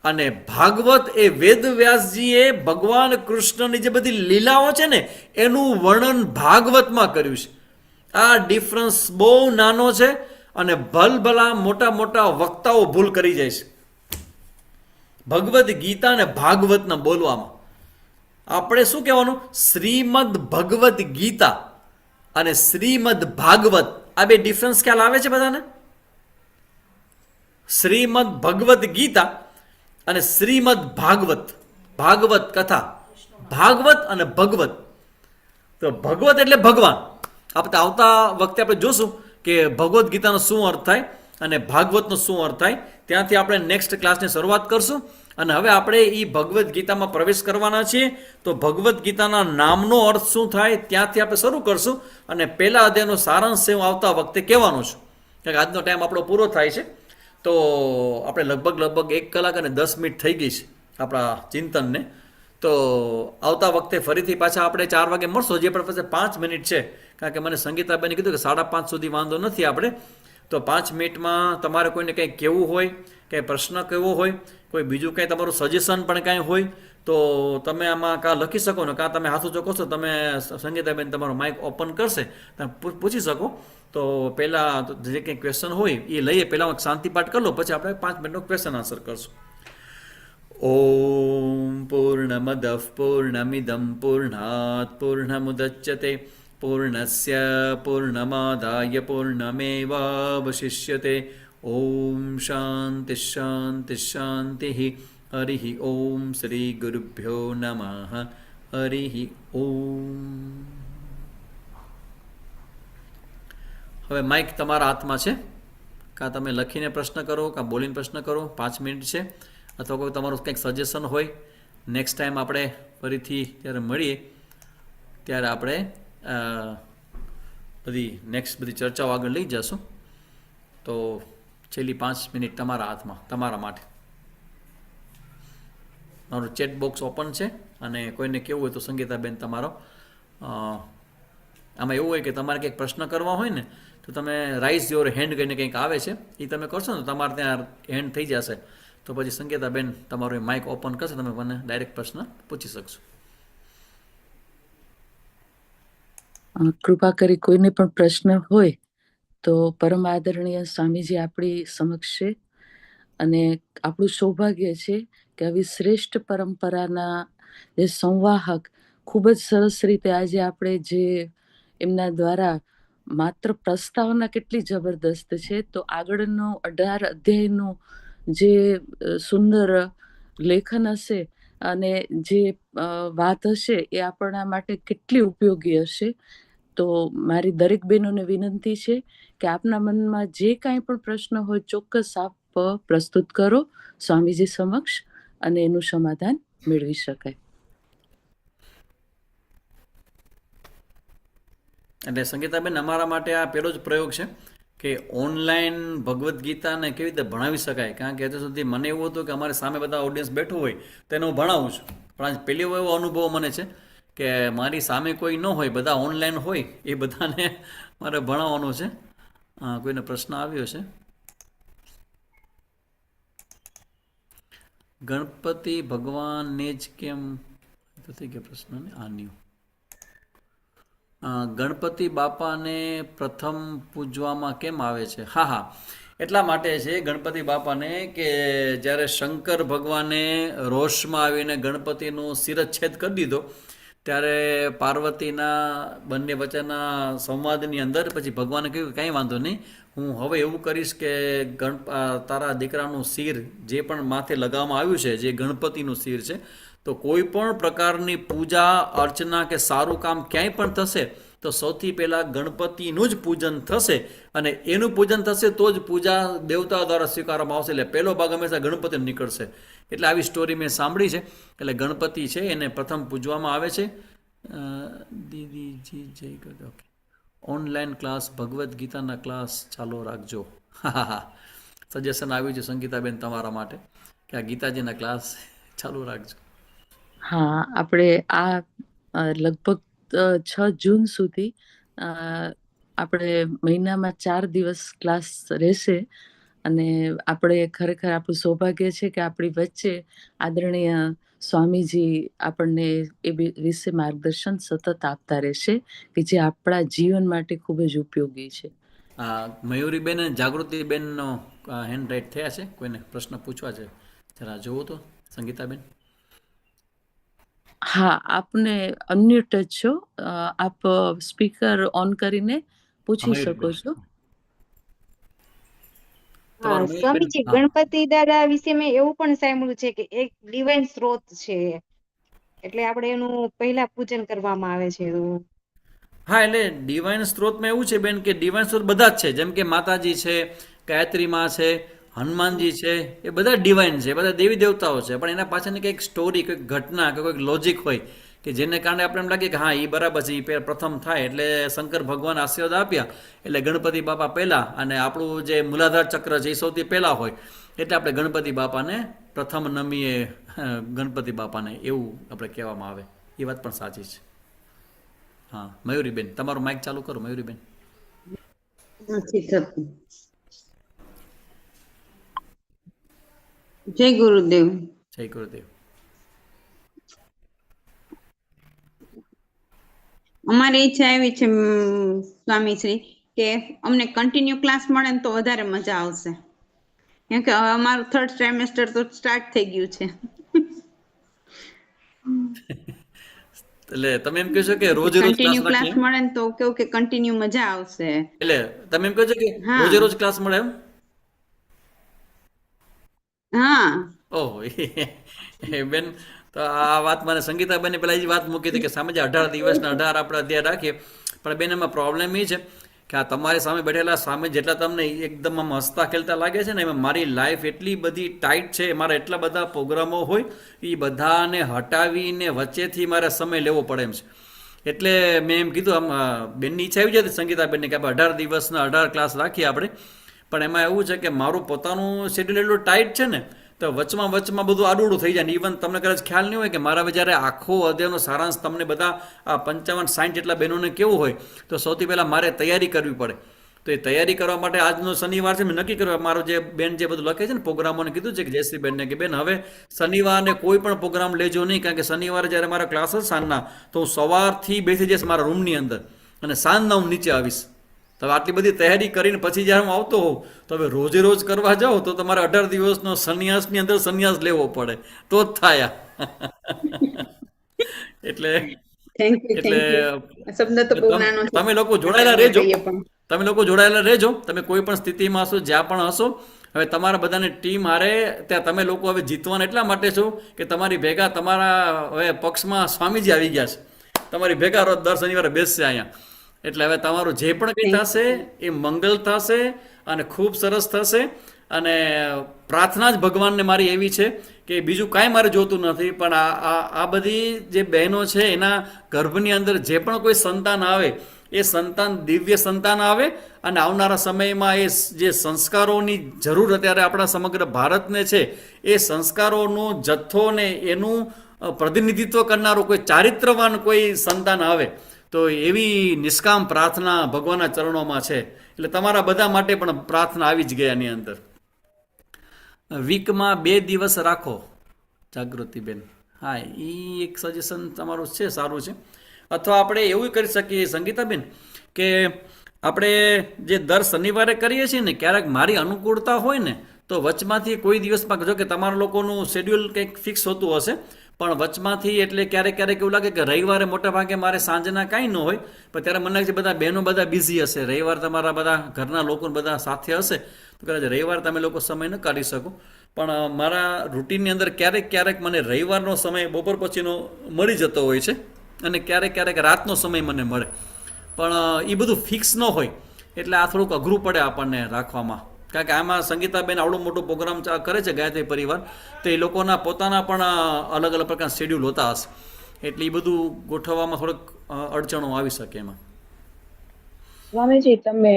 અને ભાગવત એ વેદવ્યાસજીએ ભગવાન કૃષ્ણની જે બધી લીલાઓ છે ને એનું વર્ણન ભાગવતમાં કર્યું છે. આ ડિફરન્સ બહુ નાનો છે અને ભલભલા મોટા વક્તાઓ ભૂલ કરી જાય છે ભગવદ્ ગીતા અને ભાગવતના બોલવામાં. આપણે શું કહેવાનું? શ્રીમદ ભગવદ્ ગીતા અને શ્રીમદ ભાગવત, આ બે ડિફરન્સ ખ્યાલ આવે છે બધાને? શ્રીમદ ભગવદ્ ગીતા અને શ્રીમદ ભાગવત, ભાગવત કથા, ભાગવત અને ભગવત. તો ભગવત એટલે ભગવાન. આપણે આવતા વખતે આપણે જોશું કે ભગવદ્ ગીતાનો શું અર્થ થાય અને ભાગવતનો શું અર્થ થાય. ત્યાંથી આપણે નેક્સ્ટ ક્લાસની શરૂઆત કરશું. અને હવે આપણે એ ભગવદ્ ગીતામાં પ્રવેશ કરવાના છીએ. તો ભગવદ્ ગીતાના નામનો અર્થ શું થાય ત્યાંથી આપણે શરૂ કરશું. અને પહેલા અધ્યાયનો સારાંશ હું આવતા વખતે કહેવાનો છું, કારણ કે આજનો ટાઈમ આપણો પૂરો થાય છે. તો આપણે લગભગ 1 કલાક અને 10 મિનિટ થઈ ગઈ છે આપણા ચિંતનને. તો આવતા વખતે ફરીથી પાછા આપણે 4 વાગે મળશો. જે પણ પાસે 5 મિનિટ છે કારણ કે મને સંગીતાબેને કીધું કે 5:30 સુધી વાંધો નથી આપણે, તો 5 મિનિટમાં તમારે કોઈને કંઈ કહેવું હોય, કંઈ પ્રશ્ન કહેવો હોય, કોઈ બીજું કંઈ તમારું સજેશન પણ કાંઈ હોય તો તમે આમાં કાં લખી શકો ને કાં તમે હાથ ઊંચો કરશો, તમે સંગીતાબેન તમારો માઇક ઓપન કરશે, તમે પૂછી શકો. તો પહેલાં જે કંઈ ક્વેશ્ચન હોય એ લઈએ, પહેલાં હું શાંતિ પાઠ કરી લો, પછી આપણે 5 મિનિટનો ક્વેશ્ચન આન્સર કરશું. ઓમ પૂર્ણમદ પૂર્ણમિદમ પૂર્ણાત પૂર્ણમુદચ્યતે પૂર્ણસ્ય પૂર્ણમાદાય પૂર્ણમેવાવશિષ્યતે. ઓમ શાંતિ શાંતિ શાંતિ. હરિ ઓમ શ્રી ગુરુભ્યો નમઃ. હરિ ઓમ. હવે માઇક તમારા હાથમાં છે, કાં તમે લખીને પ્રશ્ન કરો કાં બોલીને પ્રશ્ન કરો. 5 મિનિટ છે. અથવા કોઈ તમારું કંઈક સજેશન હોય, નેક્સ્ટ ટાઈમ આપણે ફરીથી જ્યારે મળીએ ત્યારે આપણે બધી ચર્ચાઓ આગળ લઈ જશું. તો છેલ્લી 5 મિનિટ તમારા હાથમાં, તમારા માટે. મારું ચેટ બોક્સ ઓપન છે અને કોઈને કેવું હોય તો સંગીતાબેન તમારો આમાં એવું હોય કે તમારે કંઈક પ્રશ્ન કરવા હોય ને તો તમે રાઇઝ યોર હેન્ડ કરીને કંઈક આવે છે, એ તમે કરશો ને તમારે ત્યાં હેન્ડ થઈ જશે. તો પછી સંગીતાબેન તમારું માઇક ઓપન કરશે, તમે મને ડાયરેક્ટ પ્રશ્ન પૂછી શકશો. કૃપા કરી કોઈને પણ પ્રશ્ન હોય તો પરમ આદરણીય સ્વામીજી આપણી સમક્ષ છે, અને આપણું સૌભાગ્ય છે કે આવી શ્રેષ્ઠ પરંપરાના જે સંવાહક ખૂબ જ સરસ રીતે આજે આપણે જે એમના દ્વારા માત્ર પ્રસ્તાવના કેટલી જબરદસ્ત છે, તો આગળનો 18 અધ્યાયનું જે સુંદર લેખન હશે અને જે વાત હશે એ આપણા માટે કેટલી ઉપયોગી હશે. તો મારી દરેક બહેનોને વિનંતી છે કે આપના મનમાં જે કાંઈ પણ પ્રશ્ન હોય ચોક્કસ આપ પ્રસ્તુત કરો સ્વામીજી સમક્ષ, અને એનું સમાધાન મેળવી શકાય. એટલે સંગીતાબેન અમારા માટે આ પહેલો જ પ્રયોગ છે કે ઓનલાઈન ભગવદ્ ગીતાને કેવી રીતે ભણાવી શકાય. કારણ કે અત્યાર સુધી મને એવું હતું કે અમારી સામે બધા ઓડિયન્સ બેઠું હોય તેને હું ભણાવું છું, પણ આજ પહેલી એવો અનુભવ મને છે કે મારી સામે કોઈ ન હોય, બધા ઓનલાઈન હોય, એ બધાને મારે ભણાવવાનું છે. કોઈને પ્રશ્ન આવ્યો છે? ગણપતિ ભગવાનને જ કેમ તો થઈ ગયા પ્રશ્ન ને આન્યું. ગણપતિ બાપાને પ્રથમ પૂજવામાં કેમ આવે છે? હા, એટલા માટે છે ગણપતિ બાપાને કે જ્યારે શંકર ભગવાને રોષમાં આવીને ગણપતિનું શિરચ્છેદ કરી દીધો ત્યારે પાર્વતીના બંને વચ્ચેના સંવાદની અંદર પછી ભગવાને કહ્યું કે કાંઈ વાંધો નહીં, હું હવે એવું કરીશ કે તારા દીકરાનું શિર જે પણ માથે લગાવવામાં આવ્યું છે, જે ગણપતિનું શિર છે, તો કોઈ પણ પ્રકારની પૂજા અર્ચના કે સારું કામ ક્યાંય પણ થશે તો સૌથી પહેલાં ગણપતિનું જ પૂજન થશે, અને એનું પૂજન થશે તો જ પૂજા દેવતાઓ દ્વારા સ્વીકારવામાં આવશે. એટલે પહેલો ભાગ હંમેશા ગણપતિનો નીકળશે. એટલે આવી સ્ટોરી મેં સાંભળી છે. એટલે ગણપતિ છે એને પ્રથમ પૂજવામાં આવે છે. દીદીજી જય ગઢ. ઓકે, ઓનલાઈન ક્લાસ ભગવદ્ ગીતાના ક્લાસ ચાલુ રાખજો. હા, સજેશન આવ્યું છે સંગીતાબેન તમારા માટે કે આ ગીતાજીના ક્લાસ ચાલુ રાખજો. હા, આપણે આ લગભગ 6 જૂન સુધી આપણે મહિનામાં 4 દિવસ ક્લાસ રહેશે, અને આપણે ખરેખર આપણું સૌભાગ્ય છે કે આપણી વચ્ચે આદરણીય સ્વામીજી આપણને એ વિશે માર્ગદર્શન સતત આપતા રહેશે કે જે આપણા જીવન માટે ખૂબ જ ઉપયોગી છે. મયુરીબેન અને જાગૃતિબેનનો હેન્ડ રાઇટ થયા છે, કોઈને પ્રશ્ન પૂછવા છે જરા જોવો તો સંગીતાબેન. હા, આપને અનમ્યુટ જ છો, આપ સ્પીકર ઓન કરીને પૂછી શકો છો. સ્વામીજી, ગણપતિ દાદા વિશે મેં એવું પણ સાંભળ્યું છે કે એક ડિવાઇન સ્ત્રોત છે, એટલે આપણે એનું પહેલા પૂજન કરવામાં આવે છે. હા, એટલે ડિવાઇન સ્ત્રોતમાં એવું છે બેન કે ડિવાઇન સ્ત્રોત બધા જ છે, જેમ કે માતાજી છે, ગાયત્રી માં છે, હનુમાનજી છે, એ બધા ડિવાઇન છે, બધા દેવી દેવતાઓ છે, પણ એના પાછળની કંઈક સ્ટોરી, કંઈક ઘટના કે કોઈક લોજિક હોય કે જેને કારણે આપણે એમ લાગે કે હા એ બરાબર છે, એ પ્રથમ થાય. એટલે શંકર ભગવાન આશીર્વાદ આપ્યા એટલે ગણપતિ બાપા પહેલાં, અને આપણું જે મૂલાધાર ચક્ર છે એ સૌથી પહેલાં હોય, એટલે આપણે ગણપતિ બાપાને પ્રથમ નમીએ ગણપતિ બાપાને, એવું આપણે કહેવામાં આવે. એ વાત પણ સાચી છે. હા મયુરીબેન, તમારું માઇક ચાલુ કરો મયુરીબેન. નથી થતું. જય ગુરુદેવ. જય ગુરુદેવ. અમારી ઈચ્છા એવી છે સ્વામીશ્રી કે અમને કન્ટિન્યુ ક્લાસ મળે ને તો વધારે મજા આવશે, કેમ કે હવે અમારું 3rd ટ્રાઇમેસ્ટર તો સ્ટાર્ટ થઈ ગયું છે. એટલે તમે એમ કહો છો કે રોજે રોજ ક્લાસ કન્ટિન્યુ ક્લાસ રાખીએ? મળે ને તો કેવું કે કન્ટિન્યુ મજા આવશે. એટલે તમે એમ કહો છો કે હા. રોજે રોજ ક્લાસ મળે એમ? હા. ઓહ બેન, તો આ વાત મને સંગીતાબેને પેલા એ વાત મૂકી હતી કે સામે જે 18 દિવસના 18 આપણે અધ્યાય રાખીએ, પણ બેન એમાં પ્રોબ્લેમ એ છે કે આ તમારી સામે બેઠેલા સામે જેટલા તમને એકદમ આમ હસતા ખેલતા લાગે છે ને, એમાં મારી લાઈફ એટલી બધી ટાઈટ છે, મારા એટલા બધા પ્રોગ્રામો હોય, એ બધાને હટાવીને વચ્ચેથી મારે સમય લેવો પડે એમ છે. એટલે મેં એમ કીધું, આમ બેનની ઈચ્છા આવી જતી સંગીતાબેનને કે આપણે 18 દિવસના 18 ક્લાસ રાખીએ આપણે, પણ એમાં એવું છે કે મારું પોતાનું શેડ્યુલ એટલું ટાઈટ છે ને, તો વચમાં બધું આડું થઈ જાય ને. ઇવન તમને કદાચ ખ્યાલ નહીં હોય કે મારા જ્યારે આખો અધ્યાયનો સારાંશ તમને બધા આ 55-60 જેટલા બહેનોને કેવું હોય, તો સૌથી પહેલાં મારે તૈયારી કરવી પડે. તો એ તૈયારી કરવા માટે આજનો શનિવાર છે, મેં નક્કી કર્યું, મારો જે બેન જે બધું લખે છે ને પ્રોગ્રામોને કીધું છે કે જયશ્રી બેનને કે બેન હવે શનિવારને કોઈ પણ પ્રોગ્રામ લેજો નહીં, કારણ કે શનિવારે જ્યારે મારા ક્લાસ હશે સાંજના, તો હું સવારથી બેસી જઈશ મારા રૂમની અંદર અને સાંજના હું નીચે આવીશ. તો આટલી બધી તૈયારી કરીને પછી જ્યારે હું આવતો હોઉં, તો હવે રોજે રોજ કરવા જાઓ તો તમારે 18 દિવસનો સંન્યાસની અંદર સંન્યાસ લેવો પડે તો જ થાય. એટલે થેન્ક યુ. એટલે શબ્દ તો બહુ નાનો છે. તમે લોકો જોડાયેલા રહેજો, કહીએ પણ. તમે લોકો જોડાયેલા રહેજો, તમે કોઈ પણ સ્થિતિમાં હશો, જ્યાં પણ હશો. હવે તમારા બધાની ટીમ હારે ત્યાં તમે લોકો હવે જીતવાના એટલા માટે છો કે તમારી ભેગા તમારા હવે પક્ષમાં સ્વામીજી આવી ગયા છે, તમારી ભેગા રોજ દર શનિવારે બેસશે અહીંયા. એટલે હવે તમારું જે પણ કંઈ થશે એ મંગલ થશે અને ખૂબ સરસ થશે. અને પ્રાર્થના જ ભગવાનને મારી એવી છે કે બીજું કાંઈ મારે જોતું નથી, પણ આ બધી જે બહેનો છે એના ગર્ભની અંદર જે પણ કોઈ સંતાન આવે, એ સંતાન દિવ્ય સંતાન આવે અને આવનારા સમયમાં એ જે સંસ્કારોની જરૂર અત્યારે આપણા સમગ્ર ભારતને છે, એ સંસ્કારોનો જથ્થો ને એનું પ્રતિનિધિત્વ કરનારું કોઈ ચારિત્રવાન કોઈ સંતાન આવે, તો એવી નિષ્કામ પ્રાર્થના ભગવાનના ચરણોમાં છે. એટલે તમારા બધા માટે પણ પ્રાર્થના આવી જ ગયા એની અંદર. વીકમાં 2 દિવસ રાખો જાગૃતિબેન. હા, એ એક સજેશન તમારું છે, સારું છે. અથવા આપણે એવું કરી શકીએ સંગીતાબેન કે આપણે જે દર શનિવારે કરીએ છીએ ને, ક્યારેક મારી અનુકૂળતા હોય ને તો વચમાંથી કોઈ દિવસમાં, જો કે તમારા લોકોનું શેડ્યુલ કંઈક ફિક્સ હોતું હશે, પણ વચમાંથી એટલે ક્યારેક એવું લાગે કે રવિવારે મોટા ભાગે મારે સાંજના કાંઈ ન હોય, પણ ત્યારે મને લાગે છે બધા બહેનો બધા બિઝી હશે, રવિવાર તમારા બધા ઘરના લોકો બધા સાથે હશે, તો કદાચ રવિવાર તમે લોકો સમય ન કાઢી શકો. પણ મારા રૂટીનની અંદર ક્યારેક મને રવિવારનો સમય બપોર પછીનો મળી જતો હોય છે અને ક્યારેક રાતનો સમય મને મળે, પણ એ બધું ફિક્સ ન હોય એટલે આ થોડુંક અઘરું પડે આપણને રાખવામાં. કારણ કે આમાં સંગીતાબેન આવડો મોટો પ્રોગ્રામ કરે છે ગાયત્રી પરિવાર, તો એ લોકોના પોતાના પણ અલગ અલગ પ્રકારના શેડ્યુલ હોતા હશે, એટલે એ બધું ગોઠવવામાં થોડોક અડચણો આવી શકે એમાં. સ્વામીજી, તમે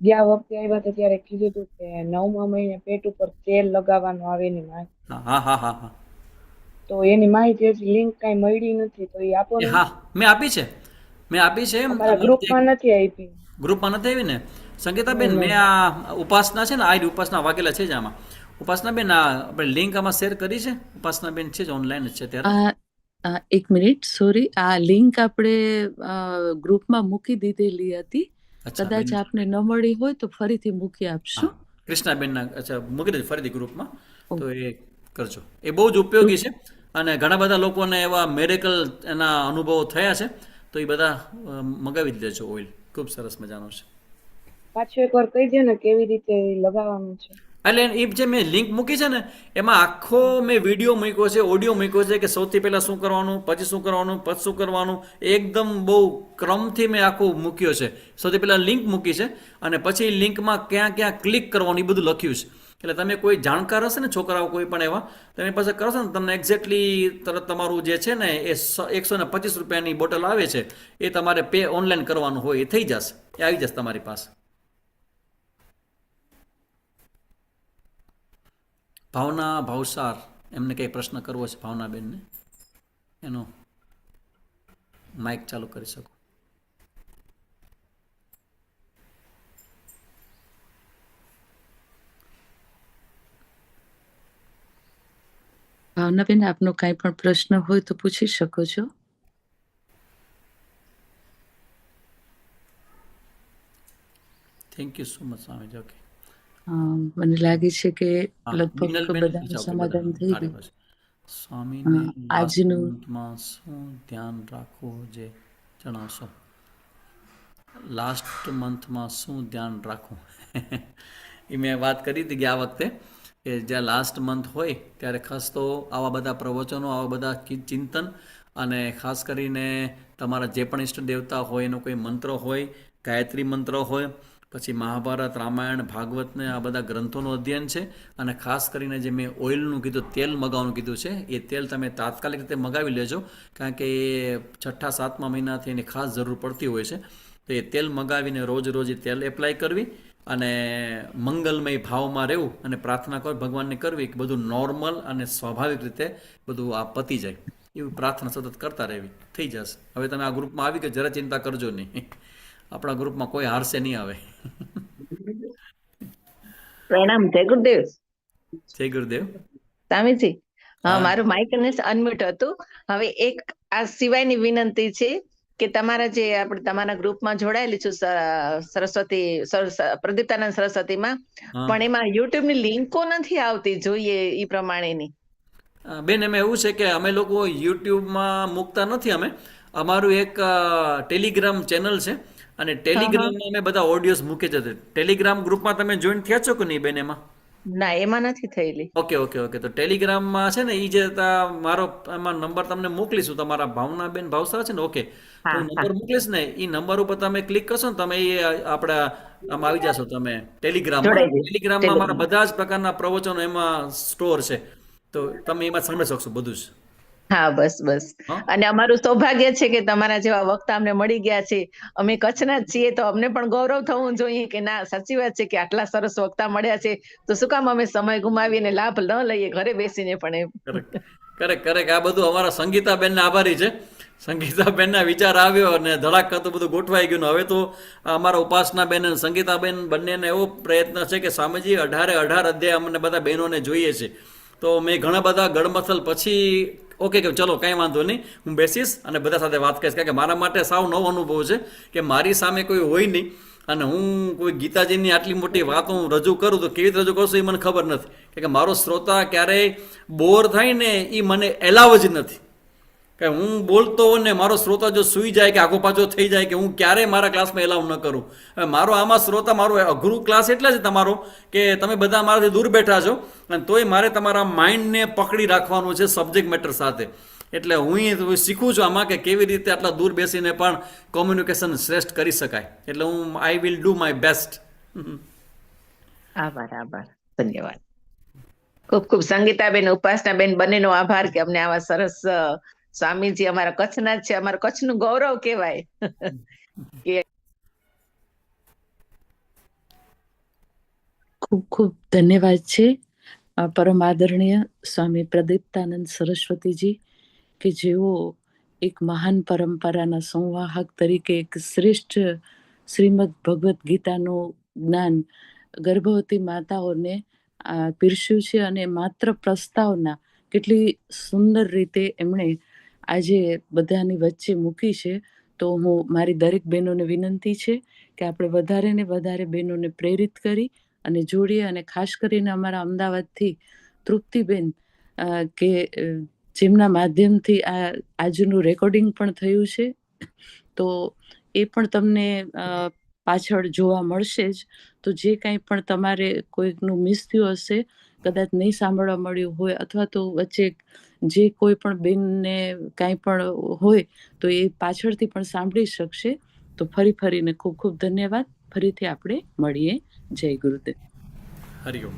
ગયા વખતે આવ્યા હતા ત્યારે કીધું હતું કે 9મા મહિને પેટ ઉપર તેલ લગાવવાનું આવે એની માહિતી. હા. તો એની માહિતી હજી લિંક કઈ મળી નથી, તો એ આપો ને. હા, મેં આપી છે. અમારા ગ્રુપમાં નથી આપી. ગ્રુપમાં નથી આવી ને સંગીતાબેન? મેં આ ઉપાસના છે ને, આ ઉપાસના વાગેલા છે જ આમાં. ઉપાસનાબેન, આપણે લિંક આમાં શેર કરી છે. ઉપાસનાબેન છે જ, ઓનલાઈન જ છે ત્યારે. એક મિનિટ, સોરી, આ લિંક આપણે ગ્રુપમાં મૂકી દીધેલી હતી, કદાચ આપને ન મળી હોય તો ફરીથી મૂકી આપશું. કૃષ્ણાબેનના, અચ્છા, મૂકી દેજો ફરીથી ગ્રુપમાં, તો એ કરજો. એ બહુ જ ઉપયોગી છે અને ઘણા બધા લોકોને એવા મેરેકલ એના અનુભવો થયા છે, તો એ બધા મગાવી જ દેજો. ઓઇલ ખૂબ સરસ મજાનો છે. પાછું એકવાર કહી દો ને કેવી રીતે લગાવવાનું છે. એટલે એ જે મેં લિંક મૂકી છે ને, એમાં આખો મેં વિડીયો મૂક્યો છે, ઓડિયો મૂક્યો છે કે સૌથી પહેલાં શું કરવાનું, પછી શું કરવાનું, પછી શું કરવાનું, એકદમ બહુ ક્રમથી મેં આખું મૂક્યો છે. સૌથી પહેલાં લિંક મૂકી છે અને પછી લિંકમાં ક્યાં ક્લિક કરવાનું એ બધું લખ્યું છે. એટલે તમે કોઈ જાણકાર હશે ને, છોકરાઓ કોઈ પણ એવા, તમે પાસે કરશો ને, તમને એક્ઝેક્ટલી તરત તમારું જે છે ને એ 125 રૂપિયાની બોટલ આવે છે, એ તમારે પે ઓનલાઈન કરવાનું હોય, એ થઈ જશે, એ આવી જશે તમારી પાસે. ભાવના ભાવસાર, એમને કંઈ પ્રશ્ન કરવો છે ભાવનાબેનને એનો? માઇક ચાલુ કરી શકો. ભાવનાબેન, આપનો કાંઈ પણ પ્રશ્ન હોય તો પૂછી શકો છો. Thank you so much Swamiji. Okay, મને લાગે છે કે હા, લગભગ મિનલબેન બધાનું પૂછાવ કે સમાધાન બધાનું થઈ તાળી ગયું. પાસે સ્વામીને લાસ્ટ આજનું મંથમાં શું ધ્યાન રાખવું જે જણાવશો? લાસ્ટ મંથમાં શું ધ્યાન રાખવું એ મેં વાત કરી હતી કે આ વખતે કે જ્યાં લાસ્ટ મંથ હોય ત્યારે ખાસ તો આવા બધા પ્રવચનો, આવા બધા ચિંતન, અને ખાસ કરીને તમારા જે પણ ઈષ્ટ દેવતા હોય એનો કોઈ મંત્ર હોય, ગાયત્રી મંત્ર હોય, પછી મહાભારત, રામાયણ, ભાગવતને આ બધા ગ્રંથોનું અધ્યયન છે. અને ખાસ કરીને જે મેં ઓઇલનું કીધું, તેલ મગાવવાનું કીધું છે, એ તેલ તમે તાત્કાલિક રીતે મગાવી લેજો, કારણ કે એ 6-7મા મહિનાથી એની ખાસ જરૂર પડતી હોય છે. તો એ તેલ મગાવીને રોજ એ તેલ એપ્લાય કરવી અને મંગલમય ભાવમાં રહેવું અને પ્રાર્થના કર ભગવાનને કરવી કે બધું નોર્મલ અને સ્વાભાવિક રીતે બધું આ પતી જાય, એવી પ્રાર્થના સતત કરતા રહેવી, થઈ જશે. હવે તમે આ ગ્રુપમાં આવી કે જરા ચિંતા કરજો નહીં, આપણા ગ્રુપમાં કોઈ હારશે નહીં આવે. પ્રણામ, જય ગુરુદેવ. જય ગુરુદેવ. સ્વામીજી, હા. મારું માઇક અનમ્યુટ હતું. હવે એક આ સિવાયની વિનંતી છે કે તમારા જે આપણે તમારા ગ્રુપમાં જોડાયેલી છું સરસ્વતી પ્રદીપ્તાનંદ સરસ્વતીમાં, હા. પણ એમાં યુટ્યુબની લિંકો નથી આવતી જોઈએ એ પ્રમાણેની. બેન, એમાં એવું છે કે અમે લોકો યુટ્યુબમાં મૂકતા નથી. અમારું એક ટેલિગ્રામ ચેનલ છે અને ટેલિગ્રામમાં અમે બધા ઓડિયોઝ મૂકે છે. ટેલિગ્રામ ગ્રુપમાં તમે જોઈન થયા છો કે નહીં બેન? એમાં ના, એમાં નથી થયેલી. ઓકે. તો ટેલિગ્રામમાં છે ને, એ જે મારો એમાં નંબર તમને મોકલીશું, તમારા ભાવનાબેન ભાવસા છે ને, ઓકે, તો નંબર મોકલીશ ને, એ નંબર ઉપર તમે ક્લિક કરશો ને, તમે એ આપણા આમાં આવી જશો તમે ટેલિગ્રામમાં અમારા બધા જ પ્રકારના પ્રવચનો એમાં સ્ટોર છે, તો તમે એમાં સાંભળી શકશો બધું જ. હા, બસ. અને અમારું સૌભાગ્ય છે કે તમારા જેવા વક્તા અમને મળી ગયા છે. અમે કચ્છના જ છીએ તો અમને પણ ગૌરવ થવું જોઈએ કે ના, સાચી વાત છે કે આટલા સરસ વક્તા મળ્યા છે, તો શું કામ અમે સમય ગુમાવીને લાભ ન લઈએ ઘરે બેસીને પણ એમ. કરેક્ટ. આ બધું અમારા સંગીતાબેનને આભારી છે. સંગીતાબેનના વિચાર આવ્યો અને ધડાક તો બધું ગોઠવાઈ ગયું. હવે તો અમારા ઉપાસનાબેન અને સંગીતાબેન બંનેને એવો પ્રયત્ન છે કે સ્વામીજી 18 અધ્યાય અમને બધા બહેનોને જોઈએ છે. તો મેં ઘણા બધા ગડમથલ પછી ઓકે કે ચલો કાંઈ વાંધો નહીં, હું બેસીશ અને બધા સાથે વાત કરીશ, કારણ કે મારા માટે સાવ નવો અનુભવ છે કે મારી સામે કોઈ હોય નહીં અને હું કોઈ ગીતાજીની આટલી મોટી વાત હું રજૂ કરું તો કેવી રીતે રજૂ કરશું એ મને ખબર નથી, કારણ કે મારો શ્રોતા ક્યારેય બોર થાય ને એ મને એલાવ જ નથી. કે હું બોલતો હોય ને મારો શ્રોતા જો સૂઈ જાય કે આગો પાછો થઈ જાય કે હું ક્યારેય મારા ક્લાસમાં એલાવ ન કરું. હવે મારો આમાં શ્રોતા, મારો અઘરું ક્લાસ એટલે જ તમારો કે તમે બધા મારાથી દૂર બેઠા છો અને તોય મારે તમારા માઇન્ડને પકડી રાખવાનું છે સબ્જેક્ટ મેટર સાથે. એટલે હું શીખું છું આમાં કે કેવી રીતે આટલા દૂર બેસીને પણ કોમ્યુનિકેશન શ્રેષ્ઠ કરી શકાય. એટલે I will do my best. આભાર. ધન્યવાદ. ખૂબ સંગીતાબેન, ઉપાસનાબેન બંનેનો આભાર કે અમને આવા સરસ સ્વામીજી અમારા કચ્છના જ છે, અમારા કચ્છનું ગૌરવ કહેવાય. ખૂબ ધન્યવાદ છે પરમ આદરણીય સ્વામી પ્રદીપ્તાનંદ સરસ્વતીજી, કે જેઓ એક મહાન પરંપરાના સંવાહક તરીકે એક શ્રેષ્ઠ શ્રીમદ ભગવદ્ ગીતાનું જ્ઞાન ગર્ભવતી માતાઓને પીરસ્યું છે અને માત્ર પ્રસ્તાવના કેટલી સુંદર રીતે એમણે આજે બધાની વચ્ચે મૂકી છે. તો મારી દરેક બહેનોને વિનંતી છે કે આપણે વધારે ને વધારે બહેનોને પ્રેરિત કરી અને જોડીએ. અને ખાસ કરીને અમારા અમદાવાદથી તૃપ્તિબેન, કે જેમના માધ્યમથી આજનું રેકોર્ડિંગ પણ થયું છે, તો એ પણ તમને પાછળ જોવા મળશે જ. તો જે કાંઈ પણ તમારે કોઈકનું મિસ થયું હશે, કદાચ નહીં સાંભળવા મળ્યું હોય, અથવા તો વચ્ચે જે કોઈ પણ બેનને કાંઈ પણ હોય તો એ પાછળથી પણ સાંભળી શકશે. તો ફરીને ખૂબ ધન્યવાદ. ફરીથી આપણે મળીએ. જય ગુરુદેવ. હરિઓમ.